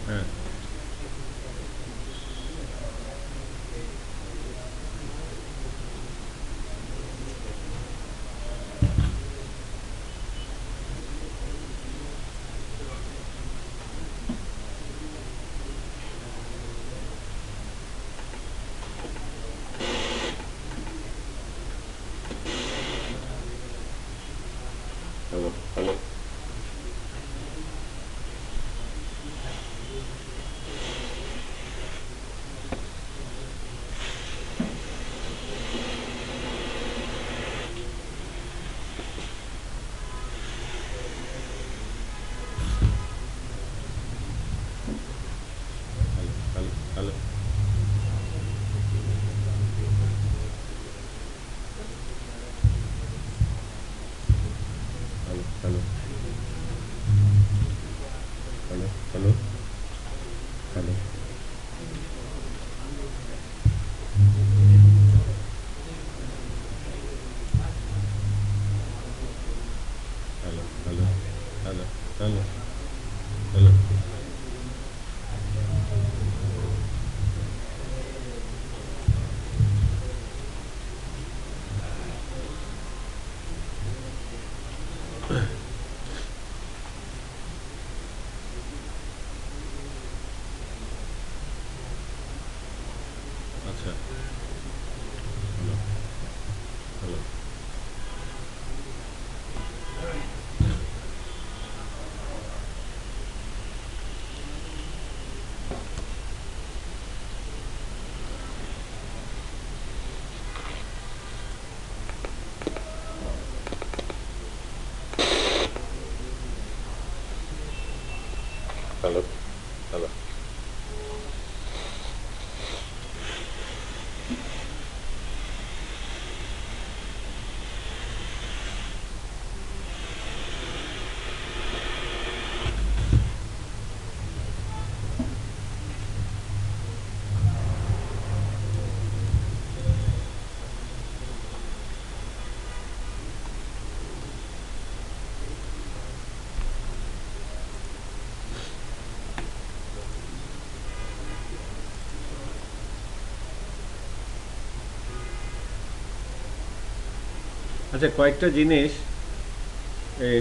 হ্যাঁ, hello hello hello hello hello hello hello hello hello hello hello hello hello hello. আচ্ছা, hello hello. Hello hello. আচ্ছা, কয়েকটা জিনিস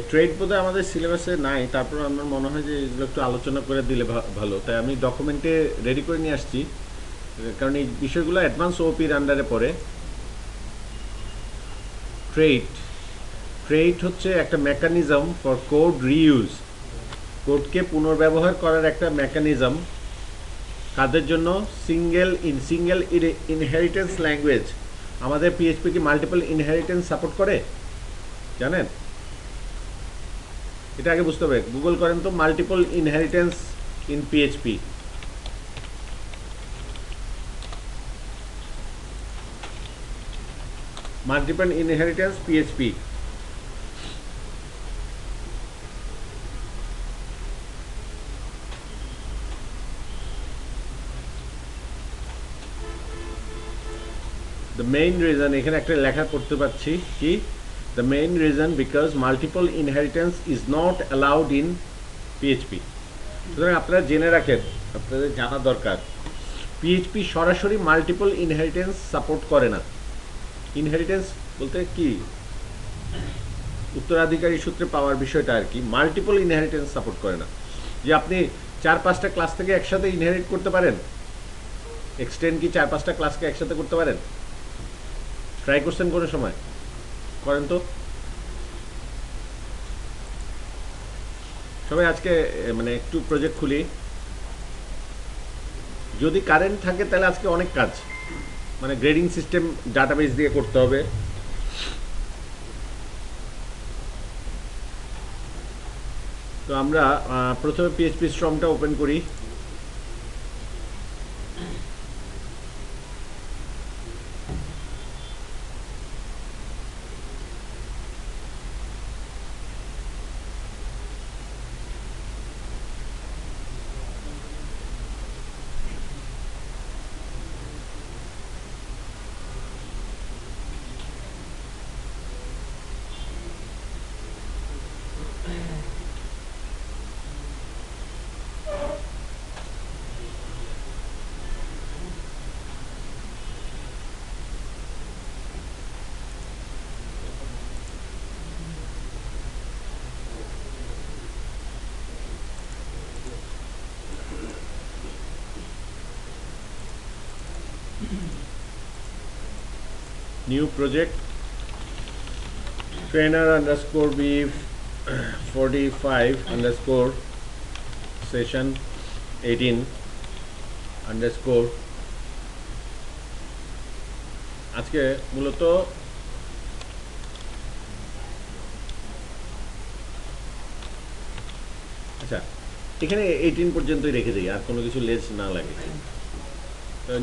trade বোধহয় আমাদের সিলেবাসে নাই, তারপর আমার মনে হয় যে এগুলো একটু আলোচনা করে দিলে ভালো। তাই আমি ডকুমেন্টে রেডি করে নিয়ে আসছি, কারণ এই বিষয়গুলো অ্যাডভান্স ওপির আন্ডারে পড়ে। ট্রেড ট্রেড হচ্ছে একটা মেকানিজম ফর কোড রিইউজ। কোডকে পুনর্ব্যবহার করার একটা মেকানিজম। কাদের জন্য? Single inheritance language. আমাদের পিএইচপি কি মাল্টিপল ইনহেরিটেন্স সাপোর্ট করে জানেন? এটা আগে বুঝতে হবে। গুগল করেন তো multiple inheritance in PHP. Multiple inheritance PHP. The main reason, এখানে একটা লেখা পড়তে পারছি কি, the main reason because multiple inheritance is not allowed in PHP. সুতরাং আপনারা জেনে রাখেন, আপনাদের জানা দরকার, পিএইচপি সরাসরি মাল্টিপল ইনহেরিটেন্স সাপোর্ট করে না। ইনহেরিটেন্স বলতে কি, উত্তরাধিকারী সূত্রে পাওয়ার বিষয়টা আর কি। মাল্টিপল ইনহেরিটেন্স সাপোর্ট করে না। যে আপনি 4-5টা ক্লাস থেকে একসাথে ইনহেরিট করতে পারেন, এক্সটেন্ড কি 4-5টা ক্লাসকে একসাথে করতে পারেন? ট্রাই করছেন কোনো সময়? করেন তো সবাই। আজকে মানে একটু প্রজেক্ট খুলি। যদি কারেন্ট থাকে তাহলে আজকে অনেক কাজ, মানে গ্রেডিং সিস্টেম ডাটাবেস দিয়ে করতে হবে। তো আমরা প্রথমে পিএইচপি স্ট্রমটা ওপেন করি। new project trainer underscore b 45 underscore session 18 underscore আজকে মূলত আচ্ছা এখানে 18 পর্যন্তই রেখে দিই, আর কোনো কিছু লেস না লাগে।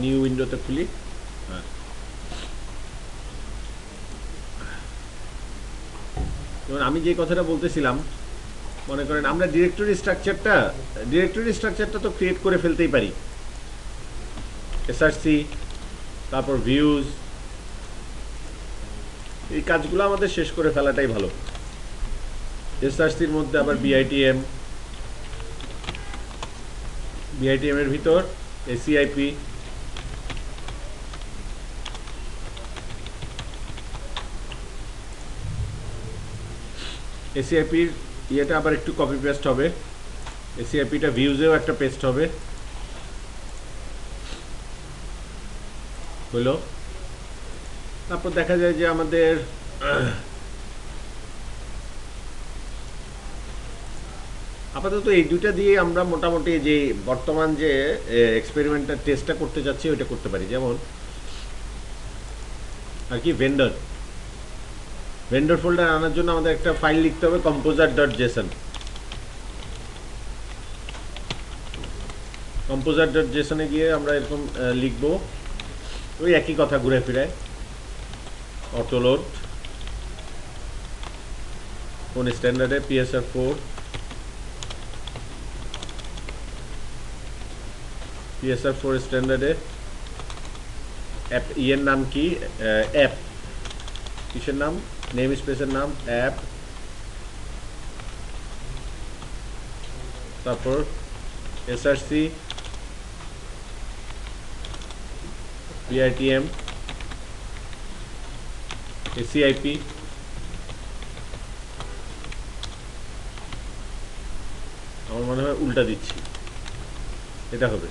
নিউ উইন্ডোতে খুলি। হ্যাঁ, যেমন আমি যে কথাটা বলতেছিলাম, মনে করেন আমরা ডিরেক্টরি স্ট্রাকচারটা তো ক্রিয়েট করে ফেলতেই পারি। এসআরসি, তারপর ভিউজ, এই কাজগুলো আমাদের শেষ করে ফেলাটাই ভালো। এসআরসির মধ্যে আবার বিআইটিএম এর ভিতর এসিআইপি, এসিআইপির ইয়েটা আবার একটু কপি পেস্ট হবে, এসিআইপিটা ভিউজেও একটা পেস্ট হবে। হলো, তারপর দেখা যায় যে আমাদের আপাতত এই দুইটা দিয়ে আমরা মোটামুটি যে বর্তমান যে এক্সপেরিমেন্টটা টেস্টটা করতে যাচ্ছি ওইটা করতে পারি। যেমন আর কি ভেন্ডর ফোল্ডার আনার জন্য আমাদের একটা ফাইল লিখতে হবে composer.json। composer.json-এ গিয়ে আমরা এরকম লিখবো, ওই একই কথা ঘুরে ফিরে, অটোলোড কোন স্ট্যান্ডার্ডে, PSR4 স্ট্যান্ডার্ডে। অ্যাপ ইয়ের নাম কি, অ্যাপ কিসের নাম, নেম স্পেসের নাম অ্যাপ, তারপর এসআরসি, বিআইটিএম, এসিআইপি, আমার মনে হয় উল্টা দিচ্ছি, এটা হবে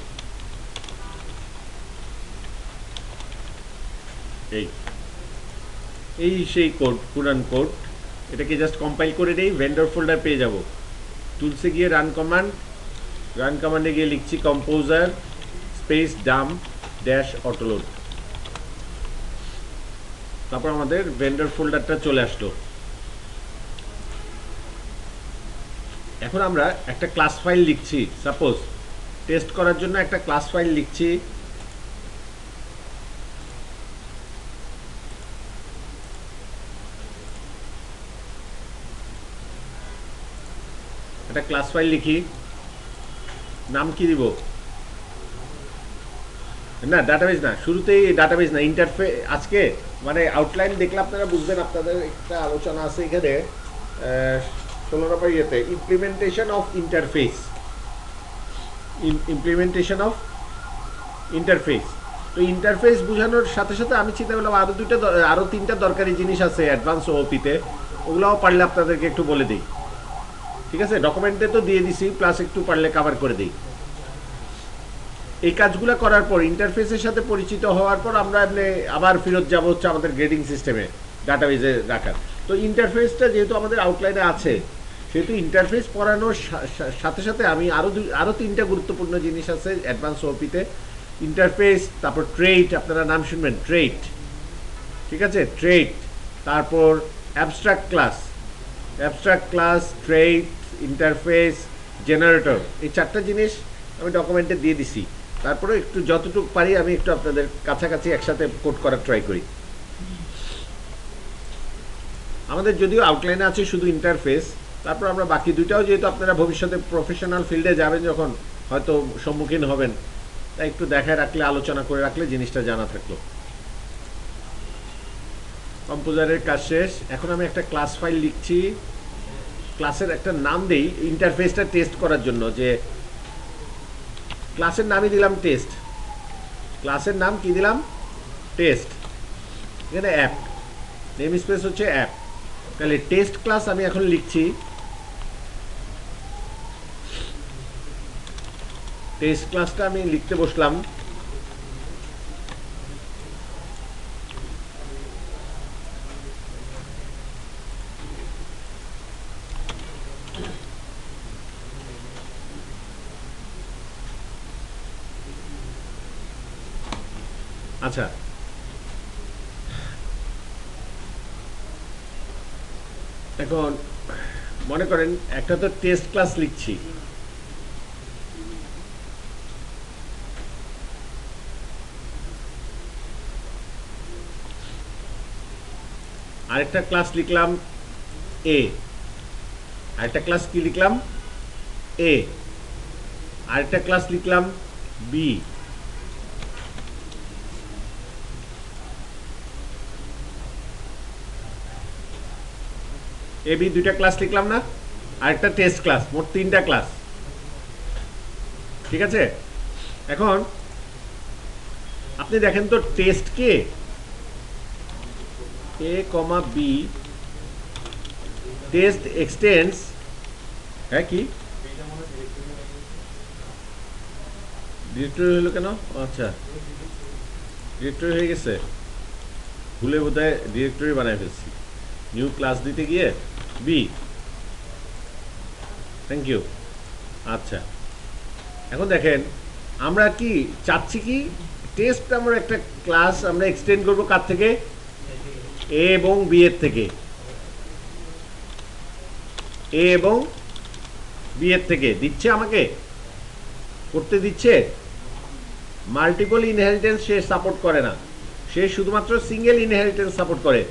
এই সেই কোড, পুরান কোড। এটাকে জাস্ট কম্পাইল করে দেই, ভেন্ডর ফোল্ডার পেয়ে যাব। টুলসে গিয়ে রান কমান্ডে গিয়ে লিখছি composer space Dam dash autoload, তারপর আমাদের ভেন্ডর ফোল্ডারটা চলে আসলো। এখন আমরা একটা ক্লাস ফাইল লিখছি, সাপোজ টেস্ট করার জন্য একটা ক্লাস ফাইল লিখছি। একটা ক্লাস ফাইল লিখি, নাম কি দিব, না ডাটাবেস না, শুরুতেই ডাটাবেস না, ইন্টারফেস। আজকে মানে আউটলাইন দেখলে আপনারা বুঝবেন, আপনাদের একটা আলোচনা আছে এখানে 16 নম্বর ইয়েতে, ইমপ্লিমেন্টেশন অফ ইন্টারফেস। তো ইন্টারফেস বোঝানোর সাথে সাথে আমি চিন্তা করলাম আরো তিনটা দরকারি জিনিস আছে অ্যাডভান্স ওপিতে, ওগুলোও পারলে আপনাদেরকে একটু বলে দিই। ঠিক আছে, ডকুমেন্টে তো দিয়ে দিছি, প্লাস একটু পারলে কভার করে দিই। এই কাজগুলো করার পর, ইন্টারফেসের সাথে পরিচিত হওয়ার পর, আমরা এমনি আবার ফেরত যাবো হচ্ছে আমাদের গ্রেডিং সিস্টেমে, ডাটাবেজে রাখার। তো ইন্টারফেসটা যেহেতু আমাদের আউটলাইনে আছে, সেহেতু ইন্টারফেস পড়ানোর সাথে সাথে আমি আরও তিনটা গুরুত্বপূর্ণ জিনিস আছে অ্যাডভান্স ওপিতে, ইন্টারফেস, তারপর ট্রেইট, আপনারা নাম শুনবেন ট্রেইট, ঠিক আছে, ট্রেইট, তারপর abstract class, trait, interface, generator, এই চারটা জিনিস আমি ডকুমেন্টে দিয়ে দিছি। তারপরে একটু যতটুকু পারি আমি একটু আপনাদের কাছাকাছি একসাথে কোড করার ট্রাই করি। আমাদের যদিও আউটলাইনে আছে শুধু ইন্টারফেস, তারপর আমরা বাকি দুইটাও, যেহেতু আপনারা ভবিষ্যতে প্রফেশনাল ফিল্ডে যাবেন যখন, হয়তো সম্মুখীন হবেন, তাই একটু দেখায় রাখলে, আলোচনা করে রাখলে জিনিসটা জানা থাকলো। কম্পোজারের কাজ শেষ। এখন আমি একটা ক্লাস ফাইল লিখছি, ক্লাসের একটা নাম দেই ইন্টারফেসটা টেস্ট করার জন্য, যে ক্লাসের নামই দিলাম টেস্ট। ক্লাসের নাম কি দিলাম, টেস্ট। এখানে অ্যাপ, নেম স্পেস হচ্ছে অ্যাপ। তাহলে টেস্ট ক্লাস আমি এখন লিখছি, টেস্ট ক্লাসটা আমি লিখতে বসলাম। আচ্ছা, এখন মনে করেন একটা তো টেস্ট ক্লাস লিখছি, আরেকটা ক্লাস লিখলাম এ, আরেকটা ক্লাস কি লিখলাম এ, আরেকটা ক্লাস লিখলাম বি, এ বি দুইটা ক্লাস লিখলাম না, আরেকটা টেস্ট ক্লাস, মোট 3টা ক্লাস। ঠিক আছে, এখন আপনি দেখেন তো টেস্ট কে এ কমা বি টেস্ট এক্সটেন্স, হ্যাঁ কি ডিরেক্টরি হলো কেন? আচ্ছা, ডিরেক্টরি হয়ে গেছে, ভুলে বোধহয় ডিরেক্টরি বানাই ফেলছি নিউ ক্লাস দিতে গিয়ে। বি, থ্যাংক ইউ। আচ্ছা, এখন দেখেন আমরা কি চাচ্ছি, কি টেস্ট আমরা একটা ক্লাস আমরা এক্সটেন্ড করবো কার থেকে, এ এবং বি এর থেকে, এ এবং বি এর থেকে দিচ্ছে, আমাকে করতে দিচ্ছে। মাল্টিপল ইনহেরিটেন্স সে সাপোর্ট করে না, সে শুধুমাত্র সিঙ্গেল ইনহেরিটেন্স সাপোর্ট করে।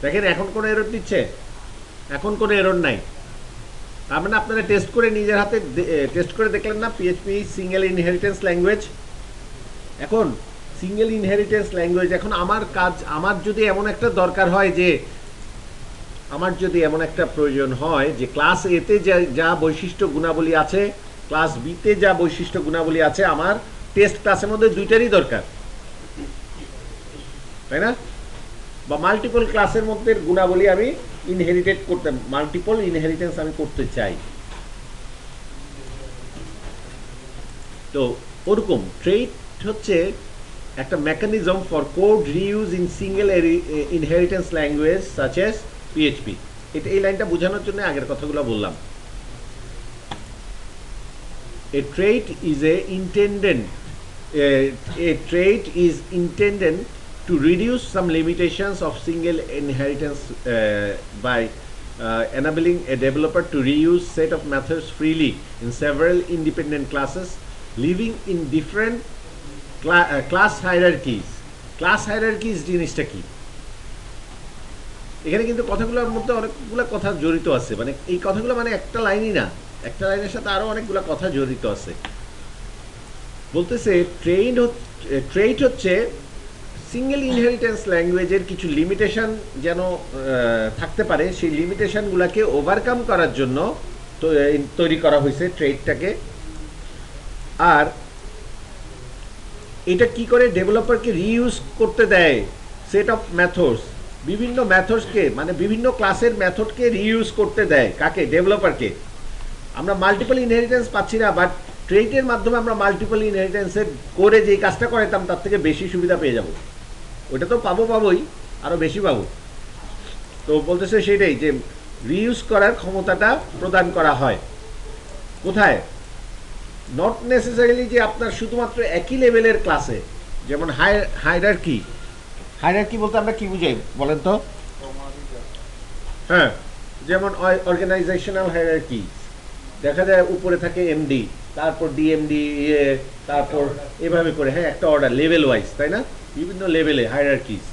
দেখেন এখন কোনো এরর দিচ্ছে, এখন কোনো এরর নাই। তার মানে আপনারা টেস্ট করে নিজের হাতে টেস্ট করে দেখলেন না পিএইচপি সিঙ্গেল ইনহেরিটেন্স ল্যাঙ্গুয়েজ। এখন সিঙ্গেল ইনহেরিটেন্স ল্যাঙ্গুয়েজ, এখন আমার কাজ, আমার যদি এমন একটা দরকার হয় যে, আমার যদি এমন একটা প্রয়োজন হয় যে ক্লাস এতে যা বৈশিষ্ট্য গুণাবলী আছে, ক্লাস বিতে যা বৈশিষ্ট্য গুণাবলী আছে, আমার টেস্ট ক্লাসের মধ্যে দুইটারই দরকার, তাই না? বা মাল্টিপল ক্লাসের মধ্যে গুণাবলী আমি ইনহেরিটেড করতে, মাল্টিপল ইনহেরিটেন্স আমি করতে চাই। তো ওরকম ট্রেট হচ্ছে একটা mechanism for code reuse in single inheritance language such as PHP. এটা এই লাইনটা বোঝানোর জন্য আগের কথাগুলো বললাম। এ ট্রেট is a trait is intended to reduce some limitations of single inheritance by enabling a developer to reuse set of methods freely in several independent classes, living in different class hierarchies. Class hierarchies জিনিসটা কি? এখানে কিন্তু কথাগুলোর মধ্যে অনেকগুলো কথা জড়িত আছে, মানে এই কথাগুলো মানে একটা লাইনই না, একটা লাইনের সাথে আরো অনেকগুলো কথা জড়িত আছে। বলতেছে ট্রেট হচ্ছে সিঙ্গেল ইনহেরিটেন্স ল্যাঙ্গুয়েজের কিছু লিমিটেশন যেন থাকতে পারে, সেই লিমিটেশনগুলোকে ওভারকাম করার জন্য তৈরি করা হয়েছে ট্রেটটাকে। আর এটা কি করে ডেভেলপারকে রিইউজ করতে দেয় সেট অফ মেথডস, বিভিন্ন মেথডসকে, মানে বিভিন্ন ক্লাসের মেথডকে রিইউজ করতে দেয়, কাকে? ডেভেলপারকে। আমরা মাল্টিপল ইনহেরিটেন্স পাচ্ছি না, বাট ট্রেটের মাধ্যমে আমরা মাল্টিপল ইনহেরিটেন্সের করে যে কাজটা করাইতাম তার থেকে বেশি সুবিধা পেয়ে যাব। ওটা তো পাবোই, আরও বেশি পাবো। তো বলতেছে সেটাই, যে রিইউজ করার ক্ষমতাটা প্রদান করা হয়। কোথায়? নট নেসেসারিলি যে আপনার শুধুমাত্র একই লেভেলের ক্লাসে, যেমন হায়ারার্কি। হায়ারার্কি বলতে আমরা কি বুঝাই বলেন তো? হ্যাঁ, যেমন অর্গানাইজেশনাল হায়ারার্কি, দেখা যায় উপরে থাকে এমডি, তারপর ডিএমডি, তারপর এভাবে করে, হ্যাঁ একটা অর্ডার লেভেল ওয়াইজ, তাই না? বিভিন্ন লেভেলে হায়ারার্কিস।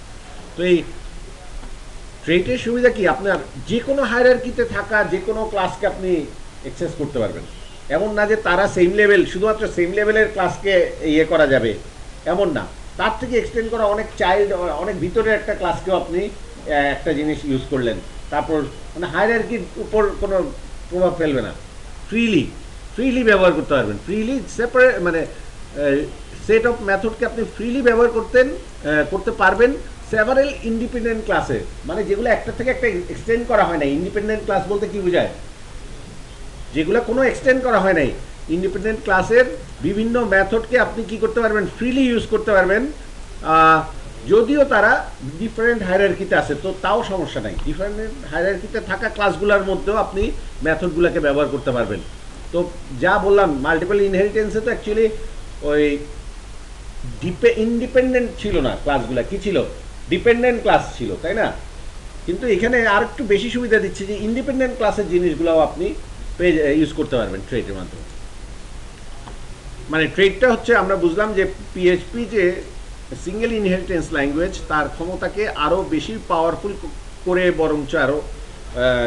তো এই ট্রেটের সুবিধা কি? আপনার যে কোনো হায়ারার্কিতে থাকা যে কোনো ক্লাসকে আপনি অ্যাক্সেস করতে পারবেন। এমন না যে তারা সেম লেভেল, শুধুমাত্র সেম লেভেলের ক্লাসকে ইয়ে করা যাবে, এমন না। তার থেকে এক্সটেন্ড করা অনেক চাইল্ড, অনেক ভিতরের একটা ক্লাসকেও আপনি একটা জিনিস ইউজ করলেন, তারপর মানে হায়ারার্কির উপর কোনো প্রভাব ফেলবে না। ফ্রিলি ব্যবহার করতে পারবেন, ফ্রিলি সেপারেট, মানে সেট অফ মেথডকে আপনি ফ্রিলি ব্যবহার করতে পারবেন সেভারেল ইন্ডিপেন্ডেন্ট ক্লাসে, মানে যেগুলো একটা থেকে একটা এক্সটেন্ড করা হয় না। ইন্ডিপেন্ডেন্ট ক্লাস বলতে কি বোঝায়? যেগুলো কোনো এক্সটেন্ড করা হয় নাই। ইন্ডিপেন্ডেন্ট ক্লাসের বিভিন্ন মেথডকে আপনি কি করতে পারবেন? ফ্রিলি ইউজ করতে পারবেন। যদিও তারা ডিফারেন্ট হায়ারার্কিতে আছে, তো তাও সমস্যা নাই। ডিফারেন্ট হায়ারার্কিতে থাকা ক্লাসগুলোর মধ্যেও আপনি মেথডগুলোকে ব্যবহার করতে পারবেন। তো যা বললাম, মাল্টিপল ইনহেরিটেন্সে তো অ্যাকচুয়ালি ওই ইন্ডিপেন্ডেন্ট ছিল না ক্লাসগুলো, কি ছিল, ডিপেন্ডেন্ট ক্লাস ছিল, তাই না? কিন্তু এখানে আর একটু বেশি সুবিধা দিচ্ছে যে ইন্ডিপেন্ডেন্ট ক্লাসের জিনিসগুলোও আপনি ইউজ করতে পারবেন ট্রেডের মাধ্যমে। মানে ট্রেডটা হচ্ছে আমরা বুঝলাম যে পিএইচপি যে সিঙ্গেল ইনহেরিটেন্স ল্যাঙ্গুয়েজ, তার ক্ষমতাকে আরও বেশি পাওয়ারফুল করে বরঞ্চ আরও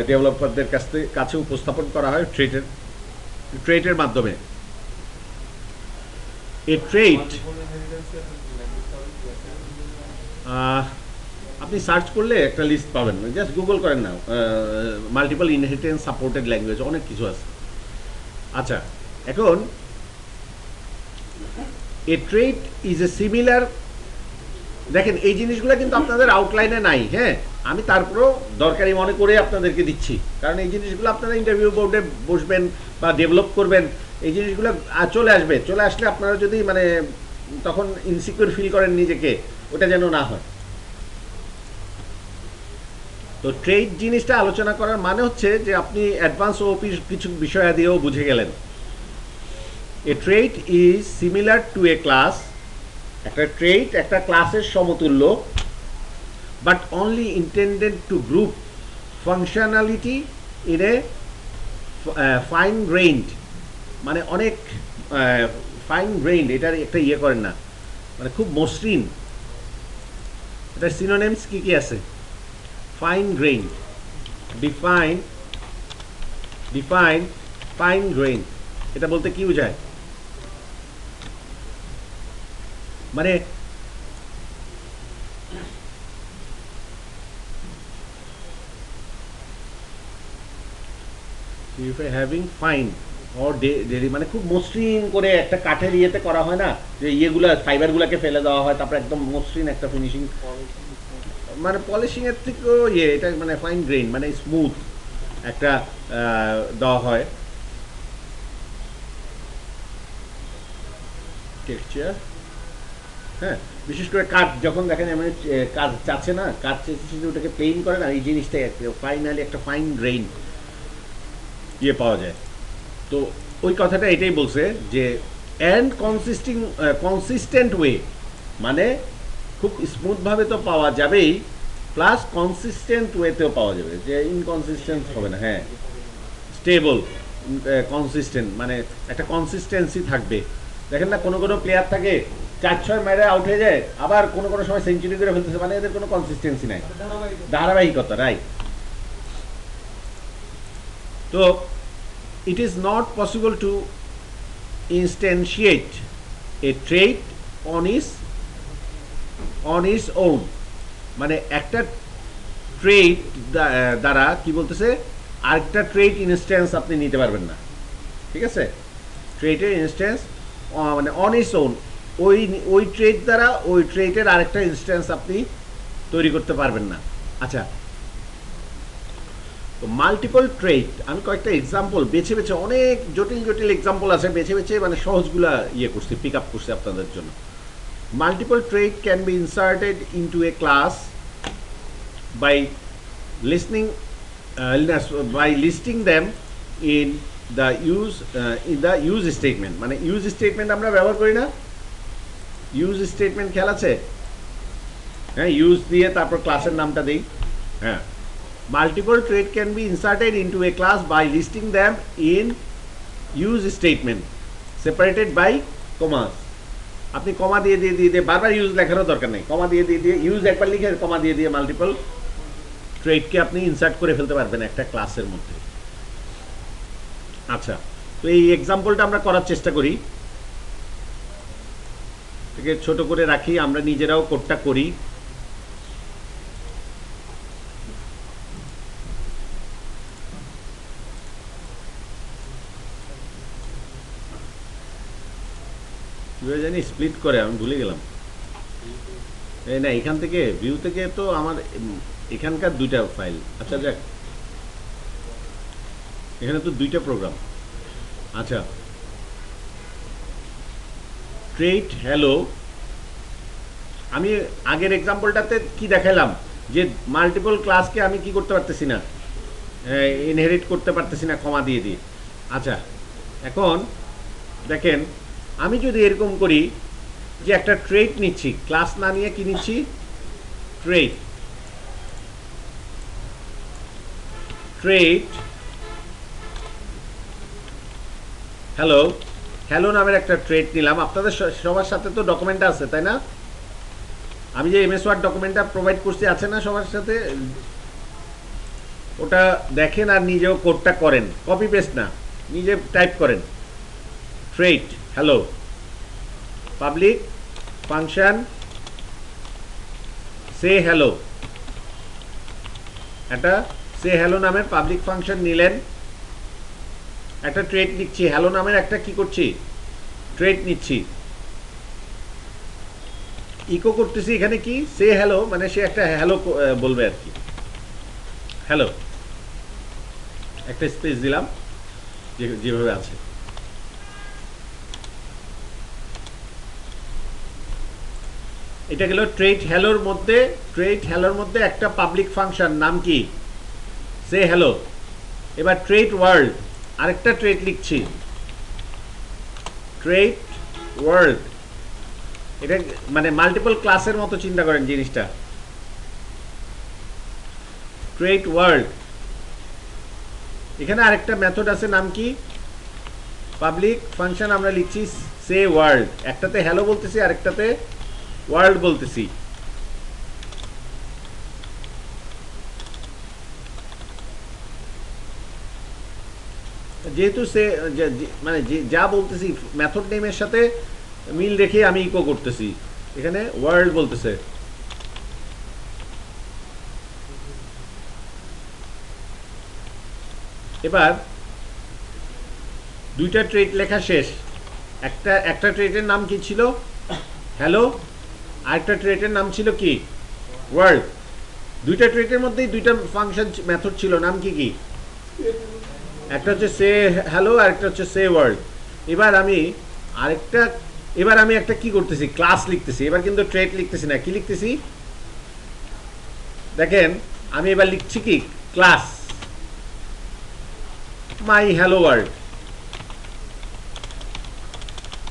ডেভেলপারদের কাছে উপস্থাপন করা হয় ট্রেডের মাধ্যমে। এ ট্রেড আপনি সার্চ করলে একটা লিস্ট পাবেন, জাস্ট গুগল করেন না, মাল্টিপল ইনহেরিটেন্স সাপোর্টেড ল্যাঙ্গুয়েজ, অনেক কিছু আছে। আচ্ছা, এখন এ ট্রেড ইজ এ সিমিলার, দেখেন এই জিনিসগুলো কিন্তু আপনাদের আউটলাইনে নাই, হ্যাঁ, আমি তারপরেও দরকারি মনে করে আপনাদেরকে দিচ্ছি, কারণ এই জিনিসগুলো আপনারা ইন্টারভিউ বোর্ডে বসবেন বা ডেভেলপ করবেন, এই জিনিসগুলো চলে আসলে আপনারা যদি মানে তখন ইনসিকিউর ফিল করেন নিজেকে, ওটা যেন না হয়। তো ট্রেড জিনিসটা আলোচনা করার মানে হচ্ছে যে আপনি অ্যাডভান্স ওপির কিছু বিষয়াদিও বুঝে গেলেন। A trade is similar to a class, একটা ট্রেড একটা ক্লাসের সমতুল্য, but only intended to group functionality in a fine grained, মানে অনেক ফাইন গ্রেইনড, এটার একটা ইয়ে করেন না, মানে খুব মসৃণ। এটার সিনোনিমস কি কি আছে? Fine grain, define fine grain, এটা বলতে কি বোঝায়? মানে হ্যাভিং ফাইন অর মানে খুব মসৃণ করে একটা কাঠের ইয়েতে করা হয় না, যে ইয়েগুলো ফাইবারগুলোকে ফেলে দেওয়া হয়, তারপরে একদম মসৃণ একটা ফিনিশিং, মানে পলিশিং এর থেকেও এটা মানে ফাইন গ্রেইন মানে স্মুথ একটা দেওয়া হয় টেক্সচার। হ্যাঁ, বিশেষ করে কাঠ যখন দেখেন এমন কাজ চাচ্ছে না, কাঠ চেঁচে ওটাকে প্লেন করে না, এই জিনিসটাই ফাইনালি একটা ফাইন গ্রেইন ইয়ে পাওয়া যায়। তো ওই কথাটা এটাই বলছে যে অ্যান্ড কনসিস্টেন্ট ওয়ে, মানে খুব স্মুথভাবে তো পাওয়া যাবেই, প্লাস কনসিস্টেন্ট ওয়েতেও পাওয়া যাবে, যে ইনকনসিস্টেন্ট হবে না, হ্যাঁ, স্টেবল কনসিস্টেন্ট, মানে একটা কনসিস্টেন্সি থাকবে। দেখেন না কোনো কোনো প্লেয়ার থাকে 4-6 মেরে আউট হয়ে যায়, আবার কোনো কোনো সময় সেঞ্চুরি করে ফেলতেছে, মানে এদের কোনো কনসিস্টেন্সি নাই, ধারাবাহিকতা, রাইট। তো it is not possible to instantiate a trait on its own, মানে একটা ট্রেট দ্বারা কি বলতেছে, আরেকটা ট্রেট ইনস্ট্যান্স আপনি নিতে পারবেন না, ঠিক আছে? ট্রেটের ইনস্ট্যান্স মানে অন ইটস ওন, ওই ট্রেট দ্বারা ওই ট্রেটের আরেকটা ইনস্ট্যান্স আপনি তৈরি করতে পারবেন না। আচ্ছা, তো মাল্টিপল ট্রেট আমি কয়েকটা এক্সাম্পল বেছে বেছে, অনেক জটিল জটিল এক্সাম্পল আছে, বেছে বেছে মানে সহজগুলা ইয়ে করছি, পিক আপ করছি আপনাদের জন্য। Multiple trait can be inserted into a class by listing them in the use statement. মানে ইউজ স্টেটমেন্ট আমরা ব্যবহার করি না, ইউজ স্টেটমেন্ট খেয়াল আছে? হ্যাঁ, ইউজ দিয়ে তারপর ক্লাসের নামটা দিই। হ্যাঁ, multiple trait can be inserted into a class by listing them in use statement separated by commas. আপনি কমা দিয়ে দিয়ে দিয়ে দিয়ে বারবার ইউজ লেখারও দরকার নেই, কমা দিয়ে দিয়ে দিয়ে ইউজ একবার লিখে কমা দিয়ে দিয়ে মাল্টিপল ট্রেটকে আপনি ইনসার্ট করে ফেলতে পারবেন একটা ক্লাসের মধ্যে। আচ্ছা, তো এই এক্সাম্পলটা আমরা করার চেষ্টা করি, থেকে ছোট করে রাখি, আমরা নিজেরাও কোডটা করি। কীভাবে জানি স্প্লিট করে আমি ভুলে গেলাম। এই না, এখান থেকে ভিউ থেকে তো আমার এখানকার দুইটা ফাইল। আচ্ছা যাক, এখানে তো দুইটা প্রোগ্রাম। আচ্ছা, ট্রেট হ্যালো, আমি আগের এক্সাম্পলটাতে কি দেখালাম যে মাল্টিপল ক্লাসকে আমি কি করতে পারতেছি না, ইনহেরিট করতে পারতেছি না কমা দিয়ে দিয়ে। আচ্ছা, এখন দেখেন আমি যদি এরকম করি যে একটা ট্রেট নিচ্ছি, ক্লাস না নিয়ে কি নিচ্ছি, ট্রেট। ট্রেট হ্যালো, হ্যালো নামের একটা ট্রেট নিলাম। আপনাদের সবার সাথে তো ডকুমেন্টটা আছে তাই না? আমি যে এমএস ওয়ার্ড ডকুমেন্টটা প্রোভাইড করছি আছে না সবার সাথে? ওটা দেখেন আর নিজেও কোডটা করেন, কপি পেস্ট না, নিজে টাইপ করেন। ট্রেট হ্যালো, পাবলিক ফাংশন সে হ্যালো, একটা সে হ্যালো নামের পাবলিক ফাংশন নিলেন, একটা ট্রেট নিচ্ছি, হ্যালো নামের একটা কি করছি, ট্রেট নিচ্ছি, ইকো করতেছি। এখানে কি সে হ্যালো, মানে সে একটা হ্যালো বলবে আর কি, হ্যালো, একটা স্পেস দিলাম যেভাবে আছে। এটা গেল ট্রেট হ্যালোর মধ্যে। ট্রেট হ্যালোর মধ্যে একটা পাবলিক ফাংশন নাম কি, সে হ্যালো। এবার ট্রেট ওয়ার্ল্ড, আরেকটা ট্রেট লিখছি, ট্রেট ওয়ার্ল্ড। এটা মানে মাল্টিপল ক্লাসের মতো চিন্তা করেন জিনিসটা, ট্রেট ওয়ার্ল্ড। এখানে আরেকটা মেথড আছে, নাম কি, পাবলিক ফাংশন আমরা লিখছি সে ওয়ার্ল্ড। একটাতে হ্যালো বলতেছি, আরেকটাতে ওয়ার্ল্ড বলতেছি। যেহেতু সে মানে যা বলতেছি মেথড নেমের সাথে মিল রেখে আমি ইকো করতেছি, এখানে ওয়ার্ল্ড বলতেছে। এবার দুইটা ট্রেট লেখা শেষ। একটা ট্রেটের নাম কি ছিল, হ্যালো, আরেকটা ট্রেটের নাম ছিল কি, ওয়ার্ল্ড। দুইটা ট্রেটের মধ্যেই দুইটা ফাংশন মেথড ছিল, নাম কি কি, একটা হচ্ছে সে হ্যালো আর একটা হচ্ছে সে ওয়ার্ল্ড। এবার আমি একটা কি করতেছি, ক্লাস লিখতেছি। এবার কিন্তু ট্রেট লিখতেছি না, কি লিখতেছি দেখেন, আমি এবার লিখছি কি, ক্লাস মাই হ্যালো ওয়ার্ল্ড,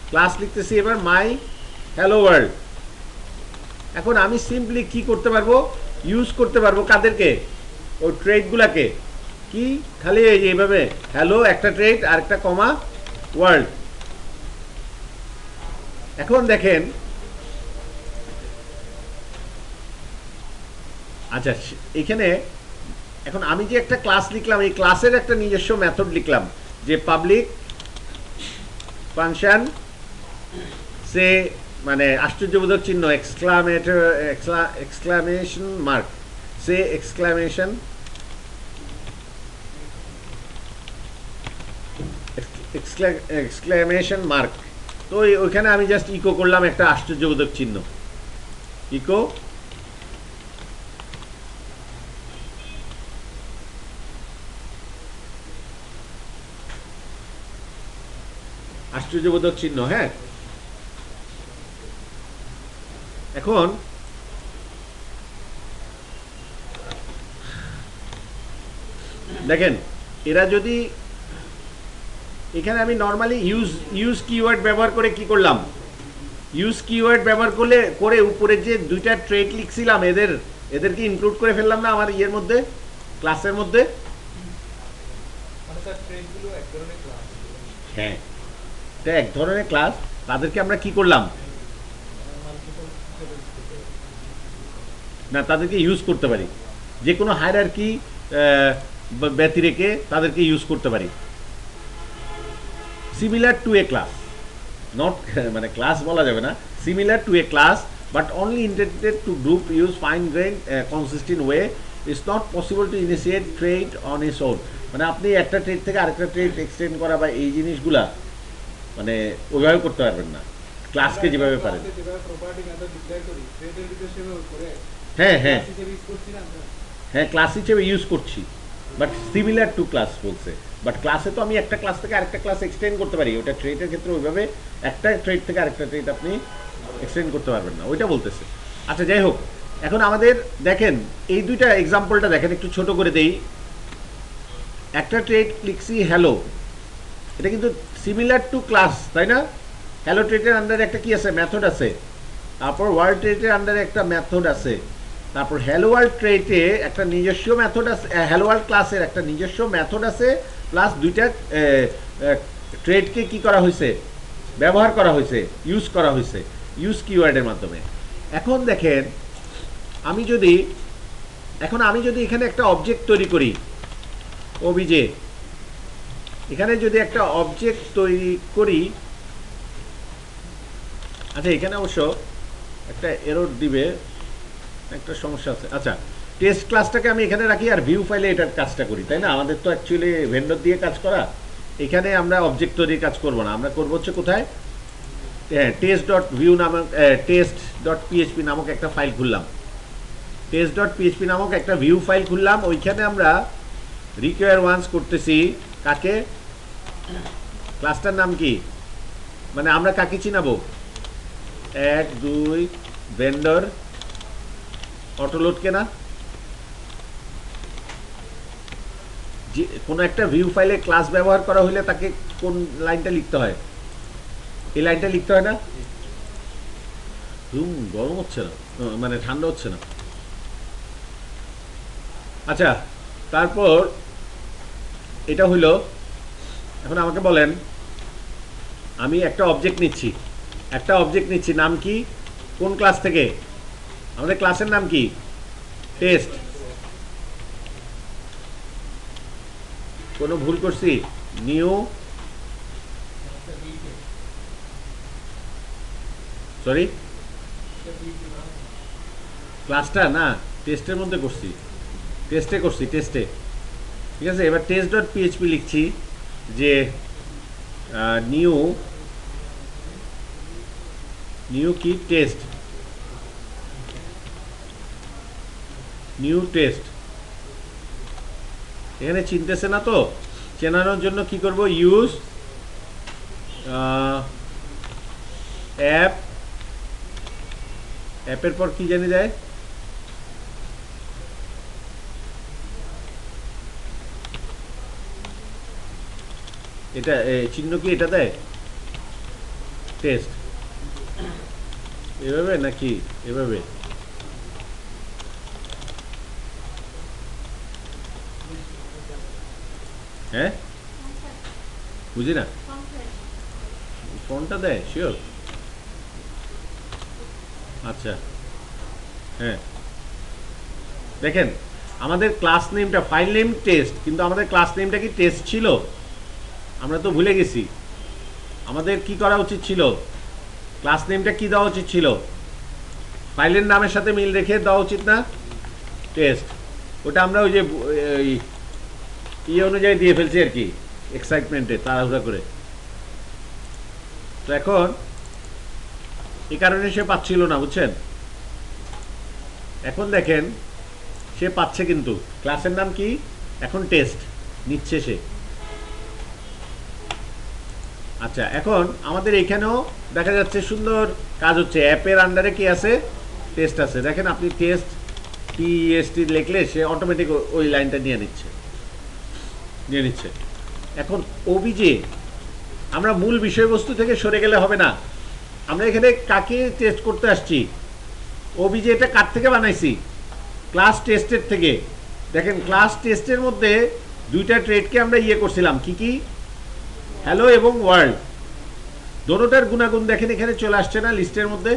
ক্লাস লিখতেছি এবার মাই হ্যালো ওয়ার্ল্ড। এখন আমি সিম্পলি কি করতে পারবো, ইউজ করতে পারবো কাদেরকে, ওই ট্রেডগুলাকে, কি খালি এইভাবে হ্যালো একটা ট্রেড আর একটা কমা ওয়ার্ল্ড। এখন দেখেন, আচ্ছা এখানে এখন আমি যে একটা ক্লাস লিখলাম, এই ক্লাসের একটা নিজস্ব মেথড লিখলাম, যে পাবলিক ফাংশন সে, মানে আশ্চর্যবোধক চিহ্ন, এক্সক্লামেশন মার্ক, সে এক্সক্লামেশন মার্ক। তো ওইখানে আমি জাস্ট ইকো করলাম একটা আশ্চর্যবোধক চিহ্ন, ইকো আশ্চর্যবোধক চিহ্ন। হ্যাঁ, এখন দেখেন, এরা যদি এখানে আমি নর্মালি ইউজ কিওয়ার্ড ব্যবহার করে কি করলাম, ইউজ কিওয়ার্ড ব্যবহার করে উপরে যে দুইটা ট্রেড লিখছিলাম এদেরকে ইনক্লুড করে ফেললাম না আমার ইয়ের মধ্যে, ক্লাসের মধ্যে। হ্যাঁ, এটা এক ধরনের ক্লাস, তাদেরকে আমরা কি করলাম না, তাদেরকে ইউজ করতে পারি, যে কোনো হায়ারার্কি ব্যতি রেখে তাদেরকে ইউজ করতে পারি। Similar to a class, not মানে ক্লাস বলা যাবে না, similar to a class but only intended to group use fine grain consistent way, it's not possible to initiate trade on its own. মানে আপনি একটা ট্রেড থেকে আরেকটা ট্রেড এক্সটেন্ড করা বা এই জিনিসগুলা মানে ওইভাবে করতে পারবেন না, ক্লাসকে যেভাবে পারেন। হ্যাঁ হ্যাঁ হ্যাঁ, ক্লাস হিসেবে ইউজ করছি, বাট সিমিলার টু ক্লাস বলছে। বাট ক্লাসে তো আমি একটা ক্লাস থেকে আরেকটা ক্লাস এক্সটেন্ড করতে পারি, ওটা ট্রেডের ক্ষেত্রে ওইভাবে একটা ট্রেড থেকে আরেকটা ট্রেড আপনি এক্সটেন্ড করতে পারবেন না, ওইটা বলতেছে। আচ্ছা যাই হোক, এখন আমাদের দেখেন এই দুইটা এক্সাম্পলটা দেখেন, একটু ছোট করে দেই। একটা ট্রেড লিখছি হ্যালো, এটা কিন্তু সিমিলার টু ক্লাস, তাই না? হ্যালো ট্রেটের আন্ডারে একটা কি আছে, মেথড আছে। তারপর ওয়ার্ল্ড ট্রেটের আন্ডারে একটা মেথড আছে। তারপর হ্যালো ওয়ার্ল্ড ট্রেটে একটা নিজস্ব মেথড আছে, হ্যালো ওয়ার্ল্ড ক্লাসের একটা নিজস্ব মেথড আছে, প্লাস দুইটা ট্রেডকে কি করা হয়েছে, ব্যবহার করা হয়েছে, ইউজ করা হয়েছে ইউজ কিওয়ার্ডের মাধ্যমে। এখন দেখেন আমি যদি এখানে একটা অবজেক্ট তৈরি করি, ওবিজে এখানে যদি একটা অবজেক্ট তৈরি করি, আচ্ছা এখানে অবশ্য একটা এরর দিবে, একটা সমস্যা আছে। আচ্ছা টেস্ট ক্লাসটাকে আমি এখানে রাখি আর ভিউ ফাইলে এটার কাজটা করি, তাই না? আমাদের তো অ্যাকচুয়ালি ভেন্ডর দিয়ে কাজ করা, এখানে আমরা অবজেক্ট তৈরির কাজ করব না, আমরা করবো হচ্ছে কোথায়, টেস্ট ডট ভিউ নামক টেস্ট ডট পিএইচপি নামক একটা ফাইল খুললাম, টেস্ট ডট পিএইচপি নামক একটা ভিউ ফাইল খুললাম। ওইখানে আমরা রিকোয়ার ওয়ান্স করতেছি কাকে, ক্লাসটার নাম কি, মানে আমরা কাকে চিনাবো, 1 2 ভেন্ডর অটোলোডকে না, যে কোনো একটা ভিউ ফাইলে ক্লাস ব্যবহার করা হলে তাকে কোন লাইনটা লিখতে হয়, এই লাইনটা লিখতে হয় না? রুম গরম হচ্ছে না, মানে ঠান্ডা হচ্ছে না। আচ্ছা তারপর এটা হইলো, এখন আমাকে বলেন আমি একটা অবজেক্ট নিচ্ছি, নাম কি, কোন ক্লাস থেকে, আমাদের ক্লাসের নাম কি, টেস্ট। কোনো ভুল করছি, নিউ, সরি ক্লাসটা না, টেস্টের মধ্যে করছি, টেস্টে। ঠিক আছে, এবার টেস্ট ডট পিএইচপি লিখছি যে নিউ কি টেস্ট, এখানে চিনতেছে না তো, চেনানোর জন্য কি করব, ইউজ অ্যাপের পর কি জানি দেয়, এটা চিহ্ন কি এটা দেয়, টেস্ট, এভাবে নাকি এভাবে, হ্যাঁ বুঝি না, ফোনটা দেয় শিওর, আচ্ছা হ্যাঁ দেখেন আমাদের ক্লাস নেমটা, ফাইল নেম টেস্ট, কিন্তু আমাদের ক্লাস নেমটা কি টেস্ট ছিল, আমরা তো ভুলে গেছি। আমাদের কি করা উচিত ছিল, ক্লাস নেমটা কি দেওয়া উচিত ছিল, ফাইলের নামের সাথে মিল রেখে দেওয়া উচিত না, টেস্ট। ওটা আমরা ওই যে অনুযায়ী দিয়ে ফেলছি আর কি, এক্সাইটমেন্টে তাড়াহুড়া করে। তো এখন এই কারণে সে পাচ্ছিল না, বুঝছেন? এখন দেখেন সে পাচ্ছে, কিন্তু ক্লাসের নাম কি, এখন টেস্ট নিচ্ছে সে। আচ্ছা এখন আমাদের এখানেও দেখা যাচ্ছে সুন্দর কাজ হচ্ছে, অ্যাপের আন্ডারে কি আছে, টেস্ট আছে। দেখেন আপনি টেস্ট টিএসটি লিখলে সে অটোমেটিক ওই লাইনটা নিয়ে নিচ্ছে। এখন ওবিজে আমরা মূল বিষয়বস্তু থেকে সরে গেলে হবে না, আমরা এখানে কাকে টেস্ট করতে আসছি, ওবিজে এটা কার থেকে বানাইছি, ক্লাস টেস্টের থেকে। দেখেন ক্লাস টেস্টের মধ্যে দুইটা ট্রেডকে আমরা করছিলাম, কি হ্যালো এবং ওয়ার্ল্ড, দোনোটার গুণাগুণ দেখেন এখানে চলে আসছে না লিস্টের মধ্যে,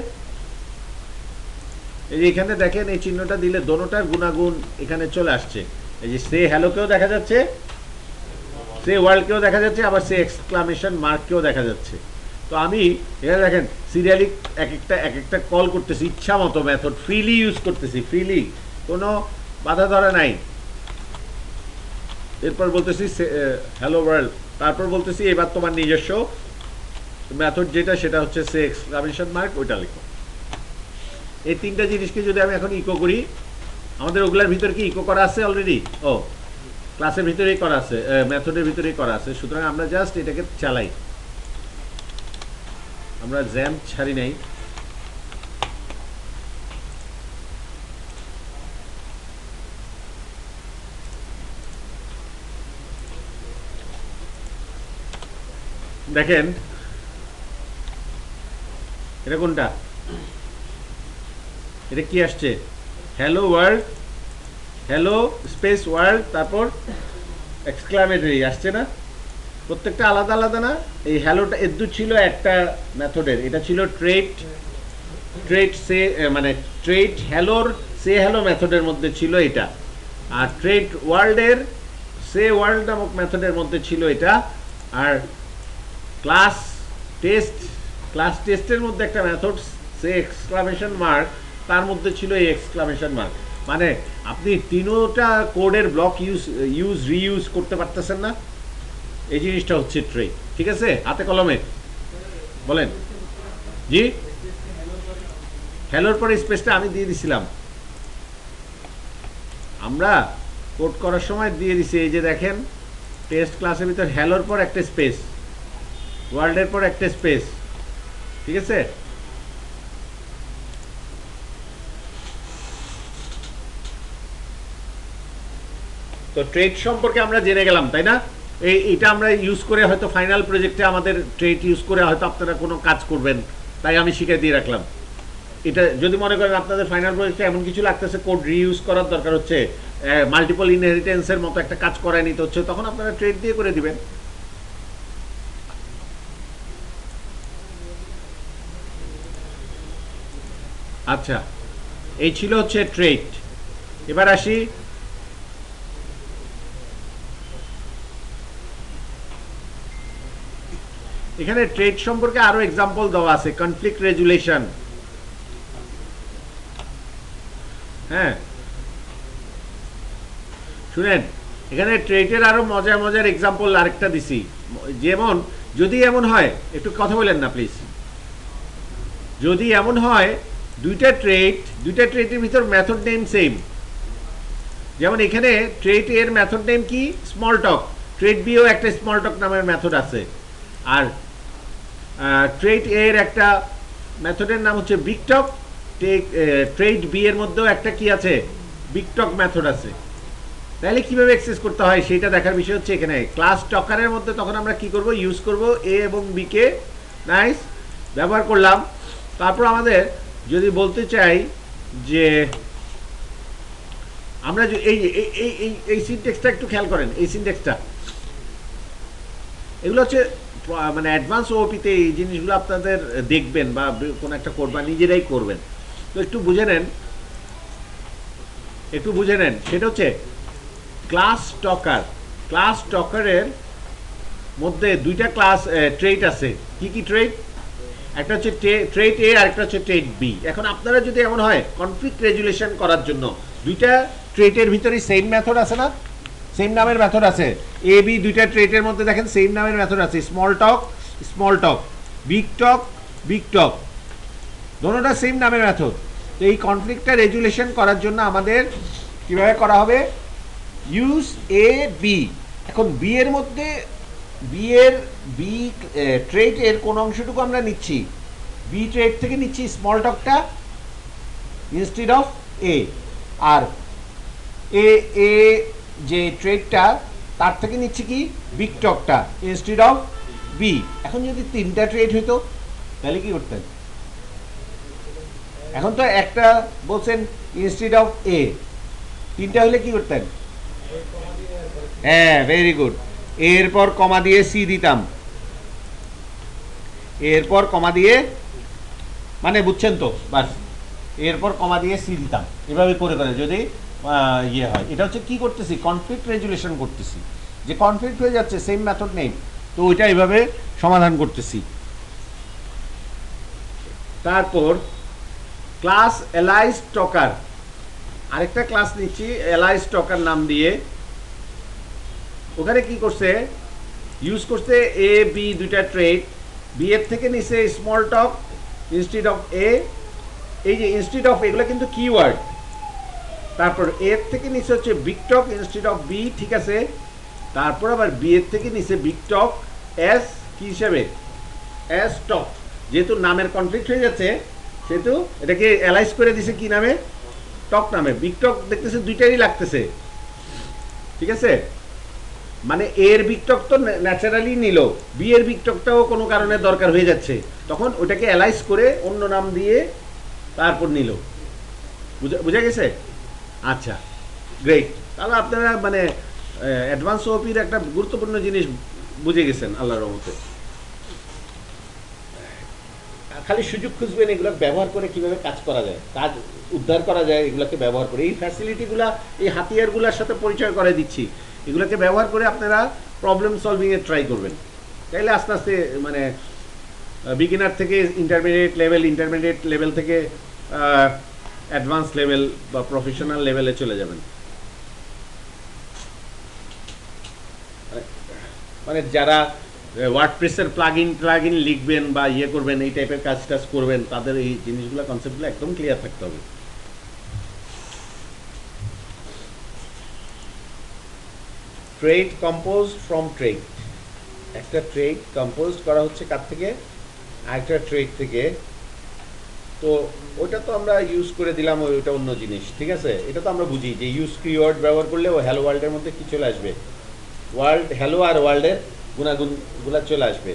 এই যে এখানে দেখেন এই চিহ্নটা দিলে দোনোটার গুণাগুণ এখানে চলে আসছে। এই যে সে হ্যালোকেও দেখা যাচ্ছে, সে ওয়ার্ল্ডকেও দেখা যাচ্ছে, আবার সে এক্সক্লামেশন মার্ককেও দেখা যাচ্ছে। তো আমি এখানে দেখেন সিরিয়ালি এক একটা কল করতেছি, ইচ্ছা মতো মেথড ফ্রিলি ইউজ করতেছি, ফ্রিলি, কোনো বাধা ধরা নাই। এরপর বলতেছি হ্যালো ওয়ার্ল্ড, তারপর বলতেছি এবার তোমার নিজস্ব মেথড যেটা, সেটা হচ্ছে সে এক্সক্লামেশন মার্ক, ওইটা লিখো। এই তিনটা জিনিসকে যদি আমি এখন ইকো করি, আমাদের ওগুলার ভিতরে কি ইকো করা আছে অলরেডি, ও ক্লাসের ভিতরেই করা আছে, মেথডের ভিতরেই করা আছে। সুতরাং আমরা জাস্ট এটাকে চালাই, আমরা জ্যাম ছাড়ি নাই। দেখেন এটা কোনটা? এটা কি আসছে? Hello world, hello space world, তারপর এক্সক্লামেটরি আসছে না? প্রত্যেকটা আলাদা আলাদা না? এই হ্যালোটা এদ্দু ছিল একটা মেথডের, এটা ছিল ট্রেড, ট্রেড সে মানে ট্রেড হ্যালোর সে হ্যালো মেথডের মধ্যে ছিল এটা, আর ট্রেড ওয়ার্ল্ডের সে ওয়ার্ল্ড নামক মেথডের মধ্যে ছিল এটা, আর ক্লাস টেস্ট, ক্লাস টেস্টের মধ্যে একটা মেথড সে এক্সক্লামেশন মার্ক, তার মধ্যে ছিল এই এক্সক্লামেশন মার্ক। মানে আপনি তিনোটা কোডের ব্লক রিইউজ করতে পারতেছেন না, এই জিনিসটা হচ্ছে ট্রে। ঠিক আছে, হাতে কলমে বলেন। জি, হ্যালোর পরে স্পেসটা আমি দিয়ে দিছিলাম, আমরা কোড করার সময় দিয়ে দিছি। এই যে দেখেন, টেস্ট ক্লাসের ভিতর হ্যালোর পর একটা স্পেস, ওয়ার্ল্ডের পর একটা স্পেস। ঠিক আছে, তো ট্রেড সম্পর্কে আমরা জেনে গেলাম, তাই না? এইটা আমরা ইউজ করে হয়তো ফাইনাল প্রজেক্টে আমাদের ট্রেড ইউজ করে হয়তো আপনারা কোনো কাজ করবেন, তাই আমি শিখিয়ে দিয়ে রাখলাম। এটা যদি মনে করেন আপনাদের ফাইনাল প্রজেক্টে এমন কিছু লাগতেছে কোড রিইউজ করার দরকার হচ্ছে, মাল্টিপল ইনহেরিটেন্সের মতো একটা কাজ করায় নিতে হচ্ছে, তখন আপনারা ট্রেড দিয়ে করে দিবেন। আচ্ছা, এই ছিল হচ্ছে ট্রেড। এবার আসি এখানে ট্রেড সম্পর্কে আরো এক্সাম্পল দেওয়া আছে, কনফ্লিক্ট রেজুলেশন। হ্যাঁ, শুনেন, এখানে ট্রেডের আরো মজার মজার এক্সাম্পল আরেকটা দিছি। যেমন যদি এমন হয়, একটু কথা বলেন না প্লিজ, যদি এমন হয় দুইটা ট্রেডের ভিতর মেথড নেম সেম, যেমন এখানে ট্রেড এর মেথড নেম কি? স্মল টক। ট্রেড বিও একটা স্মল টক নামের মেথড আছে, আর ট্রেড এর একটা মেথডের নাম হচ্ছে বিগ টক। ট্রেড বি এর মধ্যেও একটা কি আছে? বিগ টক মেথড আছে। তাহলে কিভাবে অ্যাক্সেস করতে হয় সেটা দেখার বিষয় হচ্ছে এখানে ক্লাস টকারের মধ্যে তখন আমরা কি করব? ইউজ করব এ এবং বি কে। নাইস, ব্যবহার করলাম। তারপর আমাদের যদি বলতে চাই যে আমরা এই এই এই সিনট্যাক্সটা একটু খেয়াল করেন, এই সিনট্যাক্সটা, এগুলো হচ্ছে মানে অ্যাডভান্স ওপিতে এই জিনিসগুলো আপনাদের দেখবেন বা কোনো একটা করবা নিজেরাই করবেন, তো একটু বুঝে নেন, একটু বুঝে নেন। সেটা হচ্ছে ক্লাস টকার। ক্লাস টকারের মধ্যে দুইটা ক্লাস ট্রেড আছে। কি কি ট্রেড? একটা হচ্ছে ট্রেড এ আর একটা হচ্ছে ট্রেড বি। এখন আপনারা যদি এমন হয় কনফ্লিক্ট রেজুলেশন করার জন্য দুইটা ট্রেডের ভিতরে সেম মেথড আছে না, সেম নামের মেথড আছে, এ বি দুইটা ট্রেডের মধ্যে দেখেন সেম নামের মেথড আছে, স্মল টক, বিগ টক, দোনোটা সেম নামের মেথড। তো এই কনফ্লিক্টটা রেজুলেশন করার জন্য আমাদের কিভাবে করা হবে? Use A B. এখন বি এর মধ্যে বি ট্রেড এর কোন অংশটুকু আমরা নিচ্ছি? বি ট্রেড থেকে নিচ্ছি স্মল টকটা ইনস্টেড অফ এ, আর এ এ যে ট্রেডটা তার থেকে নিচ্ছি কি? বিগ টকটা ইনস্টেড অফ বি। এখন যদি তিনটা ট্রেড হইতো তাহলে কি করতেন? এখন তো একটা বলছেন ইনস্টেড অফ এ, তিনটা হলে কি করতেন? হ্যাঁ, ভেরি গুড। এরপর কমা দিয়ে সি দিতাম, এরপর কমা দিয়ে, মানে বুঝছেন তো, বাস এরপর কমা দিয়ে সি দিতাম, এভাবে করে করে যদি ইয়ে হয়। এটা হচ্ছে কি করতেছি? কনফ্লিক্ট রেজুলেশন করতেছি, যে কনফ্লিক্ট হয়ে যাচ্ছে, সেম মেথড নেই, তো ওইটা এইভাবে সমাধান করতেছি। তারপর ক্লাস এলাইজ টকার, আরেকটা ক্লাস নিচ্ছি এলাইজ টকার নাম দিয়ে। ওখানে কি করছে? ইউজ করছে এ বি দুইটা ট্রেড, বি এর থেকে নিছে স্মল টক ইনস্টেড অফ এ। এই যে ইনস্টেড অফ, এগুলো কিন্তু কিওয়ার্ড। তারপর এর থেকে নিচে হচ্ছে big talk instead of B, ঠিক আছে। তারপর আবার বি এর থেকে নিচে বিগ টক এস কি হিসাবে? এস টক। যেহেতু নামের কনফ্লিক্ট হয়ে যাচ্ছে সেহেতু এটাকে অ্যালাইজ করে দিছে কি নামে? টক নামে। বিগ টক দেখতেছে দুইটারই লাগতেছে, ঠিক আছে। মানে এর বিক্টক তো ন্যাচারালি নিল, বি এর বিক্টকটাও কোনো কারণে দরকার হয়ে যাচ্ছে, তখন ওটাকে অ্যালাইজ করে অন্য নাম দিয়ে তারপর নিল। বুঝা গেছে? আচ্ছা, গ্রেট। তাহলে আপনারা মানে অ্যাডভান্স ওপির একটা গুরুত্বপূর্ণ জিনিস বুঝে গেছেন আল্লাহর রহমতে। খালি সুযোগ খুঁজবেন এগুলো ব্যবহার করে কিভাবে কাজ করা যায়, কাজ উদ্ধার করা যায়, এগুলোকে ব্যবহার করে এই ফ্যাসিলিটিগুলা, এই হাতিয়ারগুলোর সাথে পরিচয় করে দিচ্ছি, এগুলোকে ব্যবহার করে আপনারা প্রবলেম সলভিংয়ে ট্রাই করবেন। তাইলে আস্তে আস্তে মানে বিগিনার থেকে ইন্টারমিডিয়েট লেভেল থেকে অ্যাডভান্স লেভেল বা প্রফেশনাল লেভেলে চলে যাবেন। মানে যারা ওয়ার্ডপ্রেসের প্লাগইন লিখবেন বা ইয়ে করবেন, এই টাইপের কাজ টাজ করবেন, তাদের এই জিনিসগুলো কনসেপ্টগুলো একদম ক্লিয়ার থাকতে হবে। ট্রেড কম্পোজ ফ্রম ট্রেড, একটা ট্রেড কম্পোজ করা হচ্ছে কার থেকে, আরেকটা ট্রেড থেকে। তো ওটা তো আমরা ইউজ করে দিলাম, ওইটা অন্য জিনিস, ঠিক আছে। এটা তো আমরা বুঝি যে ইউজ কিওয়ার্ড ব্যবহার করলে ও হ্যালো ওয়ার্ল্ডের মধ্যে কি চলে আসবে, ওয়ার্ল্ড হ্যালো আর ওয়ার্ল্ডের গুণাগুণগুলো চলে আসবে।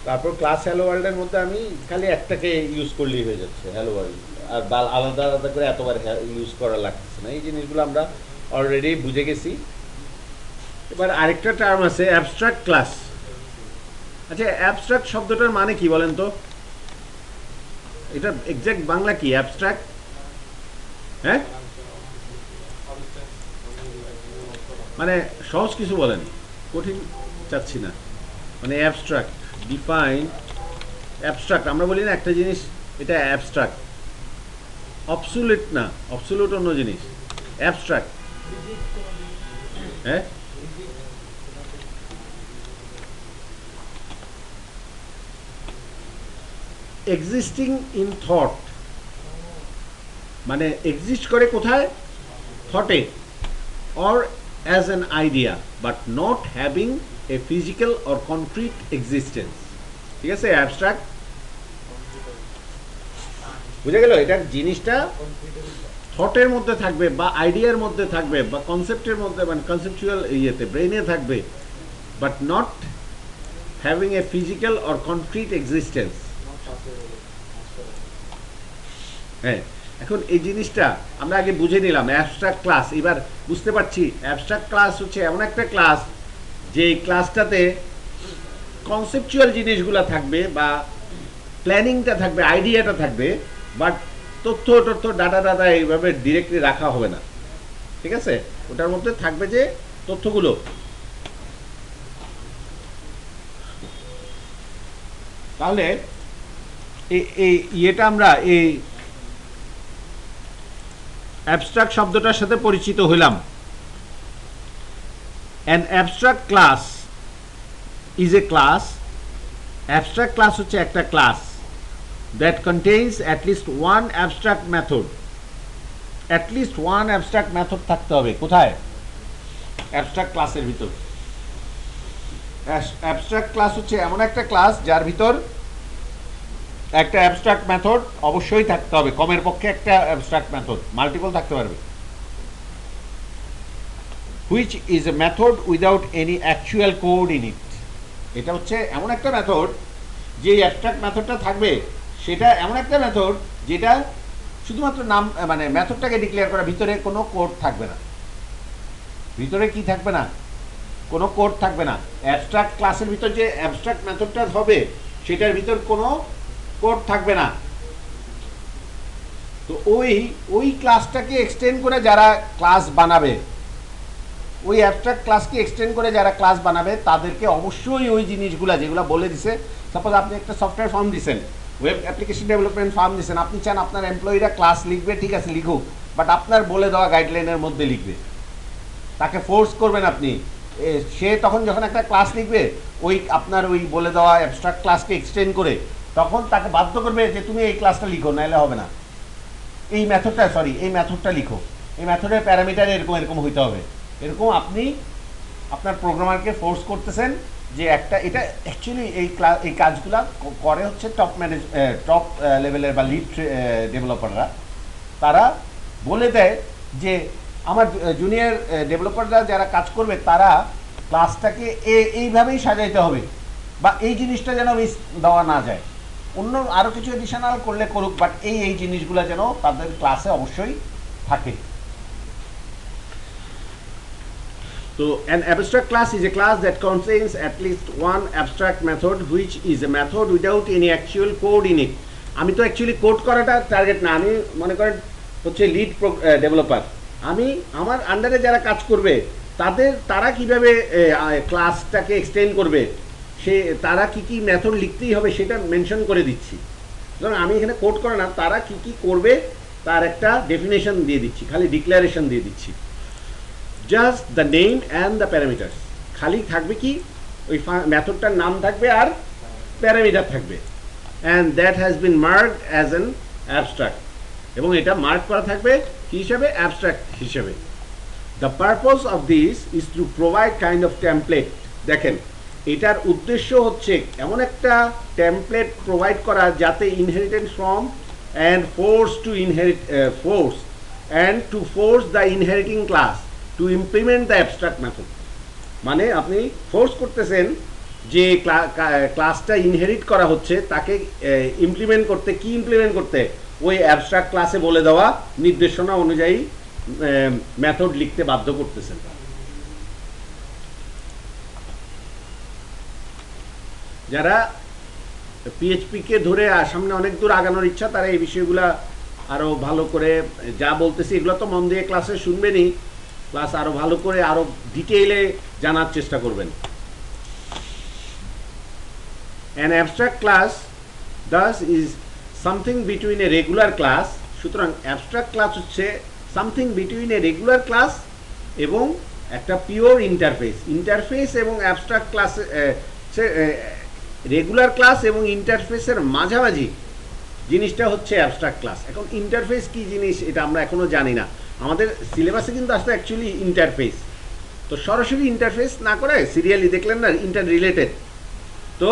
তারপর ক্লাস হ্যালো ওয়ার্ল্ডের মধ্যে আমি খালি একটাকে ইউজ করলেই হয়ে যাচ্ছে হ্যালো ওয়ার্ল্ড, আর আলাদা আলাদা করে এতবার ইউজ করা লাগতেছে না। এই জিনিসগুলো আমরা অলরেডি বুঝে গেছি। এবার আরেকটা টার্ম আছে অ্যাবস্ট্রাক্ট ক্লাস। আচ্ছা, অ্যাবস্ট্রাক্ট শব্দটার মানে কি বলেন তো? এটা এক্সাক্ট বাংলা কি অ্যাবস্ট্রাক্ট? হ্যাঁ, মানে সহজ কিছু বলেন, কঠিন চাচ্ছি না। মানে অ্যাবস্ট্রাক্ট ডিফাইন, অ্যাবস্ট্রাক্ট আমরা বলি না একটা জিনিস এটা অ্যাবস্ট্রাক্ট, অবসুলেট না, অবসুলেট অন্য জিনিস, অ্যাবস্ট্রাক্ট। হ্যাঁ, এক্সিস্টিং ইন থট, মানে এক্সিস্ট করে কোথায়, থটে, or as an idea, but not having a physical or concrete existence. ঠিক আছে, অ্যাবস্ট্রাক্ট বুঝে গেল। এটা জিনিসটা থটের মধ্যে থাকবে বা আইডিয়ার মধ্যে থাকবে বা কনসেপ্টের মধ্যে, মানে কনসেপচুয়াল ইয়েতে ব্রেনে থাকবে, but not having a physical or concrete existence. হ্যাঁ, এখন এই জিনিসটা আমরা আগে বুঝে নিলাম অ্যাবস্ট্রাক্ট ক্লাস। এবার বুঝতে পারছি অ্যাবস্ট্রাক্ট ক্লাস হচ্ছে এমন একটা ক্লাস যে ক্লাসটাতে কনসেপচুয়াল জিনিসগুলো থাকবে বা প্ল্যানিংটা থাকবে, আইডিয়াটা থাকবে, বাট তথ্য ডাটা এইভাবে ডিরেক্টলি রাখা হবে না। ঠিক আছে, ওটার মধ্যে থাকবে যে তথ্যগুলো। তাহলে এই ইয়েটা আমরা এই অ্যাবস্ট্রাক্ট শব্দটার সাথে পরিচিত হইলাম। An abstract class is a class, abstract class হচ্ছে একটা class that contains at least one abstract method, at least one abstract method থাকতে হবে কোথায়, অ্যাবস্ট্রাক্ট ক্লাসের ভিতর। অ্যাবস্ট্রাক্ট ক্লাস হচ্ছে এমন একটা ক্লাস যার ভিতর একটা অ্যাবস্ট্রাক্ট মেথড অবশ্যই থাকতে হবে, কমের পক্ষে একটা অ্যাবস্ট্রাক্ট মেথড, মাল্টিপল থাকতে পারবে। Which is a method without any actual code in it. এটা হচ্ছে এমন একটা মেথড, যে অ্যাবস্ট্রাক্ট মেথডটা থাকবে সেটা এমন একটা মেথড যেটা শুধুমাত্র নাম, মানে মেথডটাকে ডিক্লেয়ার করা, ভিতরে কোনো কোড থাকবে না। ভিতরে কি থাকবে না, কোনো কোড থাকবে না। অ্যাবস্ট্রাক্ট ক্লাসের ভিতর যে অ্যাবস্ট্রাক্ট মেথডটা হবে সেটার ভিতর কোনো কোড থাকবে না। তো ওই ক্লাসটাকে এক্সটেন্ড করে যারা ক্লাস বানাবে, ওই অ্যাবস্ট্রাক্ট ক্লাসকে এক্সটেন্ড করে যারা ক্লাস বানাবে তাদেরকে অবশ্যই ওই জিনিসগুলো যেগুলো বলে দিছে, সাপোজ আপনি একটা সফটওয়্যার ফর্ম দিচ্ছেন, ওয়েব অ্যাপ্লিকেশন ডেভেলপমেন্ট ফার্ম দিচ্ছেন, আপনি চান আপনার এমপ্লয়িরা ক্লাস লিখবে, ঠিক আছে লিখুক, বাট আপনার বলে দেওয়া গাইডলাইনের মধ্যে লিখবে। তাকে ফোর্স করবেন আপনি, সে তখন যখন একটা ক্লাস লিখবে ওই আপনার ওই বলে দেওয়া অ্যাবস্ট্রাক্ট ক্লাসকে এক্সটেন্ড করে, তখন তাকে বাধ্য করবে যে তুমি এই ক্লাসটা লিখো, নাহলে হবে না, এই মেথডটা লিখো, এই মেথডের প্যারামিটার এরকম এরকম হইতে হবে। এরকম আপনি আপনার প্রোগ্রামারকে ফোর্স করতেছেন যে একটা, এটা অ্যাকচুয়ালি এই কাজগুলা করে হচ্ছে টপ লেভেলের বা লিড ডেভেলপাররা। তারা বলে দেয় যে আমার জুনিয়র ডেভেলপাররা যারা কাজ করবে তারা ক্লাসটাকে এইভাবেই সাজাইতে হবে, বা এই জিনিসটা যেন মিস দেওয়া না যায়। অন্য আরও কিছু এডিশনাল করলে করুক, বাট এই জিনিসগুলো যেন তাদের ক্লাসে অবশ্যই থাকে। So an abstract class is a class that contains at least one abstract method which is a method without any actual code in it. আমি তো অ্যাকচুয়ালি কোড করাটা টার্গেট না, আমি মনে করেন হচ্ছে লিড ডেভেলপার, আমি আমার আন্ডারে যারা কাজ করবে তারা কিভাবে ক্লাসটাকে এক্সটেন্ড করবে, সে তারা কি কি মেথড লিখতেই হবে সেটা মেনশন করে দিচ্ছি। সুতরাং আমি এখানে কোড করা না, তারা কি কি করবে তার একটা ডেফিনেশন দিয়ে দিচ্ছি, খালি ডিক্লারেশন দিয়ে দিচ্ছি। Just the name and the parameters, খালি থাকবে কি ওই মেথডটার নাম থাকবে আর প্যারামিটার থাকবে। And that has been marked as an abstract, এবং এটা মার্ক করা থাকবে কি হিসাবে, অ্যাবস্ট্রাক্ট হিসাবে। The purpose of this is to provide kind of template. দেখেন এটার উদ্দেশ্য হচ্ছে এমন একটা টেমপ্লেট প্রোভাইড করা যাতে inheritance from and force to force and to force the inheriting class to implement the abstract method. মানে আপনি ফোর্স করতেছেন যে ক্লাসটা ইনহেরিট করা হচ্ছে তাকে ইমপ্লিমেন্ট করতে, কি ইমপ্লিমেন্ট করতে, ওই অ্যাবস্ট্রাক্ট ক্লাসে বলে দেওয়া নির্দেশনা অনুযায়ী মেথড লিখতে বাধ্য করতেছেন। যারা পিএইচপিকে ধরে সামনে অনেক দূর আগানোর ইচ্ছা, তারা এই বিষয়গুলো আরও ভালো করে, যা বলতেছি এগুলো তো মন দিয়ে ক্লাসে শুনবেনই, প্লাস আরও ভালো করে আরও ডিটেইলে জানার চেষ্টা করবেন। An abstract class thus is something between a regular class. সুতরাং অ্যাবস্ট্রাক্ট ক্লাস হচ্ছে something between a regular class এবং একটা পিওর ইন্টারফেস এবং অ্যাবস্ট্রাক্ট ক্লাস, রেগুলার ক্লাস এবং ইন্টারফেসের মাঝামাঝি জিনিসটা হচ্ছে অ্যাবস্ট্রাক্ট ক্লাস। এখন ইন্টারফেস কি জিনিস এটা আমরা এখনও জানি না, আমাদের সিলেবাসে কিন্তু আসলে অ্যাকচুয়ালি ইন্টারফেস, তো সরাসরি ইন্টারফেস না করে সিরিয়ালি দেখলেন না, ইন্টার রিলেটেড। তো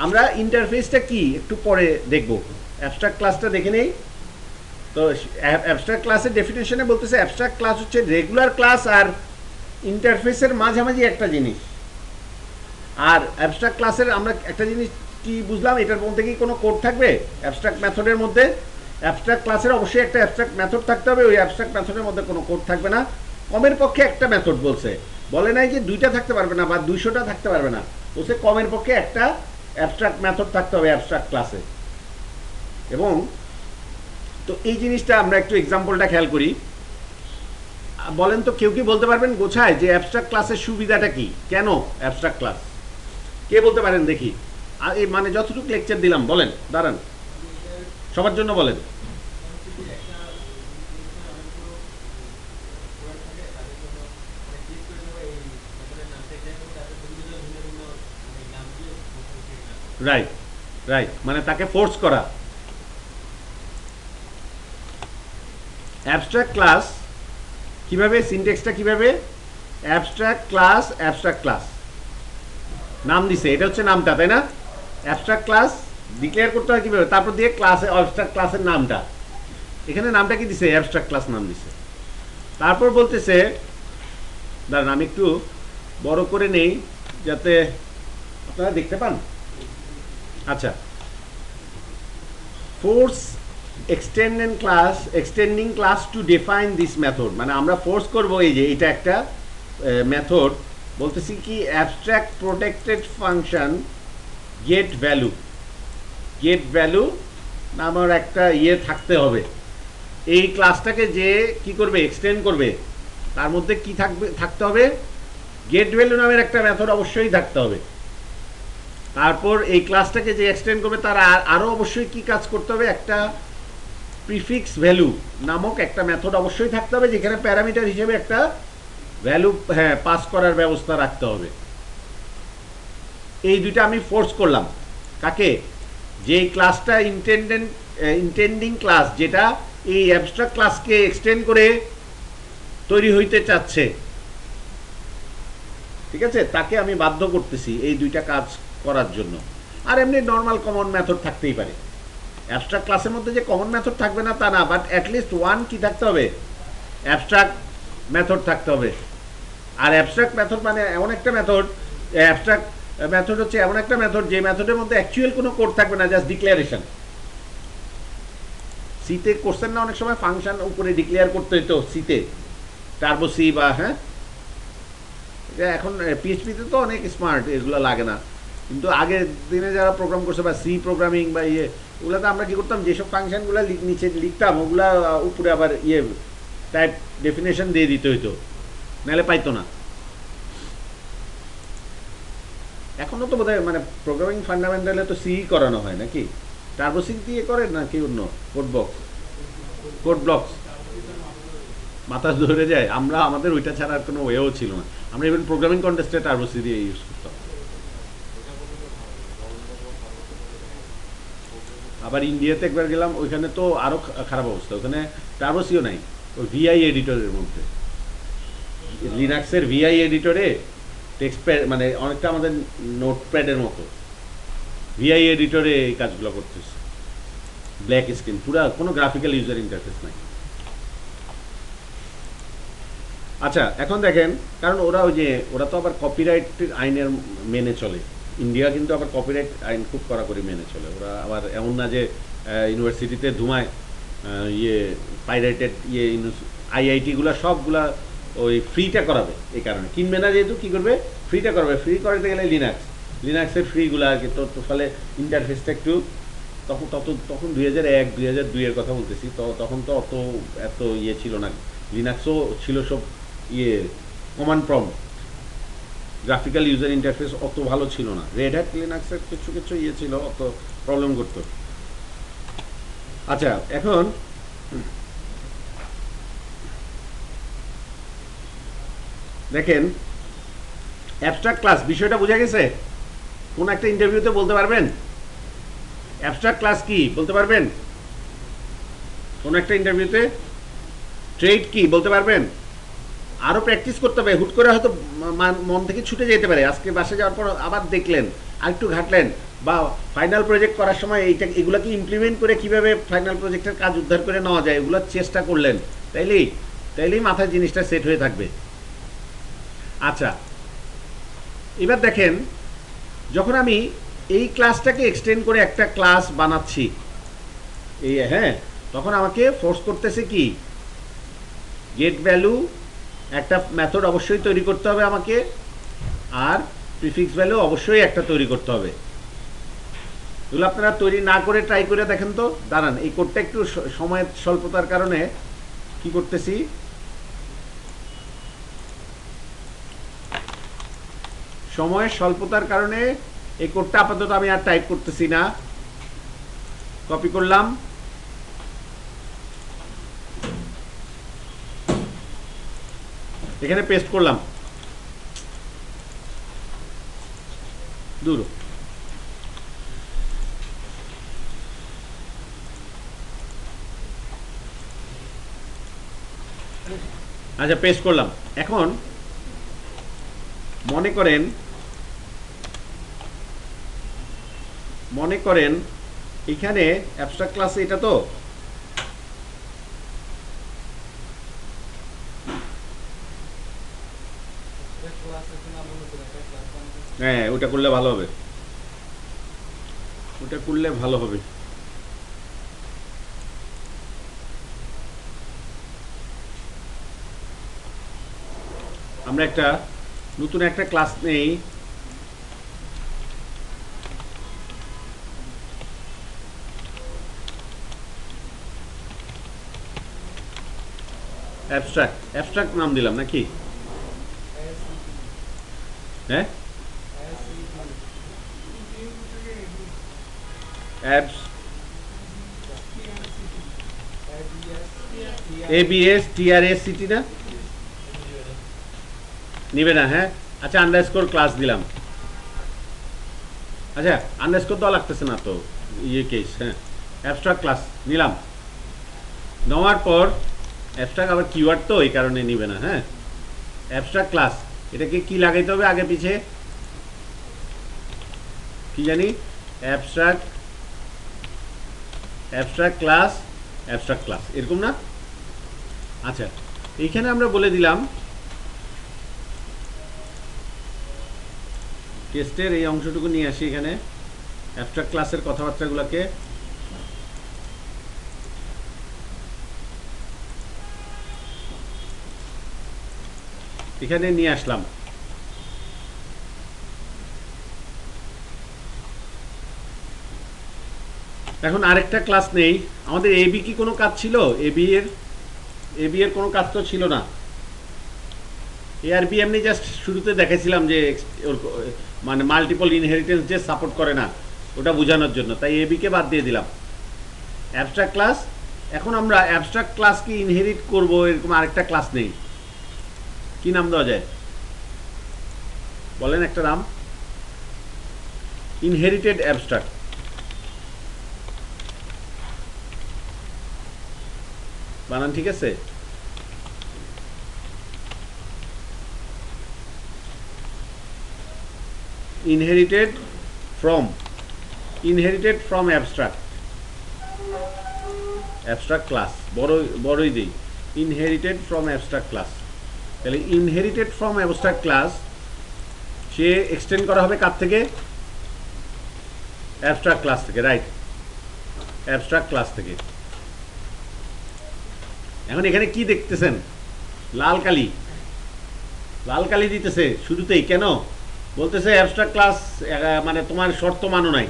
আমরা ইন্টারফেসটা কি একটু পরে দেখব, অ্যাবস্ট্রাক্ট ক্লাসটা দেখে নেই। তো অ্যাবস্ট্রাক্ট ক্লাসের ডেফিনেশনে বলতেছে অ্যাবস্ট্রাক্ট ক্লাস হচ্ছে রেগুলার ক্লাস আর ইন্টারফেসের মাঝামাঝি একটা জিনিস। আর অ্যাবস্ট্রাক্ট ক্লাসের আমরা একটা জিনিস কি বুঝলাম, এটার মধ্যে কি কোনো কোড থাকবে অ্যাবস্ট্রাক্ট মেথডের মধ্যে? অ্যাবস্ট্রাক্ট ক্লাসের অবশ্যই একটা অ্যাবস্ট্রাক্ট মেথড থাকতে হবে, ওই অ্যাবস্ট্রাক্ট মেথডের মধ্যে কোনো কোড থাকবে না। কমের পক্ষে একটা মেথড বলছে, বলে নাই যে দুইটা থাকতে পারবে না বা 200টা থাকতে পারবে না, বলছে কমের পক্ষে একটা অ্যাবস্ট্রাক্ট মেথড থাকতে হবে অ্যাবস্ট্রাক্ট ক্লাসে। এবং তো এই জিনিসটা আমরা একটু এক্সাম্পলটা খেয়াল করি। বলেন তো কেউ কি বলতে পারবেন গোছায় যে অ্যাবস্ট্রাক্ট ক্লাসের সুবিধাটা কি, কেন অ্যাবস্ট্রাক্ট ক্লাস? কে বলতে পারেন দেখি? আর এই মানে যতটুকু লেকচার দিলাম বলেন, দাঁড়ান সবার জন্য বলেন। রাইট রাইট, মানে তাকে ফোর্স করা। অ্যাবস্ট্রাক্ট ক্লাস কিভাবে, সিনট্যাক্সটা কিভাবে, অ্যাবস্ট্রাক্ট ক্লাস নাম দিছে, এটা হচ্ছে নামটা, তাই না? অ্যাবস্ট্রাক্ট ক্লাস ডিক্লেয়ার করতে হয় কিভাবে, তারপর দিয়ে ক্লাসে অ্যাবস্ট্রাক্ট ক্লাসের নামটা, এখানে নামটা কি দিছে, অ্যাবস্ট্রাক্ট ক্লাস নাম দিছে। তারপর বলতেছে, দাঁড়ান আমি একটু বড় করে নেই যাতে আপনারা দেখতে পান। আচ্ছা, force extending class to define this method, মানে আমরা ফোর্স করব এই যে এটা একটা মেথড, বলতেছি কি abstract protected function gate value নামের একটা থাকতে হবে। এই ক্লাসটাকে যে কি করবে, এক্সটেন্ড করবে, তার মধ্যে কি থাকতে হবে, গেট ভ্যালু নামের একটা মেথড অবশ্যই থাকতে হবে। তারপর এই ক্লাসটাকে যে এক্সটেন্ড করবে তার আরও অবশ্যই কি কাজ করতে হবে, একটা প্রিফিক্স ভ্যালু নামক একটা মেথড অবশ্যই থাকতে হবে, যেখানে প্যারামিটার হিসেবে একটা ভ্যালু পাস করার ব্যবস্থা রাখতে হবে। এই দুইটা আমি ফোর্স করলাম কাকে, যে ক্লাসটা ইন্টেন্ডিং ক্লাস, যেটা এই অ্যাবস্ট্রাক্ট ক্লাসকে এক্সটেন্ড করে তৈরি হইতে চাচ্ছে, ঠিক আছে, তাকে আমি বাধ্য করতেছি এই দুইটা কাজ করার জন্য। আর এমনি নর্মাল কমন মেথড থাকতেই পারে, অ্যাবস্ট্রাক্ট ক্লাসের মধ্যে যে কমন মেথড থাকবে না তা না, বাট অ্যাটলিস্ট ওয়ান কি থাকতে হবে, অ্যাবস্ট্রাক্ট মেথড থাকতে হবে। আর অ্যাবস্ট্রাক্ট মেথড মানে এমন একটা মেথড, অ্যাবস্ট্রাক্ট মেথড হচ্ছে এমন একটা মেথড যে মেথডের মধ্যে অ্যাকচুয়াল কোনো কোড থাকবে না, জাস্ট ডিক্লারেশন। সিতে করছেন না অনেক সময় ফাংশন উপরে ডিক্লেয়ার করতে হইতো সিতে, টার্বো সি বা হ্যাঁ, এটা এখন পিএইচপিতে তো অনেক স্মার্ট, এগুলো লাগে না। কিন্তু আগের দিনে যারা প্রোগ্রাম করছে বা সি প্রোগ্রামিং বা ইয়ে, ওগুলোতে আমরা কী করতাম, যেসব ফাংশনগুলো নিচে লিখতাম ওগুলা উপরে আবার ইয়ে টাইপ ডেফিনেশন দিয়ে দিতে হইতো, নাহলে পাইতো না। এখনও তো বোধহয় মানে প্রোগ্রামিং ফান্ডামেন্টালে তো সি করানো হয় নাকি, টার্বো সি দিয়ে করে নাকি অন্য কোড ব্লকস মাথা ধরে যায়। আমরা আমাদের ওইটা ছাড়া আর কোনো ওয়েও ছিল না, আমরা ইভেন প্রোগ্রামিং কন্টেস্টে টার্বো সি দিয়ে ইউজ করতাম। আবার ইন্ডিয়াতে একবার গেলাম, ওইখানে তো আরও খারাপ অবস্থা, ওখানে টার্বো সিও নাই, ওই ভিআই এডিটরের মধ্যে, লিনাক্সের ভিআই এডিটরে টেক্সট প্যাড মানে অনেকটা আমাদের নোটপ্যাডের মতো, ভিআই এডিটরে এই কাজগুলো করতেছে, ব্ল্যাক স্ক্রিন, পুরা কোনো গ্রাফিক্যাল ইউজার ইন্টারফেস নাই। আচ্ছা এখন দেখেন, কারণ ওরা তো আবার কপিরাইট আইনের মেনে চলে, ইন্ডিয়া কিন্তু আবার কপিরাইট আইন খুব কড়াকড়ি মেনে চলে। ওরা আবার এমন না যে ইউনিভার্সিটিতে ধুমায় ইয়ে পাইরেটেড ইয়ে আইআইটিগুলো সবগুলা ওই ফ্রিটা করাবে, এই কারণে কিনবে না যেহেতু কী করবে, ফ্রিটা করাবে। ফ্রি করাতে গেলে লিনাক্সের ফ্রিগুলো আর কি, তো ফলে ইন্টারফেসটা একটু তখন 2001-2002-এর কথা বলতেছি, তো তখন তো এত ইয়ে ছিল না, লিনাক্সও ছিল সব ইয়ে command prompt, graphical user interface অত ভালো ছিল না। রেড হ্যাট লিনাক্সের কিছু কিছু ইয়ে ছিল, অত প্রবলেম করতো। আচ্ছা এখন দেখেন অ্যাবস্ট্রাক্ট ক্লাস বিষয়টা বোঝা গেছে? কোন একটা ইন্টারভিউতে বলতে পারবেন অ্যাবস্ট্রাক্ট ক্লাস কি বলতে পারবেন? কোন একটা ইন্টারভিউতে ট্রেড কি বলতে পারবেন? আরও প্র্যাকটিস করতে হবে, হুট করে হয়তো মন থেকে ছুটে যেতে পারে, আজকে বাসে যাওয়ার পর আবার দেখলেন, আর একটু ঘাটলেন, বা ফাইনাল প্রজেক্ট করার সময় এগুলোকে ইমপ্লিমেন্ট করে কীভাবে ফাইনাল প্রজেক্টের কাজ উদ্ধার করে নেওয়া যায় এগুলোর চেষ্টা করলেন, তাইলেই মাথায় জিনিসটা সেট হয়ে থাকবে। আচ্ছা এবার দেখেন, যখন আমি এই ক্লাসটাকে এক্সটেন্ড করে একটা ক্লাস বানাচ্ছি, এই হ্যাঁ, তখন আমাকে ফোর্স করতেছে কি, গেট ভ্যালু একটা মেথড অবশ্যই তৈরি করতে হবে আমাকে, আর প্রিফিক্স ভ্যালু অবশ্যই একটা তৈরি করতে হবে। এগুলো আপনারা তৈরি না করে ট্রাই করে দেখেন তো। দাঁড়ান, এই কোডটা একটু সময়ের স্বল্পতার কারণে কি করতেছি, সময়ের স্বল্পতার কারণে এই কোডটা আপাতত আমি আর টাইপ করতেছি না, কপি করলাম, এখানে পেস্ট করলাম, দূর। আচ্ছা পেস্ট করলাম। এখন মনে করেন এখানে অ্যাবস্ট্রাক্ট ক্লাসে এটা তো হ্যাঁ, ওটা করলে ভালো হবে, ওটা করলে ভালো হবে। আমরা নতুন একটা ক্লাস নেই, অ্যাবস্ট্রাক্ট নাম দিলাম নাকি? হ্যাঁ, ABS TRACT না নিবে না? হ্যাঁ আচ্ছা, আন্ডারস্কোর ক্লাস দিলাম। আচ্ছা আন্ডারস্কোর দেওয়া লাগতেছে না তো, ইয়ে কেস। হ্যাঁ অ্যাবস্ট্রাক্ট ক্লাস নিলাম, নেওয়ার পর অ্যাবস্ট্রাক্ট আবার কিওয়ার্ড তো এই কারণে নিবে না। হ্যাঁ অ্যাবস্ট্রাক্ট ক্লাস, এটাকে কি লাগাইতে হবে আগে পিছে কি জানি, অ্যাবস্ট্রাক্ট ক্লাস এরকম না? আচ্ছা এইখানে আমরা বলে দিলাম টেস্টের এই অংশটুকু নিয়ে আসি এখানে, অ্যাবস্ট্রাক্ট ক্লাসের কথাবার্তাগুলোকে। এখানে নিয়ে আসলাম। এখন আরেকটা ক্লাস নেই আমাদের। এবি কি কোনো কাজ ছিল? এবি এর কোনো কাজ তো ছিল না। এআরবি এমনি জাস্ট শুরুতে দেখেছিলাম যে মানে মাল্টিপল ইনহেরিটেন্স যে সাপোর্ট করে না ওটা বোঝানোর জন্য, তাই এবিকে বাদ দিয়ে দিলাম। অ্যাবস্ট্রাক্ট ক্লাস, এখন আমরা অ্যাবস্ট্রাক্ট ক্লাস কি ইনহেরিট করব এরকম আরেকটা ক্লাস নেই, কি নাম দেওয়া যায় বলেন একটা নাম? Inherited abstract. বানান ঠিক আছে? ইনহেরিটেড ফ্রম অ্যাবস্ট্রাক্ট ক্লাস, বড়ই দিই, ইনহেরিটেড ফ্রম অ্যাবস্ট্রাক্ট ক্লাস। তাহলে inherited from abstract class say extend করা হবে কার থেকে? অ্যাবস্ট্রাক্ট ক্লাস থেকে, রাইট, অ্যাবস্ট্রাক্ট ক্লাস থেকে। এখন এখানে কি দেখতেছেন? লাল কালি দিতেছে শুরুতেই, কেন? বলতেছে অ্যাবস্ট্রাক্ট ক্লাস মানে তোমার শর্ত মানো নাই,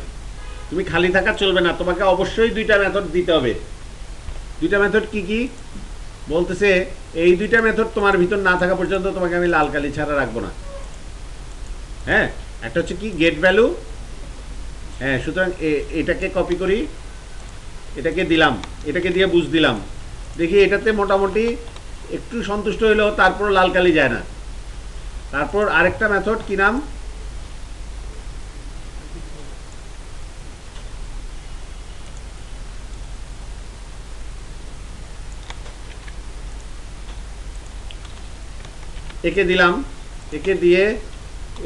তুমি খালি থাকা চলবে না, তোমাকে অবশ্যই দুইটা মেথড দিতে হবে। দুইটা মেথড কি কি বলতেছে? এই দুইটা মেথড তোমার ভিতর না থাকা পর্যন্ত তোমাকে আমি লাল কালি ছাড়া রাখবো না। হ্যাঁ, একটা হচ্ছে কি গেট ভ্যালু। হ্যাঁ, সুতরাং এটাকে কপি করি, এটাকে দিলাম, এটাকে দিয়ে বুঝ দিলাম, দেখি এটাতে মোটামুটি একটু সন্তুষ্ট হইলেও তারপর লাল কালি যায় না। তারপর আরেকটা মেথড কি নাম? একে দিলাম, একে দিয়ে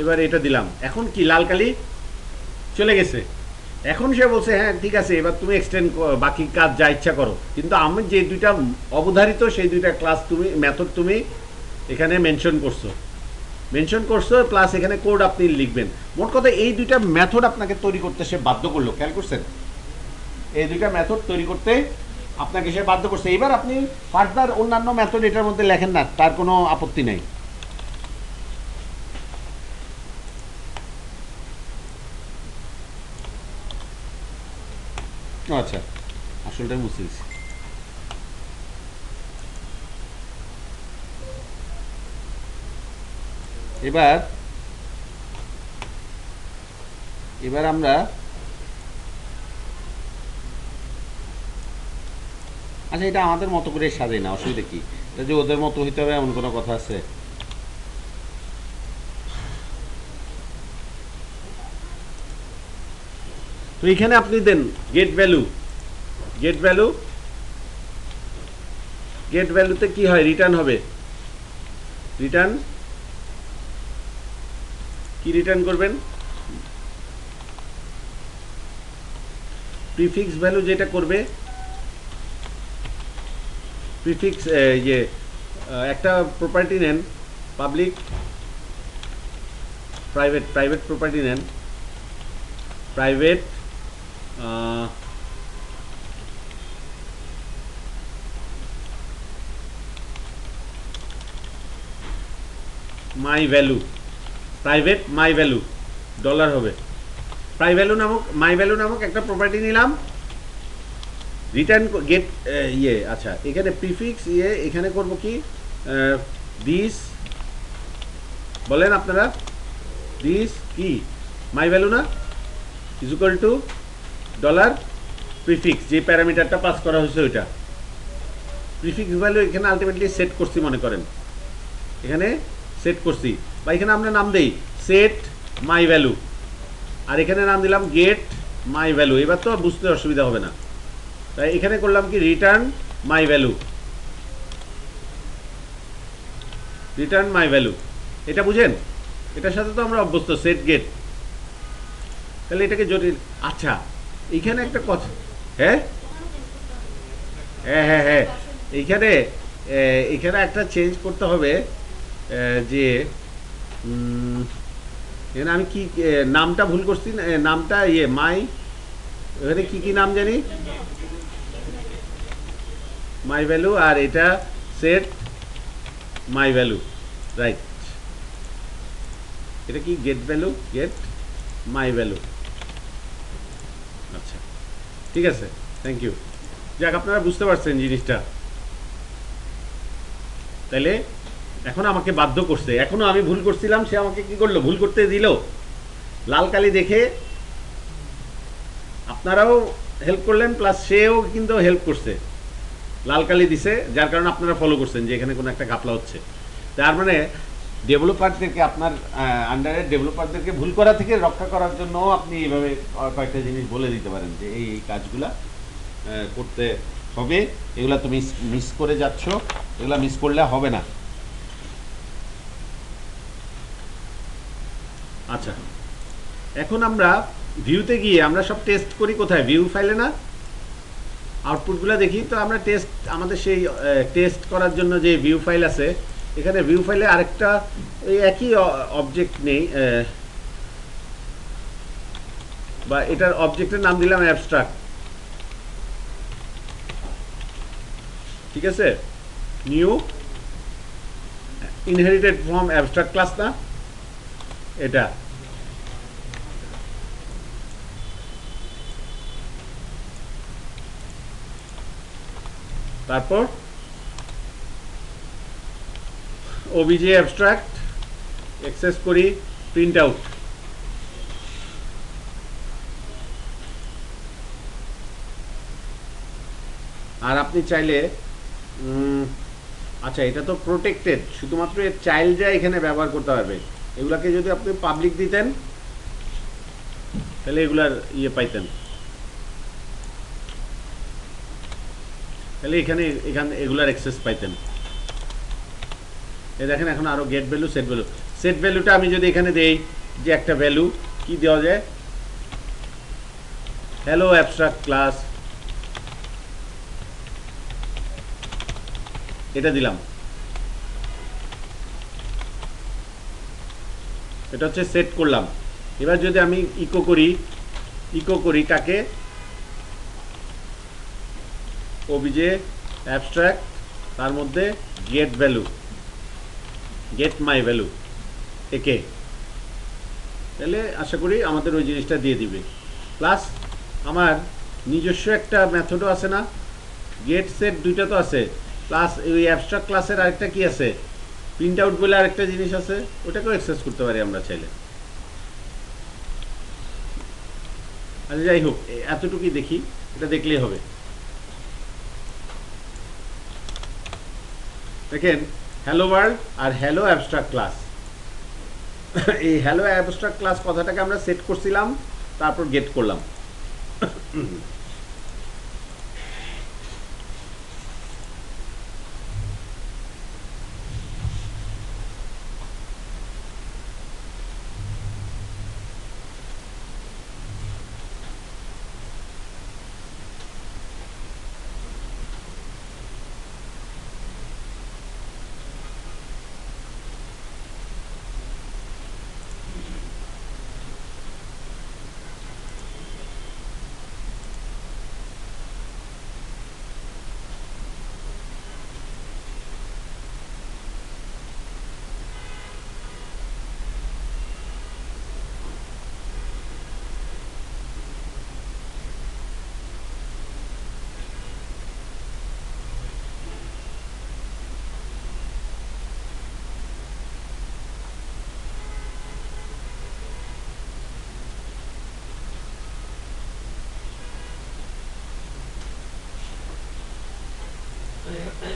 এবার এটা দিলাম, এখন কি লাল কালি চলে গেছে। এখন সে বলছে হ্যাঁ ঠিক আছে, এবার তুমি এক্সটেন্ড বাকি কাজ যা ইচ্ছা করো, কিন্তু আমি যে দুইটা অবধারিত সেই দুইটা ক্লাস তুমি মেথড তুমি এখানে মেনশন করছো, প্লাস এখানে কোড আপনি লিখবেন। মোট কথা এই দুইটা মেথড আপনাকে তৈরি করতে সে বাধ্য করলো, খেয়াল করছেন? এই দুইটা মেথড তৈরি করতে আপনাকে সে বাধ্য করছে। এবার আপনি ফার্দার অন্যান্য মেথড এটার মধ্যে লেখেন না, তার কোনো আপত্তি নেই। আচ্ছা, আসলটা বুঝতে পেরেছি। এবার আমরা আচ্ছা এটা আমাদের মতো করে সাজাই না, অসুবিধা কি? এটা যে ওদের মতো হইতে হবে এমন কোনো কথা আছে? তো এখানে আপনি দেন গেট ভ্যালুতে কি হয়? রিটার্ন হবে। রিটার্ন করবেন প্রিফিক্স ভ্যালু, যেটা করবে প্রিফিক্স একটা প্রপার্টি নেন, পাবলিক প্রাইভেট প্রপার্টি নেন, প্রাইভেট মাই ভ্যালু ডলার হবে। মাই ভ্যালু নামক একটা প্রপার্টি নিলাম, রিটার্ন গেট আচ্ছা এখানে প্রিফিক্স এখানে করব কি? দিস বলেন আপনারা, দিস কি মাই ভ্যালু না, is equal to dollar prefix, যে প্যারামিটারটা পাস করা হয়েছে ওইটা প্রিফিক্স ভ্যালু এখানে আলটিমেটলি সেট করছি, মনে করেন এখানে সেট করছি, বা এখানে আমরা নাম দেই সেট মাই ভ্যালু, আর এখানে নাম দিলাম গেট মাই ভ্যালু। এবার তো বুঝতে অসুবিধা হবে না, তাই এখানে করলাম কি রিটার্ন মাই ভ্যালু। এটা বুঝেন? এটার সাথে তো আমরা অভ্যস্ত, সেট গেট। তাহলে এটাকে জটিল। আচ্ছা এইখানে একটা কথা, হ্যাঁ হ্যাঁ হ্যাঁ হ্যাঁ এখানে একটা চেঞ্জ করতে হবে, যে এখানে আমি কি নামটা ভুল করছি না, নামটা মাই, এখানে কি নাম জানি, মাই ভ্যালু, আর এটা সেট মাই ভ্যালু, রাইট। এটা কি get value, get my value. আচ্ছা, ঠিক আছে, থ্যাংক ইউ। যাক, আপনারা বুঝতে পারছেন জিনিসটা। তাইলে এখন আমাকে বাধ্য করছে, এখনো আমি ভুল করছিলাম, সে আমাকে কি করলো, ভুল করতে দিল। লাল কালি দেখে আপনারাও হেল্প করলেন, প্লাস সেও কিন্তু হেল্প করছে, লাল কালি দিছে, যার কারণে আপনারা ফলো করছেন যে এখানে কোনো একটা ঘাপলা হচ্ছে। তার মানে ডেভেলপারদেরকে, আপনার আন্ডারের ডেভেলপারদেরকে ভুল করা থেকে রক্ষা করার জন্য আপনি এইভাবে কয়েকটা জিনিস বলে দিতে পারেন যে এই কাজগুলা করতে হবে, এগুলা তুমি মিস করে যাচ্ছ, এগুলা মিস করলে হবে না। আচ্ছা, এখন আমরা ভিউতে গিয়ে আমরা সব টেস্ট করি কোথায়, ভিউ ফাইলে না, আউটপুটগুলো দেখি। তো আমরা টেস্ট, আমাদের সেই টেস্ট করার জন্য যে ভিউ ফাইল আছে, এখানে ভিউ ফাইলে আরেকটা এই একই অবজেক্ট নেই, বা এটার অবজেক্টের নাম দিলাম অ্যাবস্ট্রাক্ট, ঠিক আছে, new inherited from abstract class না এটা। তারপর ওবিজে অ্যাবস্ট্রাক্ট অ্যাক্সেস করি, প্রিন্ট আউট। আর আপনি চাইলে আচ্ছা, এটা তো প্রোটেক্টেড, শুধুমাত্র এর চাইল্ডরা এখানে ব্যবহার করতে পারবে। এগুলাকে যদি আপনি পাবলিক দিতেন তাহলে এগুলার পাইতেন, তাহলে এখানে এগুলার অ্যাক্সেস পাইতেন। এই দেখেন, এখন আরো get value, set value. Set ভ্যালুটা আমি যদি এখানে দেই যে একটা ভ্যালু, কি দেওয়া যায়, হ্যালো অ্যাবস্ট্রাক্ট ক্লাস, এটা দিলাম, এটা হচ্ছে সেট করলাম। এবার যদি আমি ইকো করি কাকে, ওবিজে অ্যাবস্ট্রাক্ট, তার মধ্যে get value, get my value, একে, তাহলে আশা করি আমাদের ওই জিনিসটা দিয়ে দিবে। প্লাস আমার নিজস্ব একটা মেথডও আছে না, গেট সেট দুইটা তো আছে, প্লাস ওই অ্যাবস্ট্রাক্ট ক্লাসের আরেকটা কি আছে, প্রিন্ট আউট বলে আরেকটা জিনিস আছে, ওটাকেও অ্যাক্সেস করতে পারি আমরা চাইলে। আচ্ছা, যাই হোক, এতটুকুই দেখি, এটা দেখলেই হবে। দেখেন, হ্যালো ওয়ার্ল্ড আর হ্যালো অ্যাবস্ট্রাক্ট ক্লাস, এই হ্যালো অ্যাবস্ট্রাক্ট ক্লাস কথাটাকে আমরা সেট করছিলাম, তারপর গেট করলাম।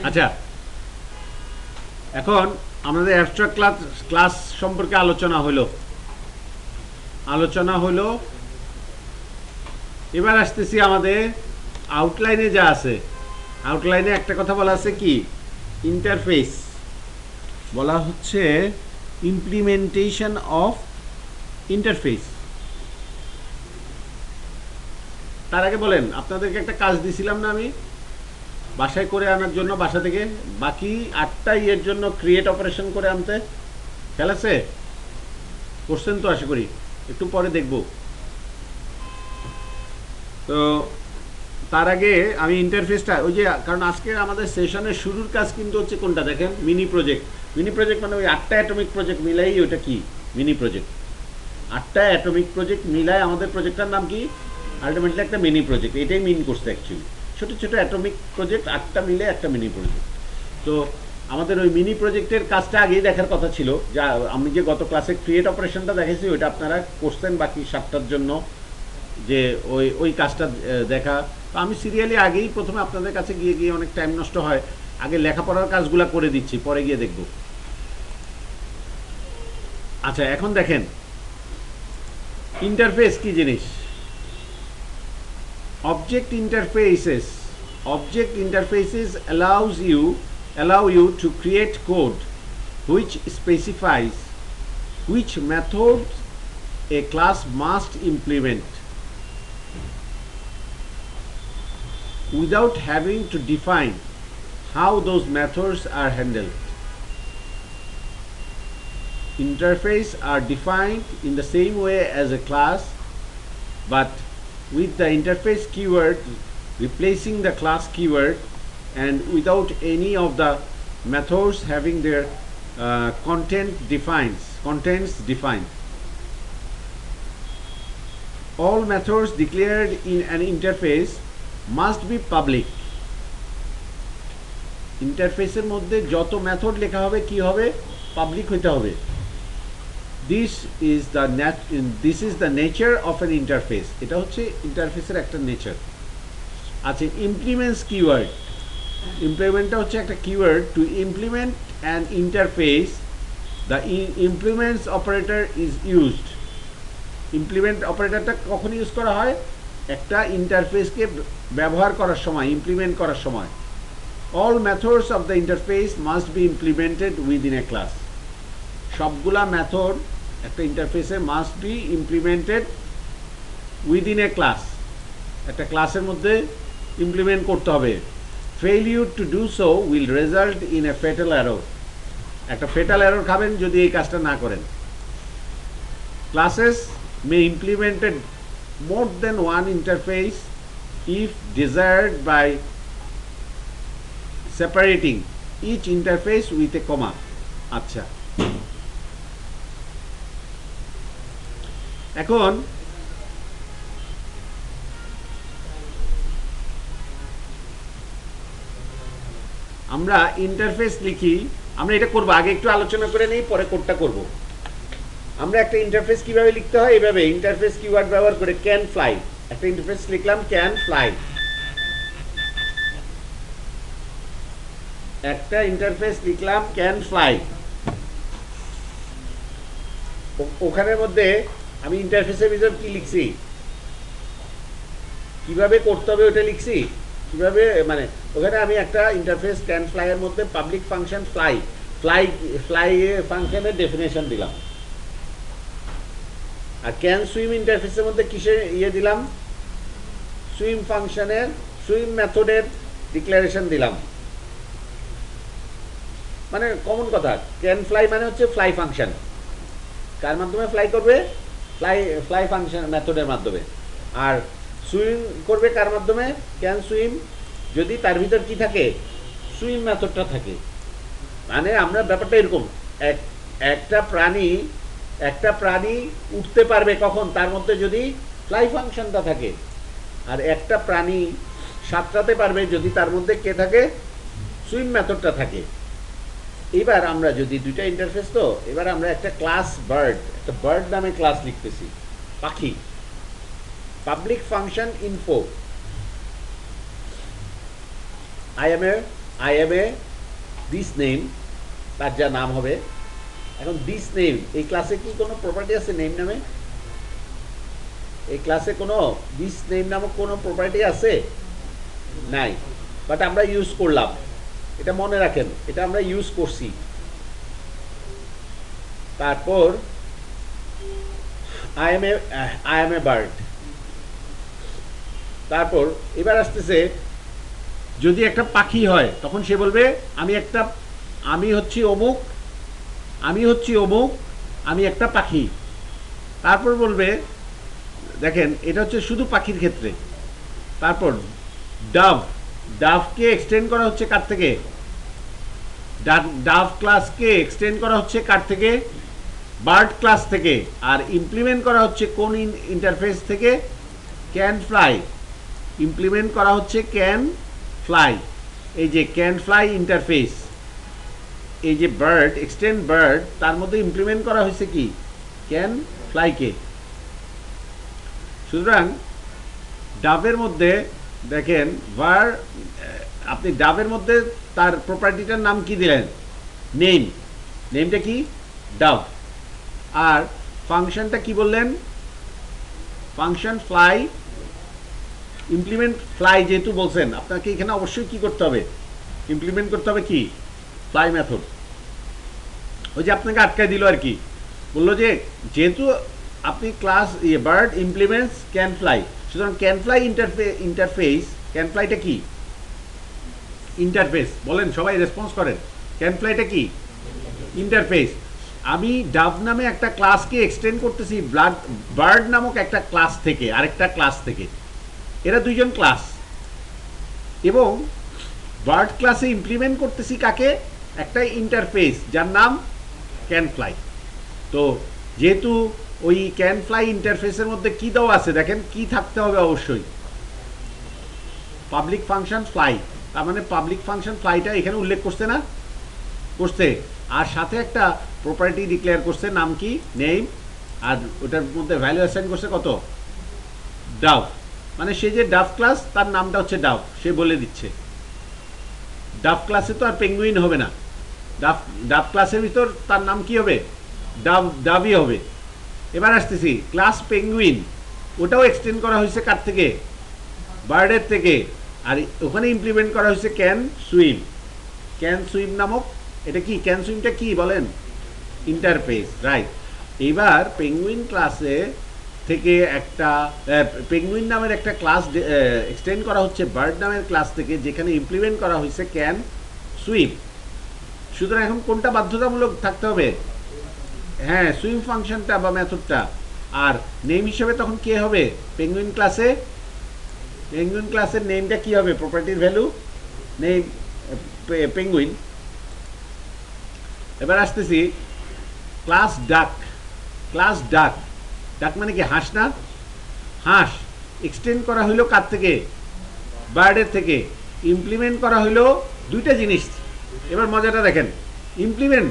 আচ্ছা, এখন আমাদের অ্যাবস্ট্রাক্ট ক্লাস সম্পর্কে আলোচনা হলো। এবার আসতেছি আমাদের আউটলাইনে যা আছে। আউটলাইনে একটা কথা বলা আছে, কি ইন্টারফেস, বলা হচ্ছে ইমপ্লিমেন্টেশন অফ ইন্টারফেস। তার আগে বলেন, আপনাদেরকে একটা কাজ দিছিলাম না আমি বাসায় করে আনার জন্য, বাসা থেকে বাকি 8টা ইয়ের জন্য ক্রিয়েট অপারেশন করে আনতে, খেয়াল আছে? করছেন তো আশা করি, একটু পরে দেখব। তো তার আগে আমি ইন্টারফেসটা ওই যে, কারণ আজকে আমাদের সেশনের শুরুর কাজ কিন্তু হচ্ছে কোনটা দেখেন, মিনি প্রজেক্ট। মিনি প্রজেক্ট মানে ওই 8টা অ্যাটমিক প্রজেক্ট মিলাই ওটা কি মিনি প্রজেক্ট। 8টা অ্যাটমিক প্রজেক্ট মিলায় আমাদের প্রজেক্টটার নাম কি, আলটিমেটলি একটা মিনি প্রজেক্ট। এটাই মিন করছে অ্যাকচুয়ালি, ছোটো ছোটো অ্যাটমিক প্রজেক্ট 8টা মিলে একটা মিনি প্রজেক্ট। তো আমাদের ওই মিনি প্রজেক্টের কাজটা আগেই দেখার কথা ছিল, যা আমি যে গত ক্লাসে ক্রিয়েট অপারেশনটা দেখেছি ওইটা আপনারা করছেন বাকি 7টার জন্য, যে ওই কাজটা দেখা। তো আমি সিরিয়ালি আগেই প্রথমে আপনাদের কাছে গিয়ে গিয়ে অনেক টাইম নষ্ট হয়, আগে লেখাপড়ার কাজগুলো করে দিচ্ছি, পরে গিয়ে দেখব। আচ্ছা এখন দেখেন ইন্টারফেস কি জিনিস। object interfaces allow you to create code which specifies which methods a class must implement without having to define how those methods are handled. Interfaces are defined in the same way as a class, but with the interface keyword replacing the class keyword and without any of the methods having their contents defined. All methods declared in an interface must be public. ইন্টারফেসের মধ্যে যত method লেখা হবে কি হবে, public হইতে হবে। This is the nature of an interface. এটা হচ্ছে ইন্টারফেসের একটা নেচার। আচ্ছা ইমপ্লিমেন্টস কিওয়ার্ড, ইমপ্লিমেন্টটা হচ্ছে একটা keyword. To implement an interface the implements operator is used. Implement অপারেটরটা কখন ইউজ করা হয়, একটা ইন্টারফেসকে ব্যবহার করার সময়, ইমপ্লিমেন্ট করার সময়। All methods of the interface must be implemented within a class. সবগুলা মেথড একটা ইন্টারফেসে must be implemented within a class, একটা ক্লাসের মধ্যে ইমপ্লিমেন্ট করতে হবে। Failure to do so will result in a fatal error. একটা ফেটাল এরর খাবেন যদি এই কাজটা না করেন। Classes may implemented more than one interface if desired by separating each interface with a comma. আচ্ছা এখন আমরা ইন্টারফেস লিখি, আমরা এটা করব, আগে একটু আলোচনা করে নেই পরে কোডটা করব। আমরা একটা ইন্টারফেস কিভাবে লিখতে হয়, এইভাবে ইন্টারফেস কিওয়ার্ড ব্যবহার করে ক্যান ফ্লাই, একটা ইন্টারফেস লিখলাম ক্যান ফ্লাই, একটা ইন্টারফেস লিখলাম ক্যান ফ্লাই। ওখানের মধ্যে আমি ইন্টারফেসের ভিতর কি লিখছি, কিভাবে করতে হবে ওটা লিখছি, কিভাবে মানে ওখানে আমি একটা ইন্টারফেস ক্যান ফ্লাই এর মধ্যে পাবলিক ফাংশন ফ্লাই ফাংশনের ডেফিনেশন দিলাম। আর ক্যান সুইম ইন্টারফেসের মধ্যে কিসের দিলাম, সুইম ফাংশনের সুইম মেথডের ডিক্লারেশন দিলাম। মানে কমন কথা, ক্যান ফ্লাই মানে হচ্ছে ফ্লাই ফাংশন, কার মাধ্যমে ফ্লাই করবে, ফ্লাই ফাংশন মেথডের মাধ্যমে। আর সুইম করবে কার মাধ্যমে, ক্যান সুইম, যদি তার ভিতর কি থাকে, সুইম মেথডটা থাকে। মানে আমরা ব্যাপারটা এরকম, একটা প্রাণী উঠতে পারবে কখন, তার মধ্যে যদি ফ্লাই ফাংশনটা থাকে। আর একটা প্রাণী সাঁতরাতে পারবে যদি তার মধ্যে কে থাকে, সুইম মেথডটা থাকে। এবার আমরা যদি দুইটা ইন্টারফেস, তো এবার আমরা একটা ক্লাস বার্ড, একটা বার্ড নামে ক্লাস লিখতেছি, পাখি। Public function info, I am A this name, তার যা নাম হবে। এখন দিস নেম, এই ক্লাসে কি কোনো প্রপার্টি আছে নেম নামে, এই ক্লাসে কোনো দিস নেম নামক কোনো প্রপার্টি আছে নাই, বাট আমরা ইউজ করলাম, এটা মনে রাখেন, এটা আমরা ইউজ করছি। তারপর আই এম এ বার্ড। তারপর এবার আসতেছে, যদি একটা পাখি হয় তখন সে বলবে আমি হচ্ছি অমুক, আমি একটা পাখি। তারপর বলবে দেখেন এটা হচ্ছে শুধু পাখির ক্ষেত্রে। তারপর ডাভ, ডাভকে এক্সটেন্ড করা হচ্ছে কার থেকে? ডাভ ক্লাসকে এক্সটেন্ড করা হচ্ছে কার থেকে? বার্ড ক্লাস থেকে। আর ইমপ্লিমেন্ট করা হচ্ছে কোন ইন্টারফেস থেকে? Can fly. ইমপ্লিমেন্ট করা হচ্ছে ক্যান ফ্লাই। এই যে ক্যান ফ্লাই ইন্টারফেস, এই যে বার্ড এক্সটেন্ড বার্ড, তার মধ্যে ইমপ্লিমেন্ট করা হয়েছে কি? ক্যান ফ্লাইকে। সুতরাং ডাবের মধ্যে দেখেন আপনি ডাবের মধ্যে তার প্রপার্টিটার নাম কি দিলেন? নেম। নেমটা কি? ডাব। আর ফাংশনটা কি বললেন? Function fly. ইমপ্লিমেন্ট ফ্লাই যেহেতু বলছেন, আপনাকে এখানে অবশ্যই কি করতে হবে? ইমপ্লিমেন্ট করতে হবে কি? Fly method. ওই যে আপনাকে আটকায় দিল আর কি, বললো যে যেহেতু আপনি class bird implements can fly, সুতরাং ক্যান ফ্লাই ইন্টারফেস। ক্যান ফ্লাইটা কি? ইন্টারফেস। বলেন, সবাই রেসপন্স করেন। ক্যান ফ্লাইটা কি? ইন্টারফেস। আমি ডাব নামে একটা ক্লাসকে এক্সটেন্ড করতেছি বার্ড নামক একটা ক্লাস থেকে, আরেকটা ক্লাস থেকে। এরা দুইজন ক্লাস, এবং বার্ড ক্লাসে ইমপ্লিমেন্ট করতেছি কাকে? একটা ইন্টারফেস যার নাম ক্যান ফ্লাই। তো যেহেতু ওই ক্যান ফ্লাই ইন্টারফেসের মধ্যে কি দেওয়া আছে দেখেন, কি থাকতে হবে? অবশ্যই পাবলিক ফাংশন ফ্লাই। তার মানে পাবলিক ফাংশন ফ্লাইটা এখানে উল্লেখ করছে না? করছে। আর সাথে একটা প্রপার্টি ডিক্লেয়ার করছে, নাম কি? নেম। আর ওটার মধ্যে ভ্যালু অ্যাসাইন করছে কত? ডাভ। মানে সে যে ডাভ ক্লাস, তার নামটা হচ্ছে ডাভ, সে বলে দিচ্ছে। ডাভ ক্লাসে তো আর পেঙ্গুইন হবে না, ডাভ ক্লাসের ভিতর তার নাম কি হবে? ডাভই হবে। এবার আসতেছি ক্লাস পেঙ্গুইন, ওটাও এক্সটেন্ড করা হয়েছে কার থেকে? বার্ডের থেকে। আর ওখানে ইমপ্লিমেন্ট করা হয়েছে ক্যান সুইম। ক্যান সুইম নামক, এটা কি? ক্যান সুইমটা কি বলেন? Interface, right. এইবার পেঙ্গুইন ক্লাসে থেকে একটা পেঙ্গুইন নামের একটা ক্লাস এক্সটেন্ড করা হচ্ছে বার্ড নামের ক্লাস থেকে, যেখানে ইমপ্লিমেন্ট করা হয়েছে ক্যান সুইম। সুতরাং এখন কোনটা বাধ্যতামূলক থাকতে হবে? হ্যাঁ, সুইম ফাংশনটা বা মেথডটা। আর নেম হিসেবে তখন কে হবে? পেঙ্গুইন ক্লাসে। পেঙ্গুইন ক্লাসের নেমটা কি হবে? প্রপার্টির ভ্যালু নেম পেঙ্গুইন। এবার আসতেছি ক্লাস ডাক। ক্লাস ডাক, ডাক মানে কি? হাঁস না? হাঁস এক্সটেন্ড করা হইলো কার থেকে? বার্ডের থেকে। ইমপ্লিমেন্ট করা হইলো দুইটা জিনিস। এবার মজাটা দেখেন, ইমপ্লিমেন্ট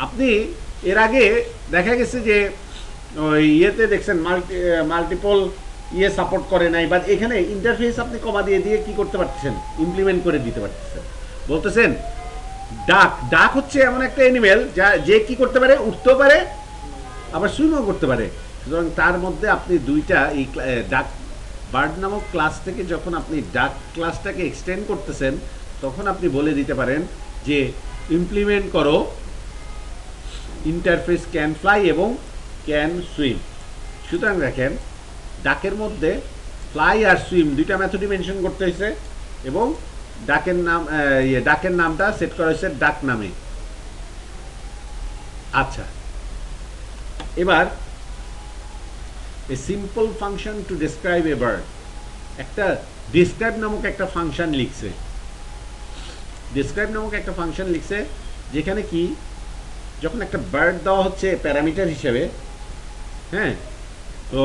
আপনি এর আগে দেখা গেছে যে ওই ইয়েতে দেখছেন মাল্টিপল ইয়ে সাপোর্ট করে নাই, বাট এখানে ইন্টারফেস আপনি কমা দিয়ে দিয়ে কি করতে পারতেছেন? ইমপ্লিমেন্ট করে দিতে পারতেছেন। বলতেছেন ডাক, ডাক হচ্ছে এমন একটা অ্যানিমেল যে কি করতে পারে? উঠতেও পারে, আবার সুইমও করতে পারে। সুতরাং তার মধ্যে আপনি দুইটা এই ডাক বার্ড নামক ক্লাস থেকে যখন আপনি ডাক ক্লাসটাকে এক্সটেন্ড করতেছেন, তখন আপনি বলে দিতে পারেন যে ইমপ্লিমেন্ট করো ইন্টারফেস ক্যান ফ্লাই এবং ক্যান সুইম। সুতরাং দেখেন ডাকের মধ্যে ফ্লাই আর সুইম দুইটা মেথডই মেনশন করতে হয়েছে, এবং ডাকের নাম ডাকের নামটা সেট করা হয়েছে ডাক নামে। আচ্ছা, এবার a simple function to describe a bird. একটা ডেসক্রাইব নামক একটা ফাংশন লিখছে। ডেসক্রাইব নামক একটা ফাংশন লিখছে, যেখানে কি যখন একটা বার্ড দেওয়া হচ্ছে প্যারামিটার হিসেবে, হ্যাঁ, তো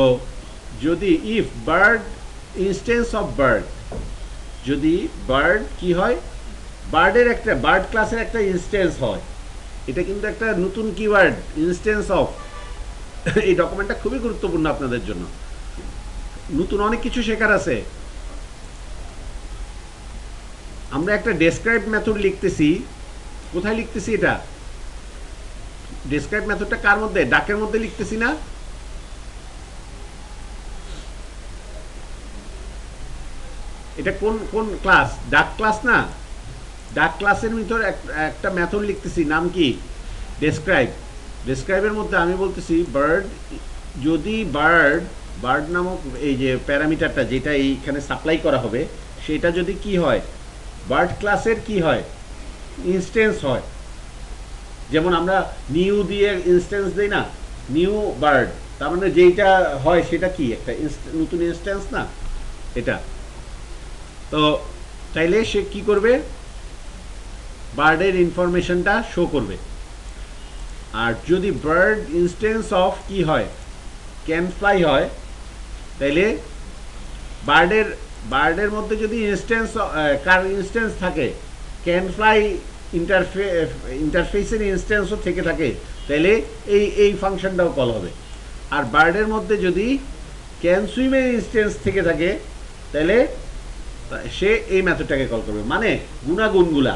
যদি if bird instance of bird, যদি বার্ড কি হয়? বার্ডের একটা বার্ড ক্লাসের একটা ইনস্টেন্স হয়। এটা কিন্তু একটা নতুন কিওয়ার্ড, ইনস্টেন্স অফ। এই ডকুমেন্টটা খুবই গুরুত্বপূর্ণ আপনাদের জন্য, নতুন অনেক কিছু শেখার আছে। আমরা একটা ডেসক্রাইব মেথড লিখতেছি, কোথায় লিখতেছি? এটা ডেসক্রাইব মেথডটা কার মধ্যে? ডাকের মধ্যে লিখতেছি না? এটা কোন কোন ক্লাস? ডাক ক্লাস না? ডাক ক্লাসের ভিতর একটা মেথড লিখতেছি, নাম কি? ডেসক্রাইব। ডেসক্রাইবের মধ্যে আমি বলতেছি বার্ড, যদি বার্ড নামক এই যে প্যারামিটারটা যেটা এইখানে সাপ্লাই করা হবে, সেটা যদি কি হয়? বার্ড ক্লাসের কি হয়? ইনস্টেন্স হয়। যেমন আমরা নিউ দিয়ে ইনস্টেন্স দেই না? নিউ বার্ড, তার মানে যেইটা হয় সেটা কি একটা নতুন ইনস্ট্যান্স না এটা। তো তাইলে সে কি করবে, বার্ডের ইনফরমেশনটা শো করবে। আর যদি বার্ড ইনস্ট্যান্স অফ কি হয়, ক্যান ফ্লাই হয়, তাইলে বার্ডের বার্ডের মধ্যে যদি ইনস্ট্যান্স কার ইনস্ট্যান্স থাকে, ক্যান ফ্লাই ইন্টারফেসের ইনস্ট্যান্সও থেকে থাকে, তাহলে এই ফাংশনটাও কল হবে। আর বার্ডের মধ্যে যদি ক্যান সুইমের ইনস্ট্যান্স থেকে থাকে, তাহলে সে এই মেথডটাকে কল করবে। মানে গুণাগুণগুলা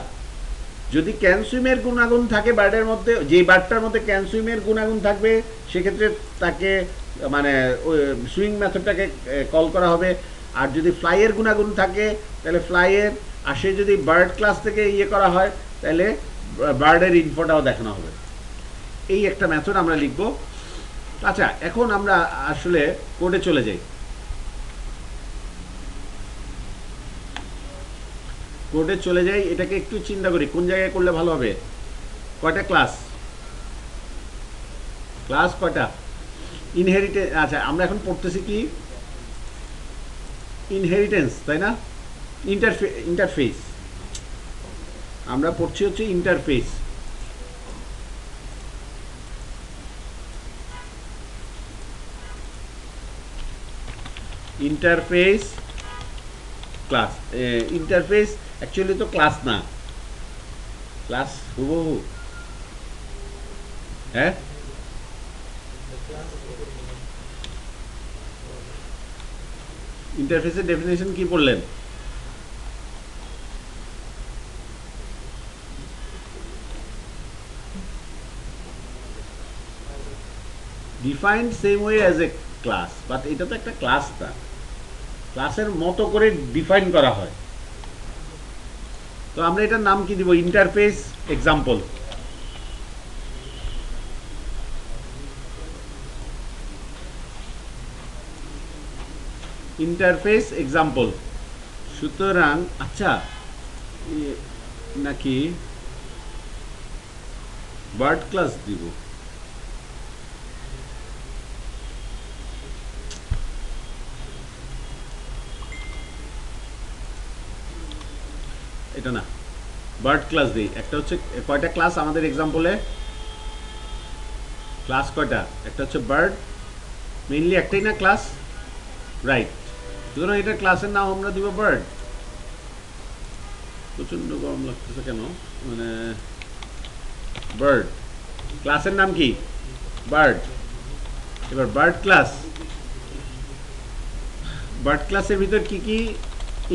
যদি ক্যান সুইমের গুণাগুণ থাকে বার্ডের মধ্যে, যে বার্ডটার মধ্যে ক্যান সুইমের গুণাগুণ থাকবে, সেক্ষেত্রে তাকে মানে সুইং মেথডটাকে কল করা হবে। আর যদি ফ্লাইয়ের গুণাগুণ থাকে তাহলে ফ্লাইয়ের, আর সে যদি বার্ড ক্লাস থেকে ইয়ে করা হয় তাহলে বার্ডের ইনফোটাও দেখানো হবে। এই একটা মেথড আমরা লিখব। আচ্ছা, এখন আমরা আসলে কোডে চলে যাই। কোডে চলে যাই, এটাকে একটু চিন্তা করি কোন জায়গায় করলে ভালো হবে। কয়টা ক্লাস, ক্লাস কয়টা, ইনহেরিটেন্স। আচ্ছা, আমরা এখন পড়তেছি কি ইনহেরিটেন্স, তাই না? ইন্টারফেস আমরা পড়ছি হচ্ছে interface. Interface class, interface actually তো ক্লাস না, ক্লাস হুবহু, হ্যাঁ ইন্টারফেসের ডেফিনেশন কি পড়লেন? Defined same way as a class, but এটা তো একটা ক্লাস না, ক্লাসের মতো করে ডিফাইন করা হয়। তো আমরা এটার নাম কি দিব? Interface example. Interface example. সুতরাং আচ্ছা, নাকি বার্ড ক্লাস দিব? এটা না, বার্ড ক্লাস দিই। একটা হচ্ছে কয়টা ক্লাস আমাদের এক্সাম্পলে, ক্লাস কয়টা? একটা হচ্ছে বার্ড, মেইনলি একটাই না ক্লাস, রাইট। সুতরাং এটা ক্লাসের নাম আমরা দিব বার্ড। প্রচন্ড গরম লাগতেছে কেন? মানে বার্ড, ক্লাসের নাম কি? বার্ড। এবার বার্ড ক্লাস, বার্ড ক্লাসের ভিতর কি কি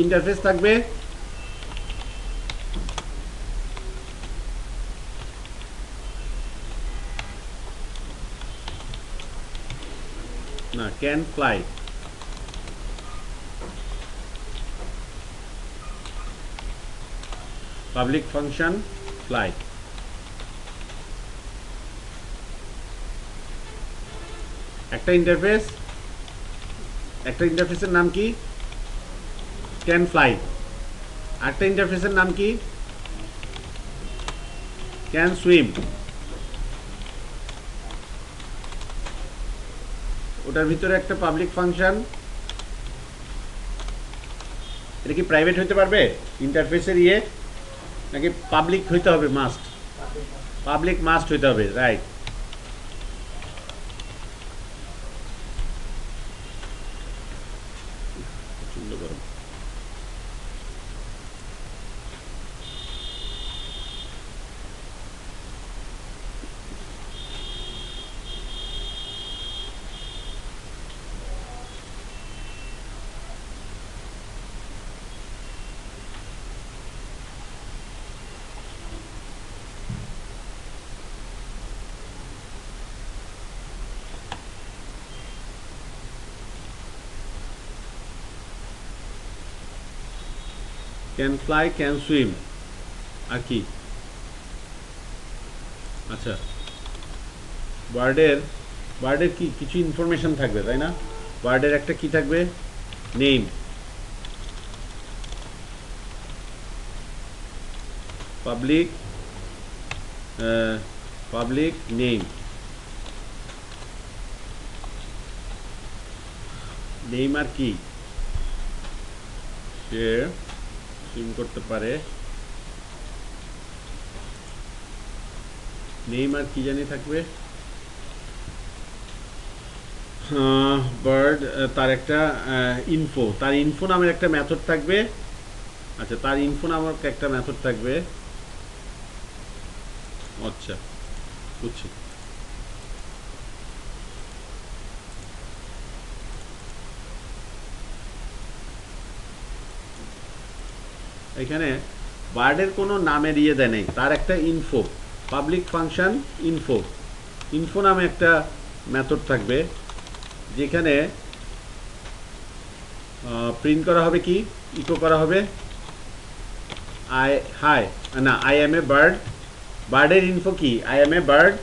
ইন্টারফেস থাকবে? না, can fly, public function fly. একটা ইন্টারফেস, একটা ইন্টারফেসের নাম কি? Can fly. আরেকটা ইন্টারফেসের নাম কি? Can swim. ওটার ভিতরে একটা পাবলিক ফাংশন। এটা কি প্রাইভেট হইতে পারবে ইন্টারফেসের ইয়ে, নাকি পাবলিক হইতে হবে? মাস্ট, পাবলিক মাস্ট হইতে হবে, right. Can fly, can swim, আর কি? আচ্ছা, বার্ডের, বার্ডের কি কিছু ইনফরমেশন থাকবে, তাই না? বার্ডের একটা কি থাকবে? Name, public, public name. Neymar কি সে সুইম করতে পারে, নেইমার কি জানি থাকবে, বার্ড তার একটা ইনফো, তার ইনফো নামের একটা মেথড থাকবে। আচ্ছা, তার ইনফো নামক একটা মেথড থাকবে। আচ্ছা, বুঝছি। এখানে বার্ডের কোনো নামের ইয়ে দেয় নেই, তার একটা info, public function info, info নামে একটা মেথড থাকবে, যেখানে প্রিন্ট করা হবে কি, ইকো করা হবে আই এম এ বার্ড। বার্ডের ইনফো কি, আই এম এ বার্ড,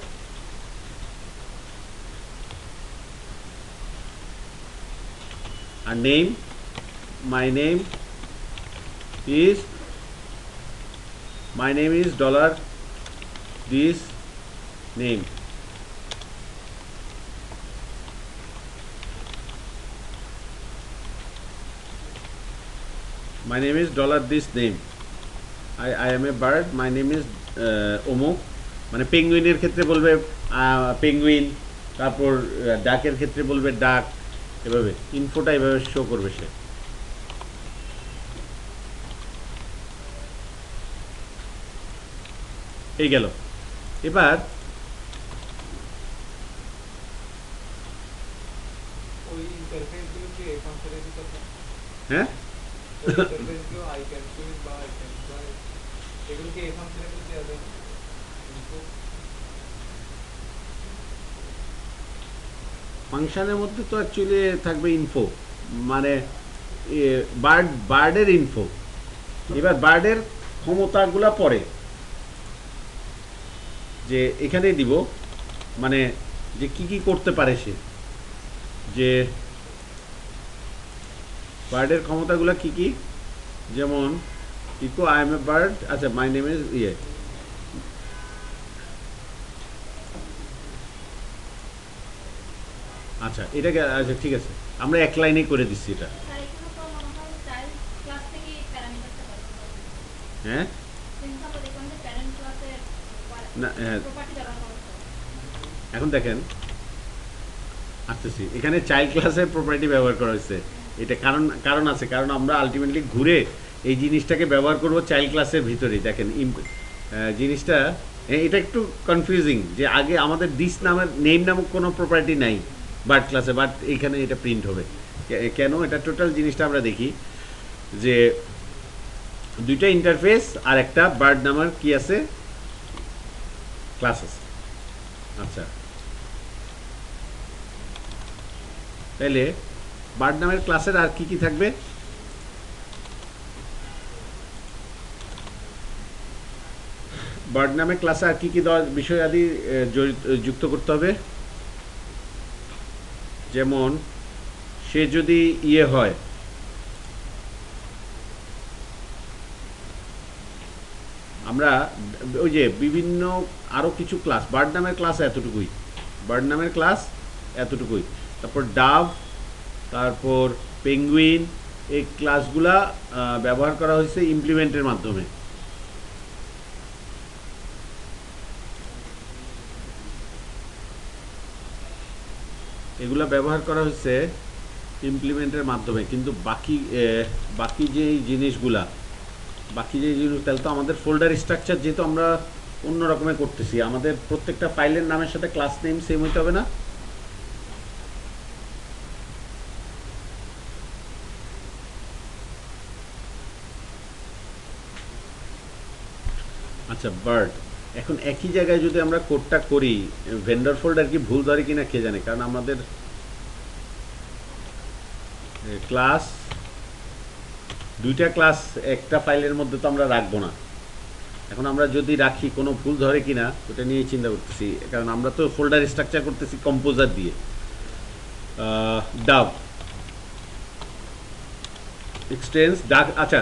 আর name, my name is dollar this name. My name is dollar this name. I am a bird. My name is অমুক। মানে পেঙ্গুইনের ক্ষেত্রে বলবে পেঙ্গুইন, তারপর ডাকের ক্ষেত্রে বলবে ডাক, এভাবে ইনফোটা এভাবে শো করবে সে। এই গেল। এবার হ্যাঁ, ফাংশনের মধ্যে তো অ্যাকচুয়ালি থাকবে ইনফো, মানে বার্ডের ইনফো। এবার বার্ডের ক্ষমতাগুলা পরে যে এখানেই দিব, মানে যে কি কি করতে পারে সে, যে বার্ডের ক্ষমতাগুলো কি কি, যেমন echo I am a bird. আচ্ছা, মাই নেম ইজ আচ্ছা এটাকে, আচ্ছা ঠিক আছে, আমরা এক লাইনেই করে দিচ্ছি এটা। হ্যাঁ না, হ্যাঁ এখন দেখেন আসতেছি, এখানে চাইল্ড ক্লাসের প্রপার্টি ব্যবহার করা হয়েছে। এটা কারণ আছে, কারণ আমরা আলটিমেটলি ঘুরে এই জিনিসটাকে ব্যবহার করব চাইল্ড ক্লাসের ভিতরেই। দেখেন জিনিসটা এটা একটু কনফিউজিং, যে আগে আমাদের দিস নামের নেম নামক কোনো প্রপার্টি নাই বার্ড ক্লাসে, বাট এখানে এটা প্রিন্ট হবে কেন, এটা টোটাল জিনিসটা আমরা দেখি যে দুইটা ইন্টারফেস আর একটা বার্ড নামের কি আছে, ক্লাস আছে। আচ্ছা, তাহলে বার্ড নামের ক্লাসের আর কি কি থাকবে, বার্ড নামের ক্লাসে আর কি কি বিষয় আদি যুক্ত করতে হবে। যেমন সে যদি ইয়ে হয়, আমরা ওই যে বিভিন্ন আরও কিছু ক্লাস, বার্ড নামের ক্লাস এতটুকুই, বার্ড নামের ক্লাস এতটুকুই, তারপর ডাভ, তারপর পেঙ্গুইন, এই ক্লাসগুলা ব্যবহার করা হয়েছে ইমপ্লিমেন্টের মাধ্যমে। এগুলা ব্যবহার করা হয়েছে ইমপ্লিমেন্টের মাধ্যমে, কিন্তু বাকি যে জিনিসগুলা, তাহলে তো আমাদের ফোল্ডার স্ট্রাকচার যেহেতু আমরা অন্য রকমের করতেছি, আমাদের প্রত্যেকটা ফাইলের নামের সাথে ক্লাস নেম সেম হইতে হবে না? আচ্ছা, বার্ড এখন একই জায়গায় যদি আমরা কোডটা করি, ভেন্ডর ফোল্ডার কি ভুল ধরে কিনা কে জানে, কারণ আমাদের ক্লাস দুইটা ক্লাস একটা ফাইলের মধ্যে তো আমরা রাখবো না। এখন আমরা যদি রাখি কোনো ভুল ধরে কিনা ওটা নিয়ে চিন্তা করতেছি, কারণ আমরা তো ফোল্ডার স্ট্রাকচার করতেছি কম্পোজার দিয়ে। ডাভ এক্সটেন্স ডাক, আচ্ছা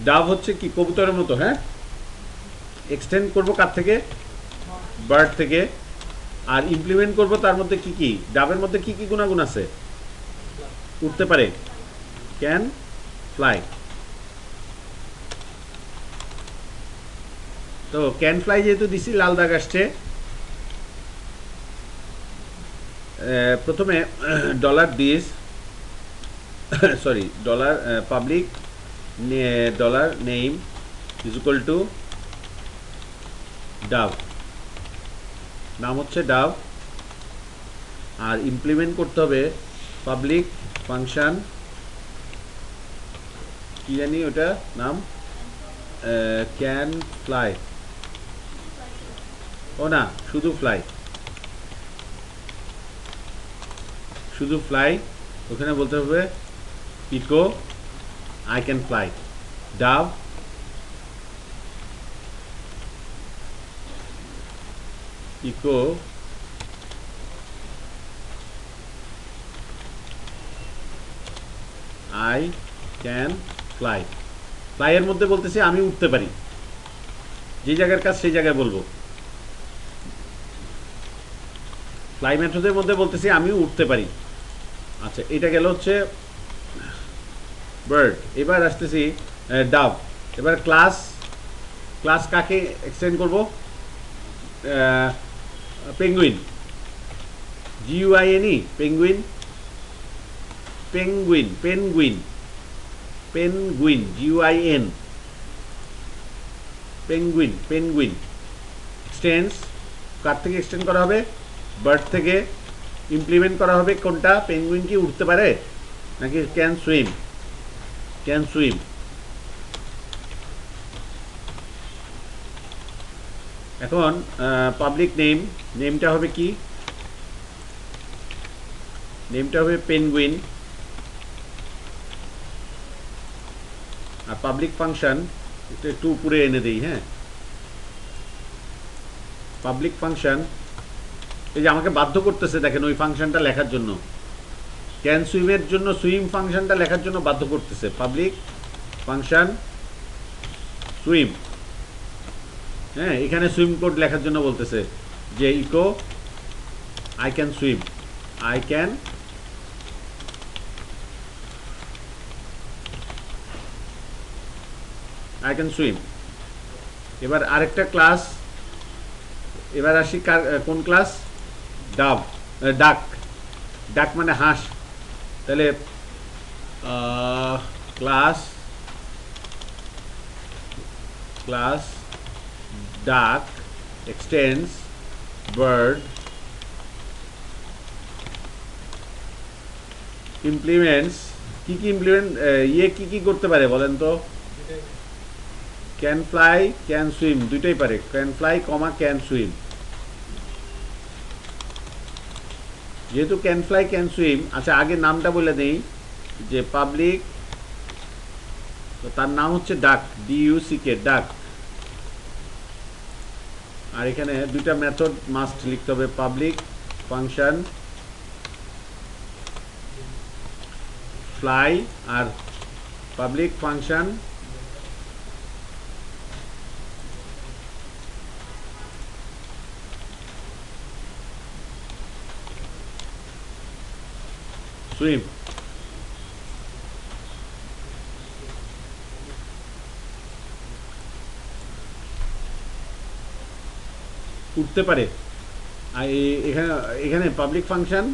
ডাভ হচ্ছে কি কবুতরের মতো, হ্যাঁ এক্সটেন্ড করবো কার থেকে, বার্ড থেকে, আর ইমপ্লিমেন্ট করব তার মধ্যে কি কি, ডাবের মধ্যে কি কি গুণাগুণ আছে, উঠতে পারে, ক্যান ফ্লাই। তো ক্যান ফ্লাই যেহেতু দিছি লাল দাগ আসছে, প্রথমে dollar this sorry dollar public dollar name is equal to Dove, নাম হচ্ছে ডাভ, আর ইমপ্লিমেন্ট করতে হবে পাবলিক ফাংশন, কি জানি ওটা নাম, ক্যান ফ্লাই, ও না শুধু ফ্লাই, শুধু ফ্লাই। ওখানে বলতে হবে echo I can fly, dove echo I can fly. ফ্লাইয়ের মধ্যে বলতেছি আমি উঠতে পারি, যে জায়গার কাজ সেই জায়গায় বলবো। ফ্লাই মেথডের মধ্যে বলতেছি আমি উঠতে পারি। আচ্ছা, এটা গেল হচ্ছে বার্ড। এবার আসতেছি ডাভ। এবার ক্লাস, ক্লাস কাকে এক্সটেন্ড করব? Penguin, GUINE, penguin, penguin, penguin, penguin, GUIN, penguin, penguin. Extends কার থেকে এক্সটেন্ড করা হবে? বার্ড থেকে। ইমপ্লিমেন্ট করা হবে কোনটা? পেঙ্গুইন কি উঠতে পারে নাকি ক্যান সুইম? Can swim. এখন পাবলিক নেম, নেমটা হবে কি? নেমটা হবে পেনগুইন। আর পাবলিক ফাংশন একটু উপরে এনে দেই। হ্যাঁ, পাবলিক ফাংশন, এই যে আমাকে বাধ্য করতেছে দেখেন ওই ফাংশনটা লেখার জন্য, ক্যান সুইমের জন্য সুইম ফাংশনটা লেখার জন্য বাধ্য করতেছে। পাবলিক ফাংশন সুইম, হ্যাঁ, এখানে সুইম কোড লেখার জন্য বলতেছে যে echo I can swim, I can swim. এবার আরেকটা ক্লাস, এবার আসি কোন ক্লাস? ডাভ, ডাক। ডাক মানে হাঁস। তাহলে ক্লাস, ক্লাস ডাক এক্সটেন্স বার্ড, ইমপ্লিমেন্টস। কি কি ইমপ্লিমেন্ট, কি কি করতে পারে বলেন তো? ক্যান ফ্লাই, ক্যান সুইম, দুইটাই পারে। Can fly comma can swim. যেহেতু ক্যান ফ্লাই ক্যান সুইম, আচ্ছা আগে নামটা বলে দেই যে পাবলিক, তার নাম হচ্ছে ডাক, DUCK, ডাক। আর এখানে দুইটা মেথড মাস্ট লিখতে হবে, পাবলিক ফাংশন ফ্লাই আর পাবলিক ফাংশন সুইম। উঠতে পারে। আর এখানে এখানে পাবলিক ফাংশন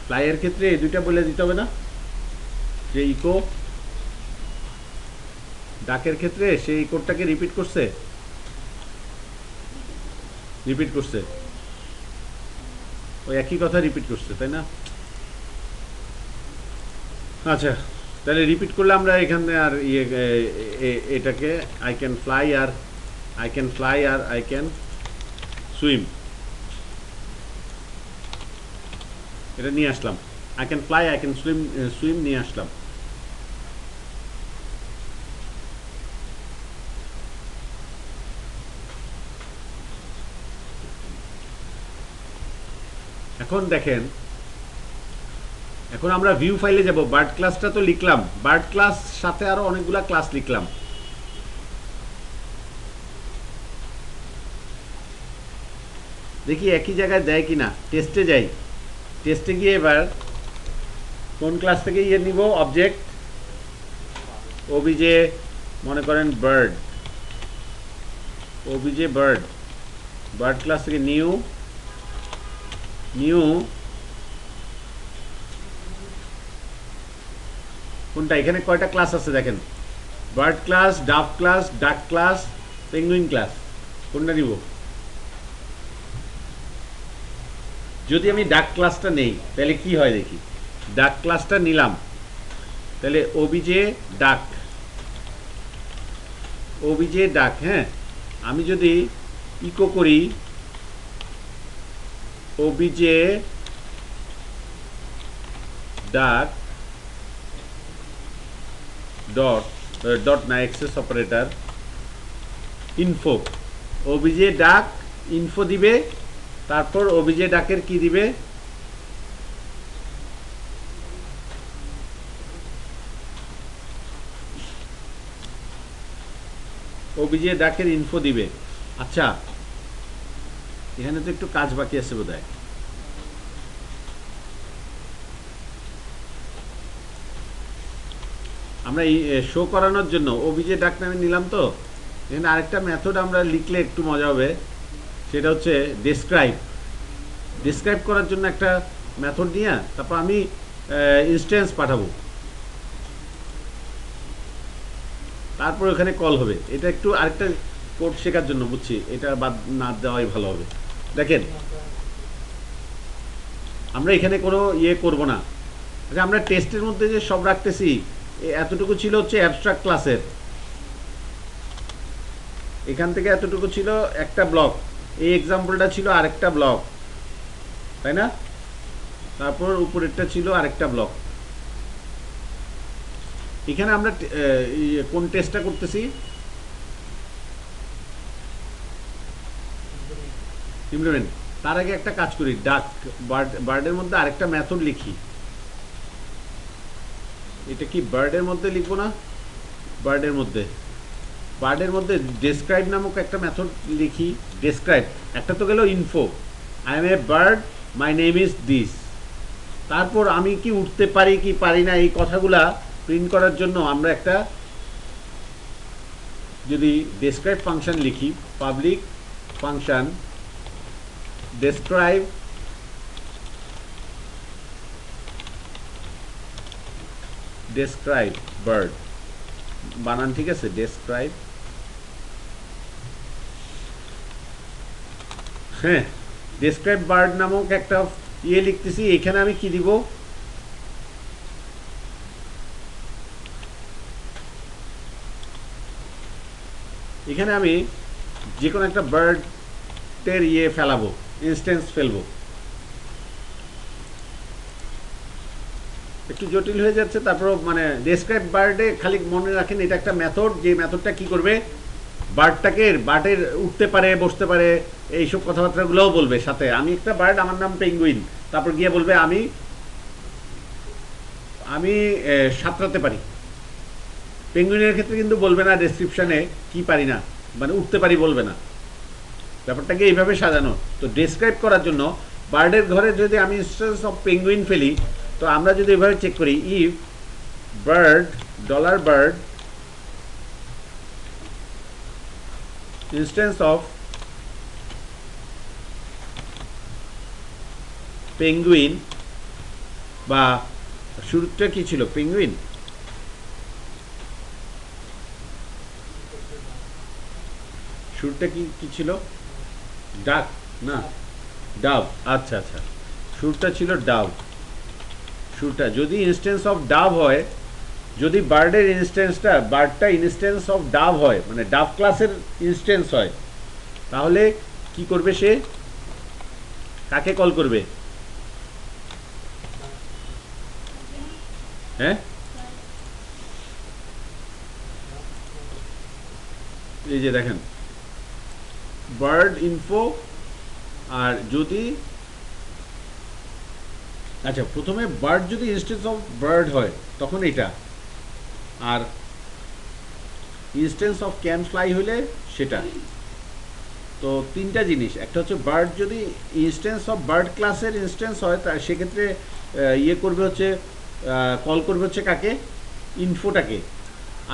ফ্লাইয়ের ক্ষেত্রে এই দুইটা বলে দিতে হবে না, যে ইকো। ডাকের ক্ষেত্রে সেই কোডটাকে রিপিট করছে, রিপিট করছে, ওই একই কথা রিপিট করছে, তাই না? আচ্ছা, তাহলে রিপিট করলে আমরা এখানে আর এটাকে আই ক্যান ফ্লাই আর আই ক্যান ফ্লাই আর আই ক্যান সুইম, এটা নিয়ে আসলাম। I can fly, I can swim, swim নিয়ে আসলাম। এখন দেখেন, এখন আমরা ভিউ ফাইলে যাব। বার্ড ক্লাসটা তো লিখলাম, বার্ড ক্লাস সাথে আরো অনেকগুলা ক্লাস লিখলাম। দেখি একই জায়গায় দেয় কি না, টেস্টে যাই। টেস্টে গিয়ে এবার কোন ক্লাস থেকে ইয়ে নিব, অবজেক্ট ওবিজে, মনে করেন bird, OBJ bird, bird class থেকে নিউ, নিউ কোনটা, এখানে কয়টা ক্লাস আছে দেখেন, বার্ড ক্লাস, ডাভ ক্লাস, ডাক ক্লাস, পেঙ্গুইন ক্লাস, কোনটা নিব? যদি আমি ডাক ক্লাসটা নেই তাহলে কি হয় দেখি, ডাক ক্লাসটা নিলাম, তাহলে ওবিজে ডাক, ওবিজে ডাক, হ্যাঁ, আমি যদি ইকো করি ওবিজে ডাক ডট, ডট না এক্সেস অপারেটর, ইনফো, ওবিজে ডাক ইনফো দিবে, তারপর ওবিজে ডাকের কি দিবে, ওবিজে ডাকের ইনফো দিবে। আচ্ছা, এখানে তো একটু কাজ বাকি আছে বোধহয়। আমরা এই শো করানোর জন্য ওবিজে ডাক নামে নিলাম, তো এখানে আরেকটা মেথড আমরা লিখলে একটু মজা হবে, সেটা হচ্ছে ডেসক্রাইব। ডেসক্রাইব করার জন্য একটা মেথড নিয়ে তারপর আমি ইনস্ট্যান্স পাঠাবো, তারপর ওখানে কল হবে। এটা একটু আরেকটা কোড শেখার জন্য, বুঝছি, এটা বাদ না দেওয়াই ভালো হবে। দেখেন আমরা এখানে কোনো ইয়ে করব না। আচ্ছা, আমরা টেস্টের মধ্যে যে সব রাখতেছি, এতটুকু ছিল হচ্ছে অ্যাবস্ট্রাক্ট ক্লাসের, এখান থেকে এতটুকু ছিল একটা ব্লক, এই এক্সাম্পলটা ছিল আরেকটা ব্লক, তাই না? তারপর উপরেরটা ছিল আরেকটা ব্লক। এখানে আমরা কোন টেস্টটা করতেছি, ইমপ্লিমেন্ট। তার আগে একটা কাজ করি, ডাক বার্ডের মধ্যে আরেকটা মেথড লিখি। এটা কি বার্ডের মধ্যে লিখবো না, বার্ডের মধ্যে, বার্ডের মধ্যে ডেসক্রাইব নামক একটা মেথড লিখি। ডেসক্রাইব একটা তো গেল, info, I am a bird, my name is this. তারপর আমি কি উঠতে পারি কি পারি না এই কথাগুলা প্রিন্ট করার জন্য আমরা একটা যদি ডেসক্রাইব ফাংশন লিখি, public function describe, describe bird, বানান ঠিক আছে, ডেসক্রাইব, হ্যাঁ, ডেসক্রাইব বার্ড নামক একটা ইয়ে লিখতেছি। এখানে আমি কি দিব, এখানে আমি যে কোনো একটা বার্ডের ইয়ে ফেলাবো, ইনস্ট্যান্স ফেলবো। একটু জটিল হয়ে যাচ্ছে, তারপর মানে ডেসক্রাইব বার্ডে খালি মনে রাখেন এটা একটা মেথড, যে মেথডটা কি করবে, বার্ডটাকে, বার্ডের উঠতে পারে, বসতে পারে, এইসব কথাবার্তাগুলোও বলবে সাথে। আমি একটা বার্ড, আমার নাম পেঙ্গুইন, তারপর গিয়ে বলবে আমি আমি সাঁতরাতে পারি। পেঙ্গুইনের ক্ষেত্রে কিন্তু বলবে না ডেসক্রিপশনে কি পারি না, মানে উঠতে পারি বলবে না। ব্যাপারটাকে এইভাবে সাজানো। তো ডেসক্রাইব করার জন্য বার্ডের ঘরে যদি আমি ইনস্ট্যান্স অফ পেঙ্গুইন ফেলি, তো আমরা যদি এভাবে চেক করি, if bird dollar bird instance of penguin, বা শুরুটা কি ছিল, পেঙ্গুইন, শুরুটা কি কি ছিল, ডাক না ডাভ, আচ্ছা আচ্ছা, শুরুটা ছিল ডাভ। শুরুটা যদি ইনস্ট্যান্স অফ ডাভ হয়, যদি বার্ডের ইনস্ট্যান্সটা, বার্ডটা ইনস্ট্যান্স অফ ডাভ হয়, মানে ডাভ ক্লাসের ইনস্ট্যান্স হয়, তাহলে কি করবে সে, কাকে কল করবে, হ্যাঁ, এই যে দেখেন বার্ড ইনফো। আর যদি, আচ্ছা, প্রথমে বার্ড যদি ইনস্ট্যান্স অফ বার্ড হয় তখন এটা, আর ইনস্ট্যান্স অফ ক্যান ফ্লাই হলে সেটা। তো তো তিনটা জিনিস, একটা হচ্ছে বার্ড যদি ইনস্ট্যান্স অফ বার্ড ক্লাসের ইনস্ট্যান্স হয় তা সেক্ষেত্রে ইয়ে করবে হচ্ছে কল করবে হচ্ছে কাকে, ইনফোটাকে।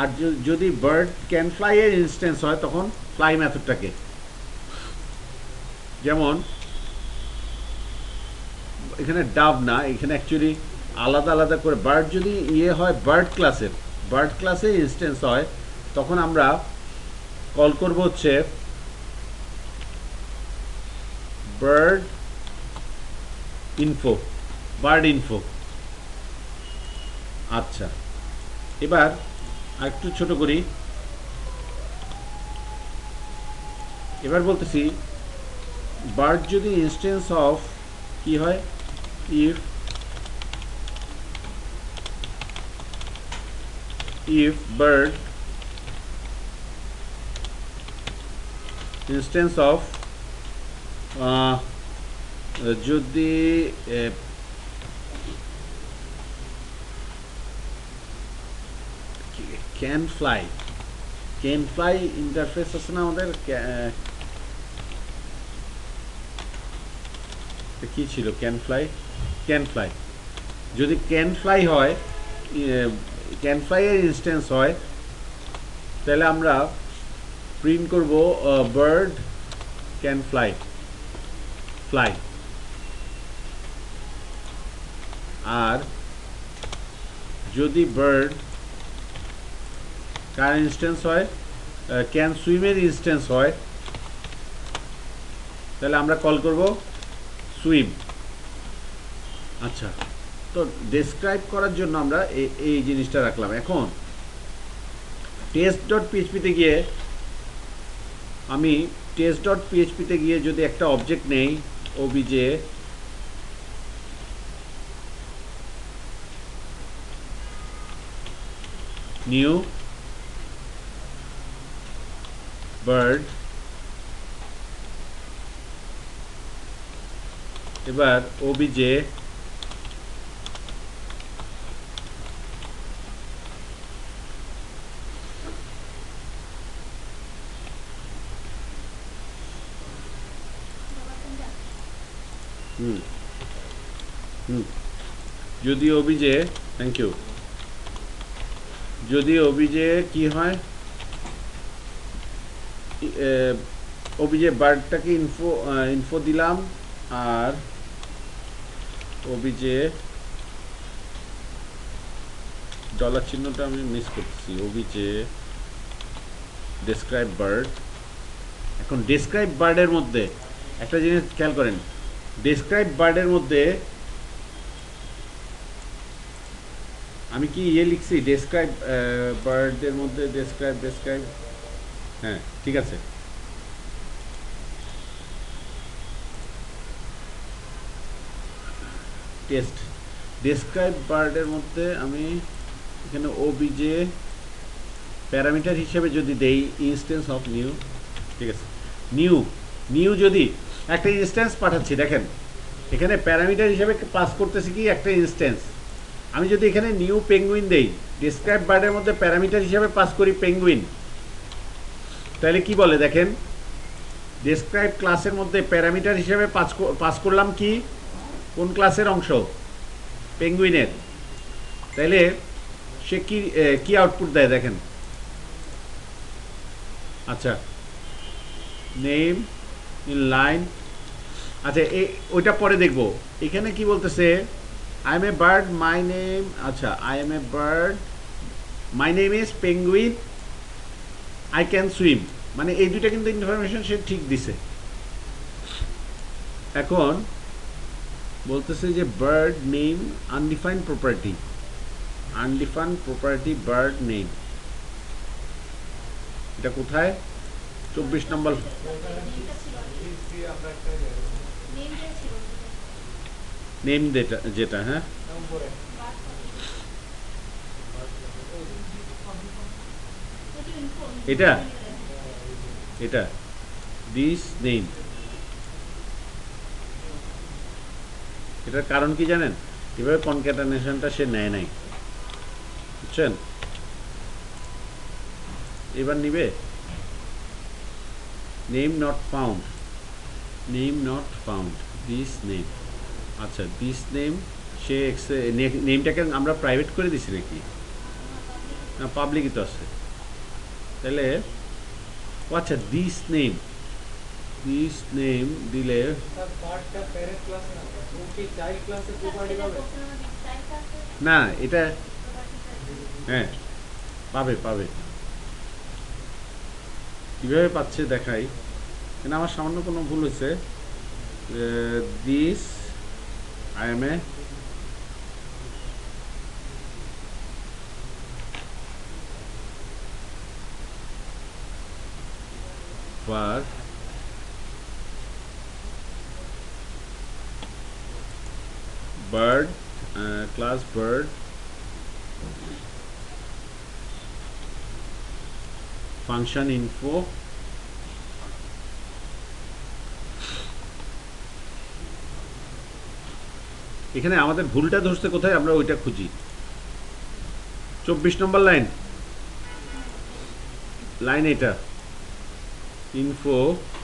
আর যদি বার্ড ক্যান ফ্লাই এর ইনস্ট্যান্স হয় তখন ফ্লাই মেথডটাকে। যেমন এখানে ডাব না, এখানে অ্যাকচুয়ালি আলাদা আলাদা করে বার্ড যদি ইয়ে হয় বার্ড ক্লাসের ইনস্ট্যান্স হয় তখন আমরা কল করব হচ্ছে বার্ড ইনফো। আচ্ছা, এবার আরেকটু ছোট করি। এবার বলতেছি বার্ড যদি ইনস্ট্যান্স অফ কি হয়, if bird instance of যদি ক্যান ফ্লাই ইন্টারফেস আছে না আমাদের, কি ছিল ক্যান ফ্লাই, যদি ক্যান ফ্লাই হয়, ক্যান ফ্লাই এর ইনস্ট্যান্স হয় তাহলে আমরা প্রিন্ট করব বার্ড ক্যান ফ্লাই। আর যদি বার্ড কার ইনস্ট্যান্স হয়, ক্যান সুইমের ইনস্ট্যান্স হয় তাহলে আমরা কল করব সুইম। আচ্ছা, তো ডেসক্রাইব করার জন্য আমরা এই জিনিসটা রাখলাম। এখন test.php-তে গিয়ে আমি test.php-তে গিয়ে যদি একটা অবজেক্ট নেই, obj নিউ বার্ড, এবার obj যদি অভিজে, থ্যাংক ইউ, যদি অভিজে কি হয়, অভিজে বার্ডটাকে ইনফো দিলাম, আর অভিজে ডলার চিহ্নটা আমি মিস করতেছি, অভিজে ডেসক্রাইব বার্ড। এখন ডেসক্রাইব বার্ডের মধ্যে একটা জিনিস খেয়াল করেন, ডেসক্রাইব বার্ডের মধ্যে আমি কি ইয়ে লিখছি, ডেসক্রাইব বার্ডের মধ্যে ডেসক্রাইব, হ্যাঁ ঠিক আছে। টেস্ট ডেসক্রাইব বার্ডের মধ্যে আমি এখানে ওবিজে প্যারামিটার হিসেবে যদি দেই ইনস্ট্যান্স অফ নিউ, ঠিক আছে, নিউ যদি একটা ইনস্ট্যান্স পাঠাচ্ছি, দেখেন এখানে প্যারামিটার হিসেবে পাস করতেছি কি একটা ইনস্ট্যান্স। আমি যদি এখানে নিউ পেঙ্গুইন দেই, ডেসক্রাইব বার্ডের মধ্যে প্যারামিটার হিসেবে পাস করি পেঙ্গুইন, তাহলে কি বলে দেখেন, ডেসক্রাইব ক্লাসের মধ্যে প্যারামিটার হিসেবে পাস করলাম কি, কোন ক্লাসের অংশ, পেঙ্গুইনের, তাইলে সে কি আউটপুট দেয় দেখেন। আচ্ছা, নেম ইন লাইন, আচ্ছা ওইটা পরে দেখব। এখানে কি বলতেছে, I am a bird my name, আচ্ছা I am a bird my name is penguin I can swim, মানে এই দুইটা কিন্তু ইনফরমেশন সে ঠিক দিছে। এখন বলতেছে যে bird name undefined property bird name, এটা কোথায়, 24 নম্বর, নেম যেটা, হ্যাঁ এটা দিস নেম, এটার কারণ কি জানেন, এভাবে কনক্যাটেনেশনটা সে নেয় নাই, বুঝছেন, এবার নিবে name not found, name not found, this name. আচ্ছা, দিস নেম সে নেমটাকে আমরা প্রাইভেট করে দিছি নাকি? না, পাবলিকই তো আছে। তাহলে ও আচ্ছা, দিস নেম, দিস নেম দিলে না, এটা হ্যাঁ পাবে পাবে। কীভাবে পাচ্ছে দেখাই, কিন্তু আমার সামান্য কোনো ভুল হয়েছে। This I am A bar bird, class bird, function info, এখানে আমাদের ভুলটা ধরছে কোথায়, আমরা ওইটা খুঁজি। 24 নম্বর লাইন, লাইন এটা, info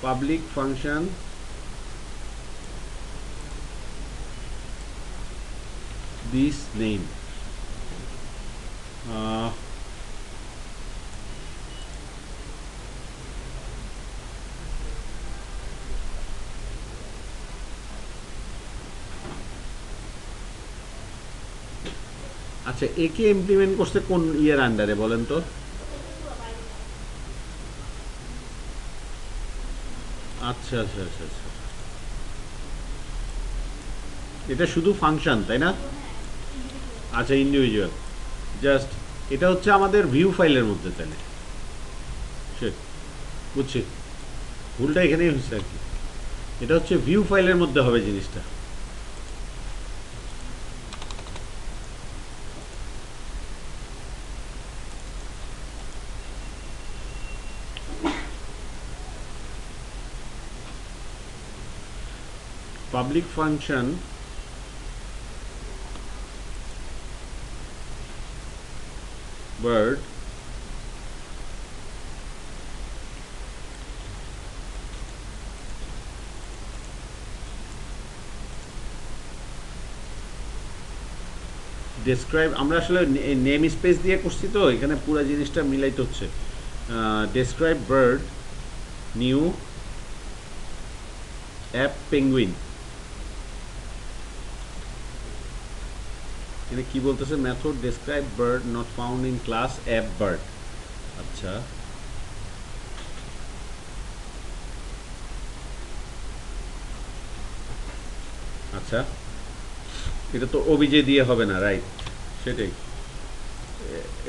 public function this name. আচ্ছা, একে ইমপ্লিমেন্ট করছে কোন ইয়ের আন্ডারে বলেন তো? আচ্ছা আচ্ছা আচ্ছা আচ্ছা, এটা শুধু ফাংশন তাই না? আচ্ছা, ইন্ডিভিজুয়াল, জাস্ট এটা হচ্ছে আমাদের ভিউ ফাইলের মধ্যে, তাহলে সে বুঝছি, ভুলটা এখানেই হচ্ছে আর কি। এটা হচ্ছে ভিউ ফাইলের মধ্যে হবে জিনিসটা। পাবলিক ফাংশন bird ডেসক্রাইব, আমরা আসলে নেম স্পেস দিয়ে করছি তো এখানে পুরো জিনিসটা মিলাইতে হচ্ছে। Describe bird new app penguin, এটা কি বলতেছে? Method describe bird not found in class app bird. আচ্ছা, আচ্ছা, এটা তো ওবিজে দিয়ে হবে না, রাইট? সেটাই,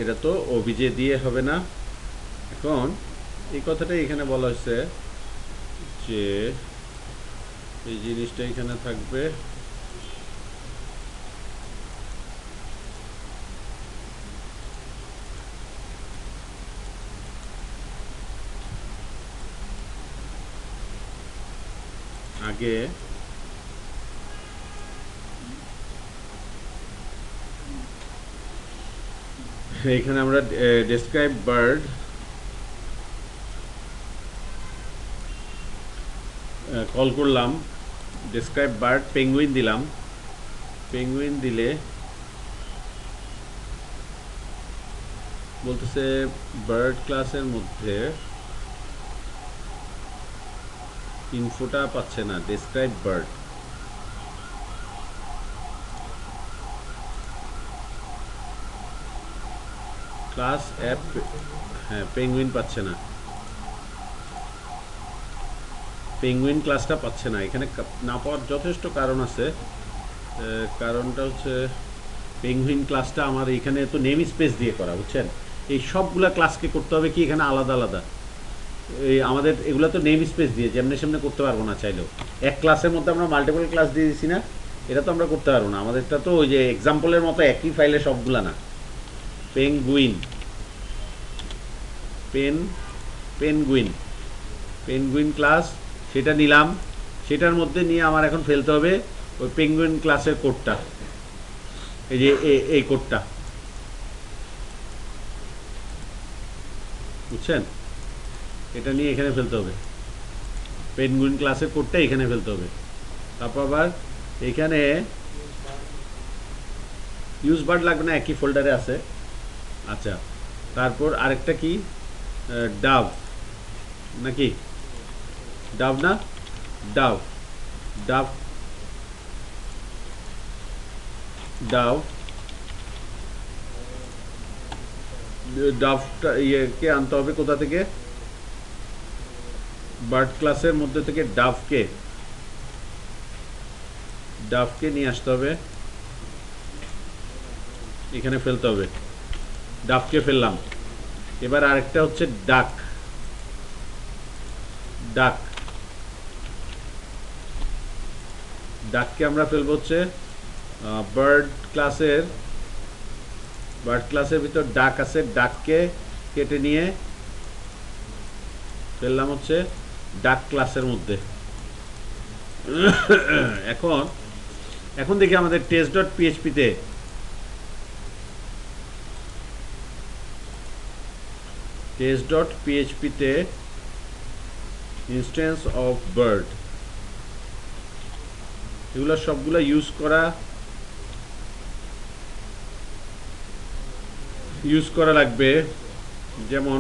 এটা তো ওবিজে দিয়ে হবে না। এখন এই কথাটাই এখানে বলা হয়েছে যে এই জিনিসটা এখানে থাকবে, আগে এখানে আমরা ডেসক্রাইব বার্ড কল করলাম, ডেসক্রাইব বার্ড পেঙ্গুইন দিলাম, পেঙ্গুইন দিলে বলতেছে বার্ড ক্লাসের মধ্যে ইনফোটা পাচ্ছে না, ডেসক্রাইব বার্ড ক্লাস অ্যাপ, হ্যাঁ পেঙ্গুইন পাচ্ছে না, পেঙ্গুইন ক্লাসটা পাচ্ছে না। এখানে না পাওয়ার যথেষ্ট কারণ আছে। কারণটা হচ্ছে পেঙ্গুইন ক্লাসটা আমার এখানে তো নেম স্পেস দিয়ে করা, বুঝছেন? এই সবগুলা ক্লাসকে করতে হবে কি এখানে আলাদা আলাদা, এই আমাদের এগুলো তো নেম স্পেস দিয়ে যেমনি সেমনি করতে পারবো না চাইলেও। এক ক্লাসের মধ্যে আমরা মাল্টিপল ক্লাস দিয়ে দিচ্ছি না, এটা তো আমরা করতে পারবো না। আমাদেরটা তো ওই যে এক্সাম্পলের মতো একই ফাইলে সবগুলা না। পেঙ্গুইন, পেনগুইন, পেনগুইন ক্লাস সেটা নিলাম, সেটার মধ্যে নিয়ে আমার এখন ফেলতে হবে ওই পেঙ্গুইন ক্লাসের কোডটা, এই যে এই কোডটা, বুঝছেন? এটা নিয়ে এখানে ফেলতে হবে। পেঙ্গুইন ক্লাসের কোডটা এখানে ফেলতে হবে। তারপর আবার এখানে ইউজ বার্ড লাগবে না, একই ফোল্ডারে আছে। আচ্ছা, তারপর আরেকটা কি, ডাভ নাকি, ডাভ না, ডাভ ডাভ ডাভ ডাভটা ইয়েকে আনতে হবে কোথা থেকে, বার্ড ক্লাসের মধ্যে থেকে ডাভকে নিয়ে আসতে হবে, এখানে ফেলতে হবে। ডাভকে ফেললাম। এবার আরেকটা হচ্ছে ডাক, ডাককে আমরা ফেলবো হচ্ছে বার্ড ক্লাসের ভিতর ডাক আছে, ডাককে কেটে নিয়ে ফেললাম হচ্ছে ডাক ক্লাসের মধ্যে। এখন দেখি আমাদের test.php-তে ইনস্ট্যান্স অফ বার্ড, এগুলো সবগুলো ইউজ করা লাগবে। যেমন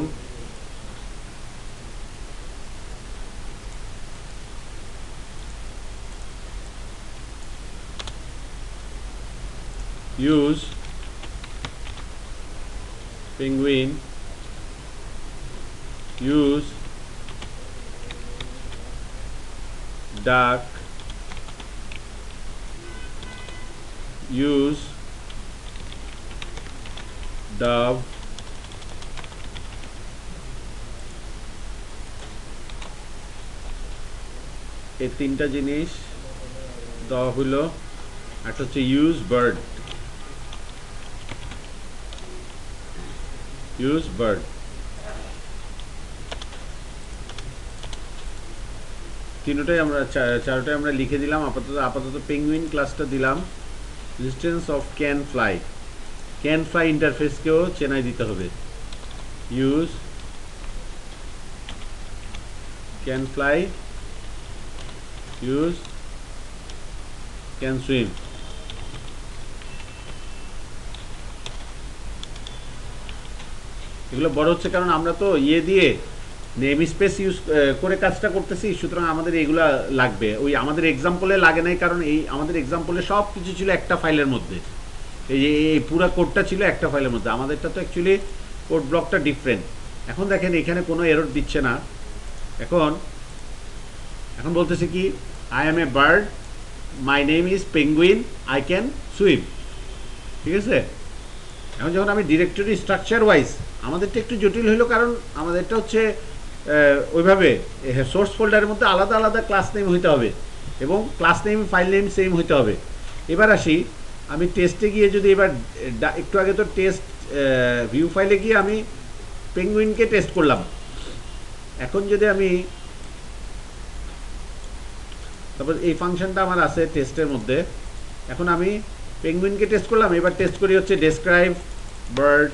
use penguin, use duck, use dove, এই তিনটা জিনিস দেওয়া হলো। একটা হচ্ছে ইউজ বার্ড, তিনটাই আমরা চারটাই আমরা লিখে দিলাম। আপাতত পেঙ্গুইন ক্লাসটা দিলাম। ইনস্ট্যান্স অফ ক্যান ফ্লাই ইন্টারফেসকেও চেনাই দিতে হবে। Use can fly, use can swim. এগুলো বড় হচ্ছে কারণ আমরা তো দিয়ে নেম স্পেস ইউজ করে কাজটা করতেছি, সুতরাং আমাদের এগুলা লাগবে। ওই আমাদের এক্সাম্পলে লাগে নাই, কারণ এই আমাদের এক্সাম্পলে সব কিছু ছিল একটা ফাইলের মধ্যে। এই যে এই পুরো কোডটা ছিল একটা ফাইলের মধ্যে, আমাদেরটা তো অ্যাকচুয়ালি কোড ব্লকটা ডিফারেন্ট। এখন দেখেন এখানে কোনো এরর দিচ্ছে না। এখন বলতেছে কি, I am a bird, my name is penguin, I can swim. ঠিক আছে, এখন যখন আমি ডিরেক্টরি স্ট্রাকচার ওয়াইজ, আমাদেরটা একটু জটিল হইলো, কারণ আমাদেরটা হচ্ছে ওইভাবে সোর্স ফোল্ডারের মধ্যে আলাদা আলাদা ক্লাস নেম হইতে হবে এবং class name file name same হইতে হবে। এবার আসি, আমি টেস্টে গিয়ে যদি এবার একটু আগে তো টেস্ট ভিউ ফাইলে গিয়ে আমি পেঙ্গুইনকে টেস্ট করলাম। এখন যদি আমি তারপর এই ফাংশনটা আমার আছে টেস্টের মধ্যে, এখন আমি পেঙ্গুইনকে টেস্ট করলাম। এবার টেস্ট করি হচ্ছে ডেসক্রাইব বার্ড,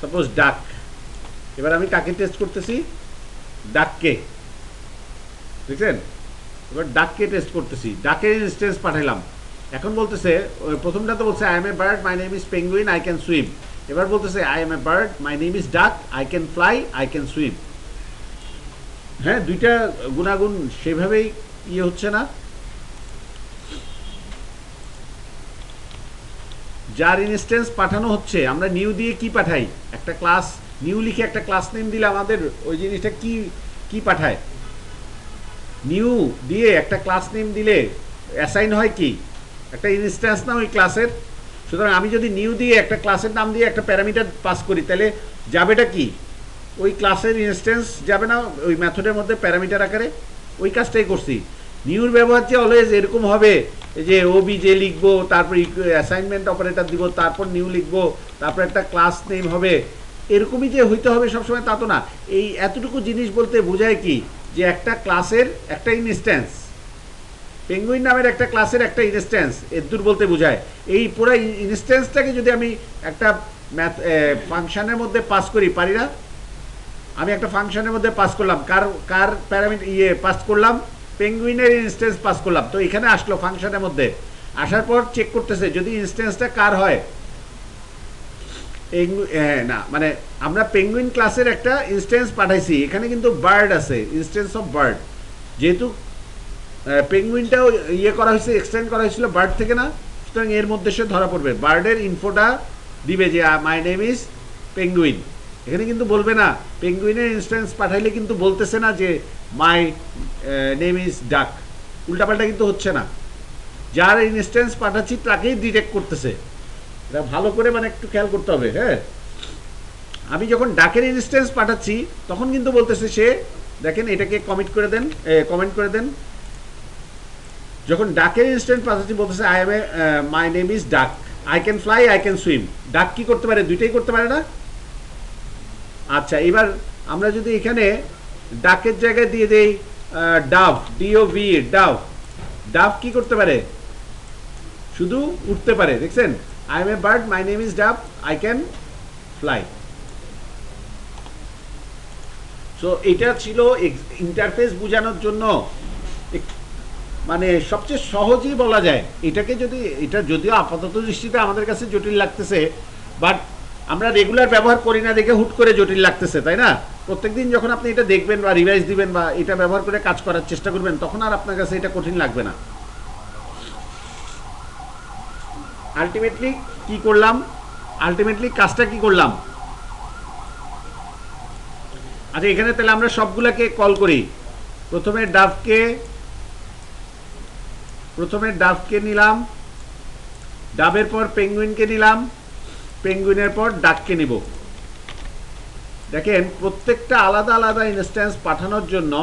সাপোজ ডাক। এবার আমি কাকে টেস্ট করতেছি, ডাককে, বুঝছেন? এবার ডাককে টেস্ট করতেছি, ডাকের ইনস্ট্যান্স পাঠাইলাম। এখন বলতেছে, প্রথমটা তো বলছে I am a bird, my name is penguin, I can swim. এবার বলতেছে I am a bird, my name is duck, I can fly, I can swim. হ্যাঁ, দুইটা গুণাগুণ সেভাবেই হচ্ছে না। যার ইনস্ট্যান্স পাঠানো হচ্ছে, আমরা নিউ দিয়ে কি পাঠাই, একটা ক্লাস নিউ লিখে একটা ক্লাস নেম দিলে আমাদের ওই জিনিসটা কি পাঠায়, নিউ দিয়ে একটা ক্লাস নেম দিলে অ্যাসাইন হয় কি, একটা ইনস্ট্যান্স না ওই ক্লাসের। সুতরাং আমি যদি নিউ দিয়ে একটা ক্লাসের নাম দিয়ে একটা প্যারামিটার পাস করি, তাহলে যাবেটা কি, ওই ক্লাসের ইনস্ট্যান্স যাবে না ওই মেথডের মধ্যে প্যারামিটার আকারে। ওই কাজটাই করছি। নিউর ব্যবহার যে অলওয়েজ এরকম হবে যে ওবিজে লিখবো, তারপর অ্যাসাইনমেন্ট অপারেটর দিব, তারপর নিউ লিখবো, তারপর একটা ক্লাস নেম হবে, এরকমই যে হইতে হবে সবসময় তা তো না। এই এতটুকু জিনিস বলতে বোঝায় কি, যে একটা ক্লাসের একটা ইনস্ট্যান্স, পেঙ্গুইন নামের একটা ক্লাসের একটা ইনস্ট্যান্স, এদূর বলতে বোঝায়। এই পুরো ইনস্ট্যান্সটাকে যদি আমি একটা ফাংশনের মধ্যে পাস করি, পারি না? আমি একটা ফাংশনের মধ্যে পাস করলাম, কার কার প্যারামিটার পাস করলাম, পেঙ্গুইনের ইনস্ট্যান্স পাস করলাম। তো এখানে আসলো ফাংশনের মধ্যে, আসার পর চেক করতেছে যদি ইনস্ট্যান্সটা কার হয়, হ্যাঁ না মানে আমরা পেঙ্গুইন ক্লাসের একটা ইনস্ট্যান্স পাঠাইছি, এখানে কিন্তু বার্ড আছে, ইনস্ট্যান্স অফ বার্ড, যেহেতু পেঙ্গুইনটাও করা হয়েছে, এক্সটেন্ড করা হয়েছিল বার্ড থেকে না, সুতরাং এর মধ্যে সে ধরা পড়বে, বার্ডের ইনফোটা দিবে যে মাই নেম ইজ পেঙ্গুইন। এখানে কিন্তু বলবে না, পেঙ্গুইনের ইনস্ট্যান্স পাঠাইলে কিন্তু বলতেছে না যে মাই নেম ইজ ডাক, উল্টাপাল্টা কিন্তু হচ্ছে না, যার ইনস্ট্যান্স পাঠাচ্ছি তাকেই ডিটেক্ট করতেছে। এটা ভালো করে মানে একটু খেয়াল করতে হবে। হ্যাঁ, আমি যখন ডাকের ইনস্ট্যান্স পাঠাচ্ছি তখন কিন্তু বলতেছে সে, দেখেন এটাকে কমেন্ট করে দেন, যখন ডাকের ইনস্ট্যান্স পাঠাচ্ছি বলতেছে I am my name is duck, I can fly, I can swim. Duck কি করতে পারে? দুইটাই করতে পারে না? আচ্ছা, এবার আমরা যদি এখানে ডাকের জায়গায় দিয়ে দেই ডাভ, DOV, ডাভ, ডাভ কি করতে পারে? শুধু উঠতে পারে। দেখছেন, I am a bird, my name is Dove, I can fly. So এটা ছিল ইন্টারফেস বোঝানোর জন্য মানে সবচেয়ে সহজই বলা যায় এটাকে। যদি এটা যদিও আপাতত দৃষ্টিতে আমাদের কাছে জটিল লাগতেছে, বাট আমরা রেগুলার ব্যবহার করি না দেখে হুট করে জটিল লাগতেছে, তাই না? প্রত্যেকদিন যখন আপনি এটা দেখবেন বা রিভাইজ দিবেন বা এটা ব্যবহার করে কাজ করার চেষ্টা করবেন, তখন আর আপনার কাছে এটা কঠিন লাগবে না। আলটিমেটলি কি করলাম? আলটিমেটলি কাজটা কি করলাম? আচ্ছা, এখানে তাহলে আমরা সবগুলাকে কল করি। প্রথমে ডাভকে নিলাম, ডাবের পর পেঙ্গুইনকে নিলাম, পেঙ্গুইনের পর ডাককে নিব। দেখেন প্রত্যেকটা আলাদা আলাদা ইনস্ট্যান্স পাঠানোর জন্য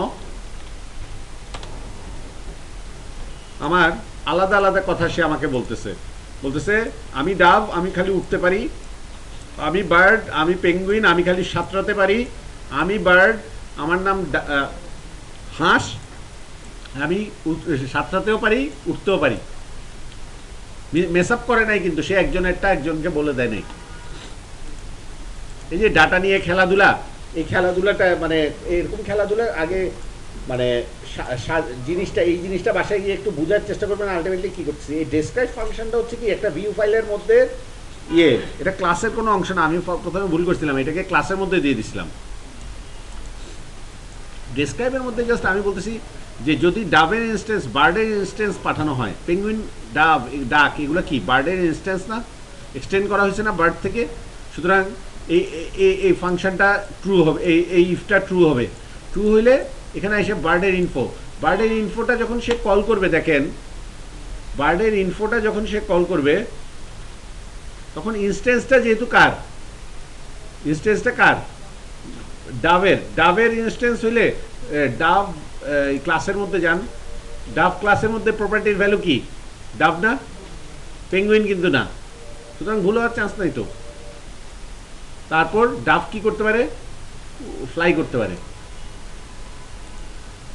আমার আলাদা আলাদা কথা সে আমাকে বলতেছে আমি ডাব, আমি খালি উঠতে পারি, আমি বার্ড, আমি পেঙ্গুইন, আমি খালি সাঁতরাতে পারি, আমি বার্ড, আমার নাম হাঁস, আমি সাঁতরাতেও পারি, উঠতেও পারি। মেসআপ করে নাই কিন্তু, সে একজনেরটা একজনকে বলে দেয় নাই। এই যে ডাটা নিয়ে খেলাধুলা, এই খেলাধুলাটা মানে এরকম খেলাধুলা আগে মানে এই জিনিসটা বাসায় গিয়ে একটু বোঝার চেষ্টা করবেন আলটিমেটলি কি করছি। এই ডেসক্রাইব ফাংশনটা হচ্ছে কি একটা ভিউ ফাইলের মধ্যে এটা ক্লাসের কোনো অংশ না, আমি প্রথমে ভুল করছিলাম, এটাকে ক্লাসের মধ্যে দিয়ে দিছিলাম। ডেসক্রাইবের মধ্যে জাস্ট আমি বলতেছি যে যদি ডাবের ইনস্ট্যান্স, বার্ডের ইনস্ট্যান্স পাঠানো হয়, পেঙ্গুইন, ডাব, ডাক, এগুলো কি বার্ডের ইনস্ট্যান্স না? এক্সটেন্ড করা হয়েছে না বার্ড থেকে, সুতরাং এই ফাংশনটা ট্রু হবে, এই ইফটা ট্রু হবে। ট্রু হইলে এখানে এসে বার্ডের ইনফোটা যখন সে কল করবে, দেখেন বার্ডের ইনফোটা যখন সে কল করবে তখন ইনস্ট্যান্সটা যেহেতু কার? ডাবের ইনস্ট্যান্স হইলে ডাব ক্লাসের মধ্যে যান, ডাব ক্লাসের মধ্যে প্রপার্টির ভ্যালু কি? ডাব না, পেঙ্গুইন কিন্তু না, সুতরাং ভুল হওয়ার চান্স নাই তো। তারপর ডাব কি করতে পারে? ফ্লাই করতে পারে।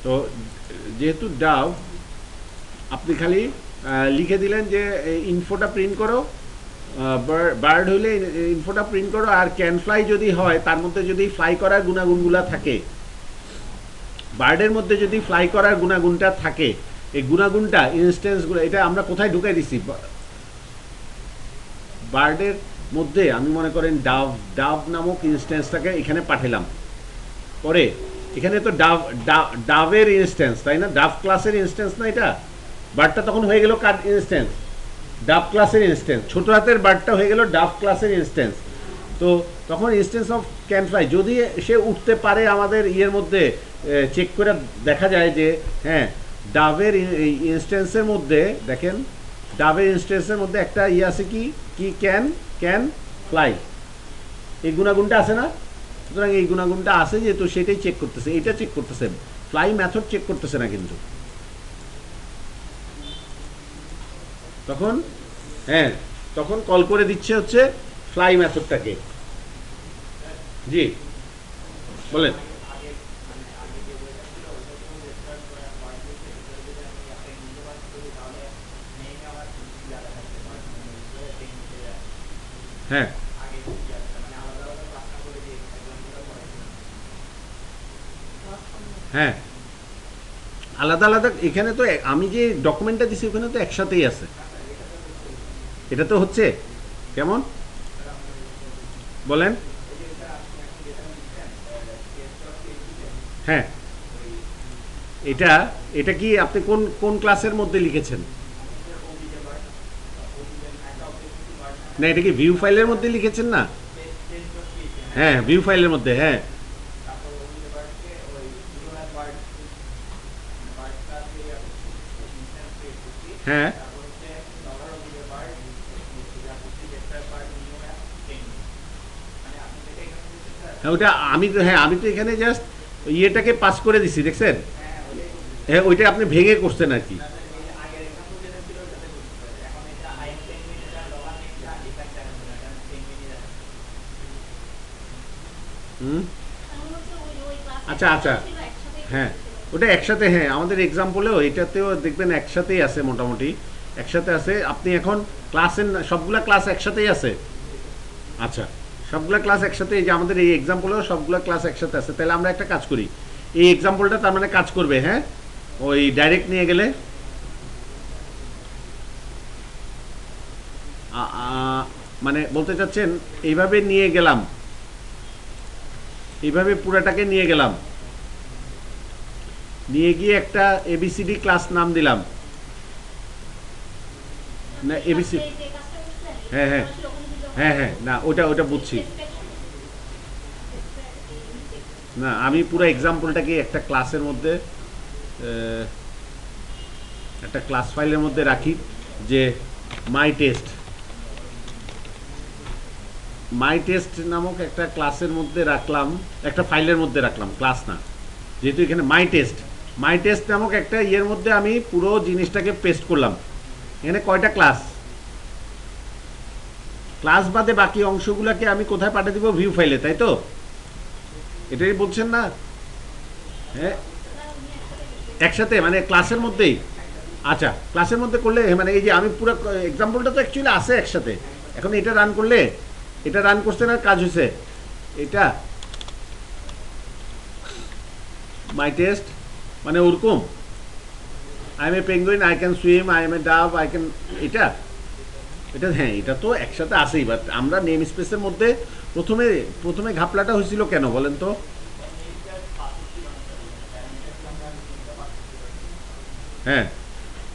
তো যেহেতু ডাব, আপনি খালি লিখে দিলেন যে ইনফোটা প্রিন্ট করো, বার্ড হইলে ইনফোটা প্রিন্ট করো, আর ক্যান ফ্লাই যদি হয় তার মধ্যে যদি ফ্লাই করার গুণাগুণগুলো থাকে, বার্ডের মধ্যে যদি ফ্লাই করার গুণাগুণটা থাকে, এই গুণাগুণটা ইনস্ট্যান্সগুলো এটা আমরা কোথায় ঢুকাই দিছি? বার্ডের মধ্যে আমি মনে করেন ডাব নামক ইনস্ট্যান্সটাকে এখানে পাঠালাম, পরে এখানে তো ডাবের ইনস্ট্যান্স, তাই না? ডাব ক্লাসের ইনস্ট্যান্স না এটা, বার্ডটা তখন হয়ে গেল কার ইনস্ট্যান্স? ডাব ক্লাসের ইনস্ট্যান্স। ছোট হাতের বার্ডটা হয়ে গেল ডাব ক্লাসের ইনস্ট্যান্স। তো তখন ইনস্ট্যান্স অফ ক্যান ফ্লাই, যদি সে উঠতে পারে আমাদের মধ্যে চেক করে দেখা যায় যে হ্যাঁ ডাবের ইনস্ট্যান্সের মধ্যে, দেখেন ডাবের ইনস্ট্যান্সের মধ্যে একটা আছে কি ক্যান ফ্লাই, এই গুণাগুণটা আছে না? সুতরাং এই গুণাগুণটা আছে যেহেতু সেটাই চেক করতেছে, এটা চেক করতেছে, ফ্লাই মেথড চেক করতেছে না কিন্তু। তখন কল করে দিচ্ছে হচ্ছে ফ্লাই মেথডটাকে। জি বলেন। হ্যাঁ হ্যাঁ, আলাদা আলাদা। এখানে তো আমি যে ডকুমেন্টটা দিছি ওখানে তো একসাথেই আছে। এটা তো হচ্ছে কেমন বলেন? হ্যাঁ, এটা এটা কি আপনি কোন কোন ক্লাসের মধ্যে লিখেছেন? না, এটা কি ভিউ ফাইলের মধ্যে লিখেছেন না? হ্যাঁ, ভিউ ফাইলের মধ্যে, হ্যাঁ। হ্যাঁ, হ্যাঁ, ওটা আমি তো, হ্যাঁ আমি তো এখানে জাস্ট ইয়েটাকে পাস করে দিছি, দেখছেন? হ্যাঁ, ওইটা আপনি ভেঙে করছেন আর কি। হুম, আচ্ছা আচ্ছা, হ্যাঁ, ওটা একসাথে, হ্যাঁ আমাদের এক্সাম্পলেও এটাতেও দেখবেন একসাথেই আছে, মোটামুটি একসাথে আছে। আপনি এখন ক্লাসের সবগুলা ক্লাস একসাথেই আছে। আচ্ছা, সবগুলা ক্লাস একসাথে, এই যে আমাদের এই এক্সাম্পলেও সবগুলা ক্লাস একসাথে আছে। তাহলে আমরা একটা কাজ করি, এই এক্সাম্পলটা তার মানে কাজ করবে, হ্যাঁ, ওই ডাইরেক্ট নিয়ে গেলে মানে বলতে চাচ্ছেন এইভাবে নিয়ে গেলাম, এইভাবে পুরাটাকে নিয়ে গেলাম, নিয়ে গিয়ে একটা এবিসিডি ক্লাস নাম দিলাম, না এবিসি, হ্যাঁ হ্যাঁ, হ্যাঁ হ্যাঁ, না ওটা ওটা বুঝছি। না, আমি পুরো এক্সাম্পলটাকে একটা ক্লাসের মধ্যে, একটা ক্লাস ফাইলের মধ্যে রাখি, যে মাই টেস্ট, মাই টেস্ট নামক একটা ক্লাসের মধ্যে রাখলাম, একটা ফাইলের মধ্যে রাখলাম, ক্লাস না, যেহেতু এখানে মাই টেস্ট নামক একটা ইয়ের মধ্যে আমি পুরো জিনিসটাকে পেস্ট করলাম। এখানে কয়টা ক্লাস, ক্লাস বাদে বাকি অংশগুলোকে আমি কোথায় পাঠিয়ে দিব? ভিউ ফাইলে, তাই তো? এটাই বলছেন না? হ্যাঁ, একসাথে মানে ক্লাসের মধ্যেই। আচ্ছা, ক্লাসের মধ্যে করলে মানে এই যে আমি পুরো এক্সাম্পলটা তো অ্যাকচুয়ালি আছে একসাথে। এখন এটা রান করলে, এটা রান করছে না, কাজ হয়েছে এটা মাই টেস্ট, মানে ওরকম I am a penguin, I can swim, I am a dove, I can, এটা এটা হ্যাঁ, এটা তো একসাথে আসেই। বাট আমরা নেম স্পেসের মধ্যে প্রথমে প্রথমে ঘাপলাটা হয়েছিল কেন বলেন তো? হ্যাঁ,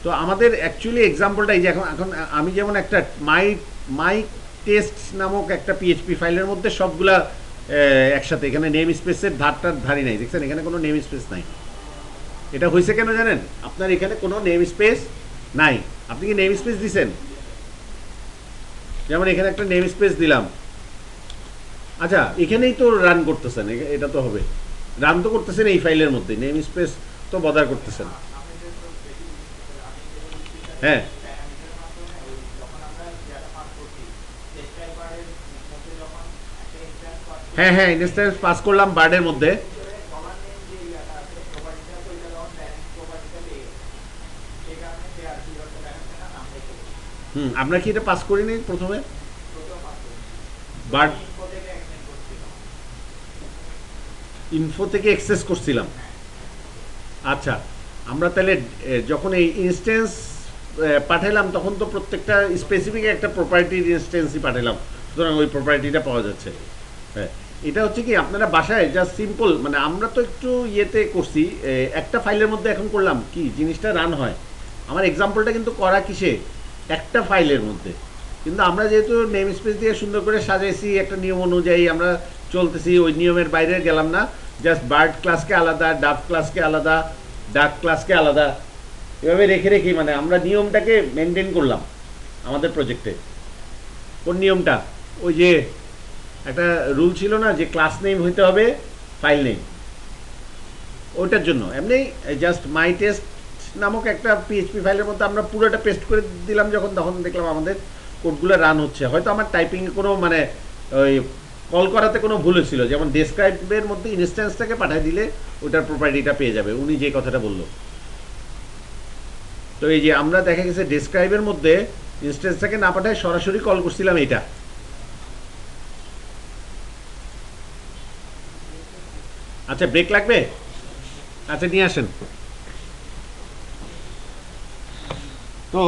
তো আমাদের অ্যাকচুয়ালি এক্সাম্পলটা এই যে এখন এখন আমি যেমন একটা মাই মাই টেস্ট নামক একটা পিএইচপি ফাইলের মধ্যে সবগুলা একসাথে, এখানে নেম স্পেসের ধারটার ধারি নাই, দেখছেন এখানে কোনো নেম স্পেস নাই। এটা হয়েছে কেন জানেন? আপনার এখানে কোনো নেম স্পেস নাই। আপনি কি নেম স্পেস দিছেন? যেমন এখানে একটা নেম স্পেস দিলাম। আচ্ছা, এখানেই তো রান করতেছেন, এটা তো হবে, রান তো করতেছেন এই ফাইলের মধ্যে, নেম স্পেস তো বদার করতেছেন। হ্যাঁ, হ্যাঁ হ্যাঁ, ইনস্ট্যান্স পাস করলাম বার্ডের মধ্যে। হুম, আমরা কি এটা পাস করিনি প্রথমে? বার্ড ইনফো থেকে অ্যাক্সেস করছিলাম। আচ্ছা, আমরা তাহলে যখন এই ইনস্ট্যান্স পাঠালাম তখন তো প্রত্যেকটা স্পেসিফিক একটা প্রপার্টির ইনস্ট্যান্সই পাঠালাম, সুতরাং ওই প্রপার্টিটা পাওয়া যাচ্ছে। হ্যাঁ, এটা হচ্ছে কি আপনারা বাসায় জাস্ট সিম্পল, মানে আমরা তো একটু ইয়েতে করছি, একটা ফাইলের মধ্যে এখন করলাম কি জিনিসটা রান হয়। আমার এক্সাম্পলটা কিন্তু করা কিসে? একটা ফাইলের মধ্যে। কিন্তু আমরা যেহেতু নেম স্পেস দিয়ে সুন্দর করে সাজাইছি, একটা নিয়ম অনুযায়ী আমরা চলতেছি, ওই নিয়মের বাইরে গেলাম না। জাস্ট বার্ড ক্লাসকে আলাদা, ডাব ক্লাসকে আলাদা, ডাক ক্লাসকে আলাদা, এভাবে রেখে রেখে মানে আমরা নিয়মটাকে মেনটেন করলাম আমাদের প্রজেক্টে। কোন নিয়মটা? ওই যে একটা রুল ছিল না যে ক্লাস নেম হইতে হবে ফাইল নেম, ওইটার জন্য এমনি জাস্ট মাই টেস্ট নামক একটা পিএইচপি ফাইলের মধ্যে আমরা পুরোটা পেস্ট করে দিলাম। যখন তখন দেখলাম আমাদের কোডগুলো রান হচ্ছে। হয়তো আমার টাইপিংয়ে কোনো মানে ওই কল করাতে কোনো ভুল হয়েছিল, যেমন ডেসক্রাইবের মধ্যে ইনস্ট্যান্সটাকে পাঠিয়ে দিলে ওটার প্রপার্টিটা পেয়ে যাবে, উনি যে কথাটা বললো। তো এই যে আমরা দেখা গেছে ডেসক্রাইবের মধ্যে ইনস্ট্যান্সটাকে না পাঠায় সরাসরি কল করছিলাম এইটা। আচ্ছা, ব্রেক লাগবে? আচ্ছা নিয়ে আসেন। তো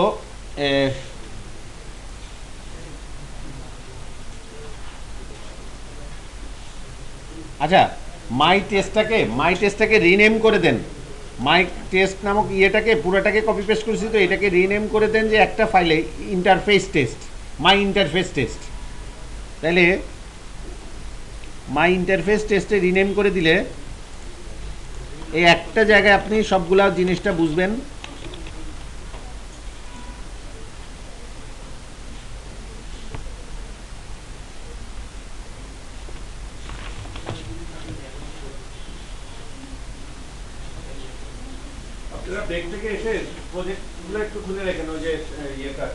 আচ্ছা, মাই টেস্টটাকে রিনেম করে দেন। মাই টেস্ট নামক ইয়েটাকে পুরোটাকে কপি পেস্ট করেছি, তো এটাকে রিনেম করে দেন যে একটা ফাইলে ইন্টারফেস টেস্ট, মাই ইন্টারফেস টেস্ট। তাহলে মাই ইন্টারফেস টেস্টে রিনেম করে দিলে এই একটা জায়গায় আপনি সবগুলা জিনিসটা বুঝবেন। আপনারা ব্রেক থেকে এসে প্রজেক্টগুলো একটু খুলে রাখেন, ওই যে ইয়েটা।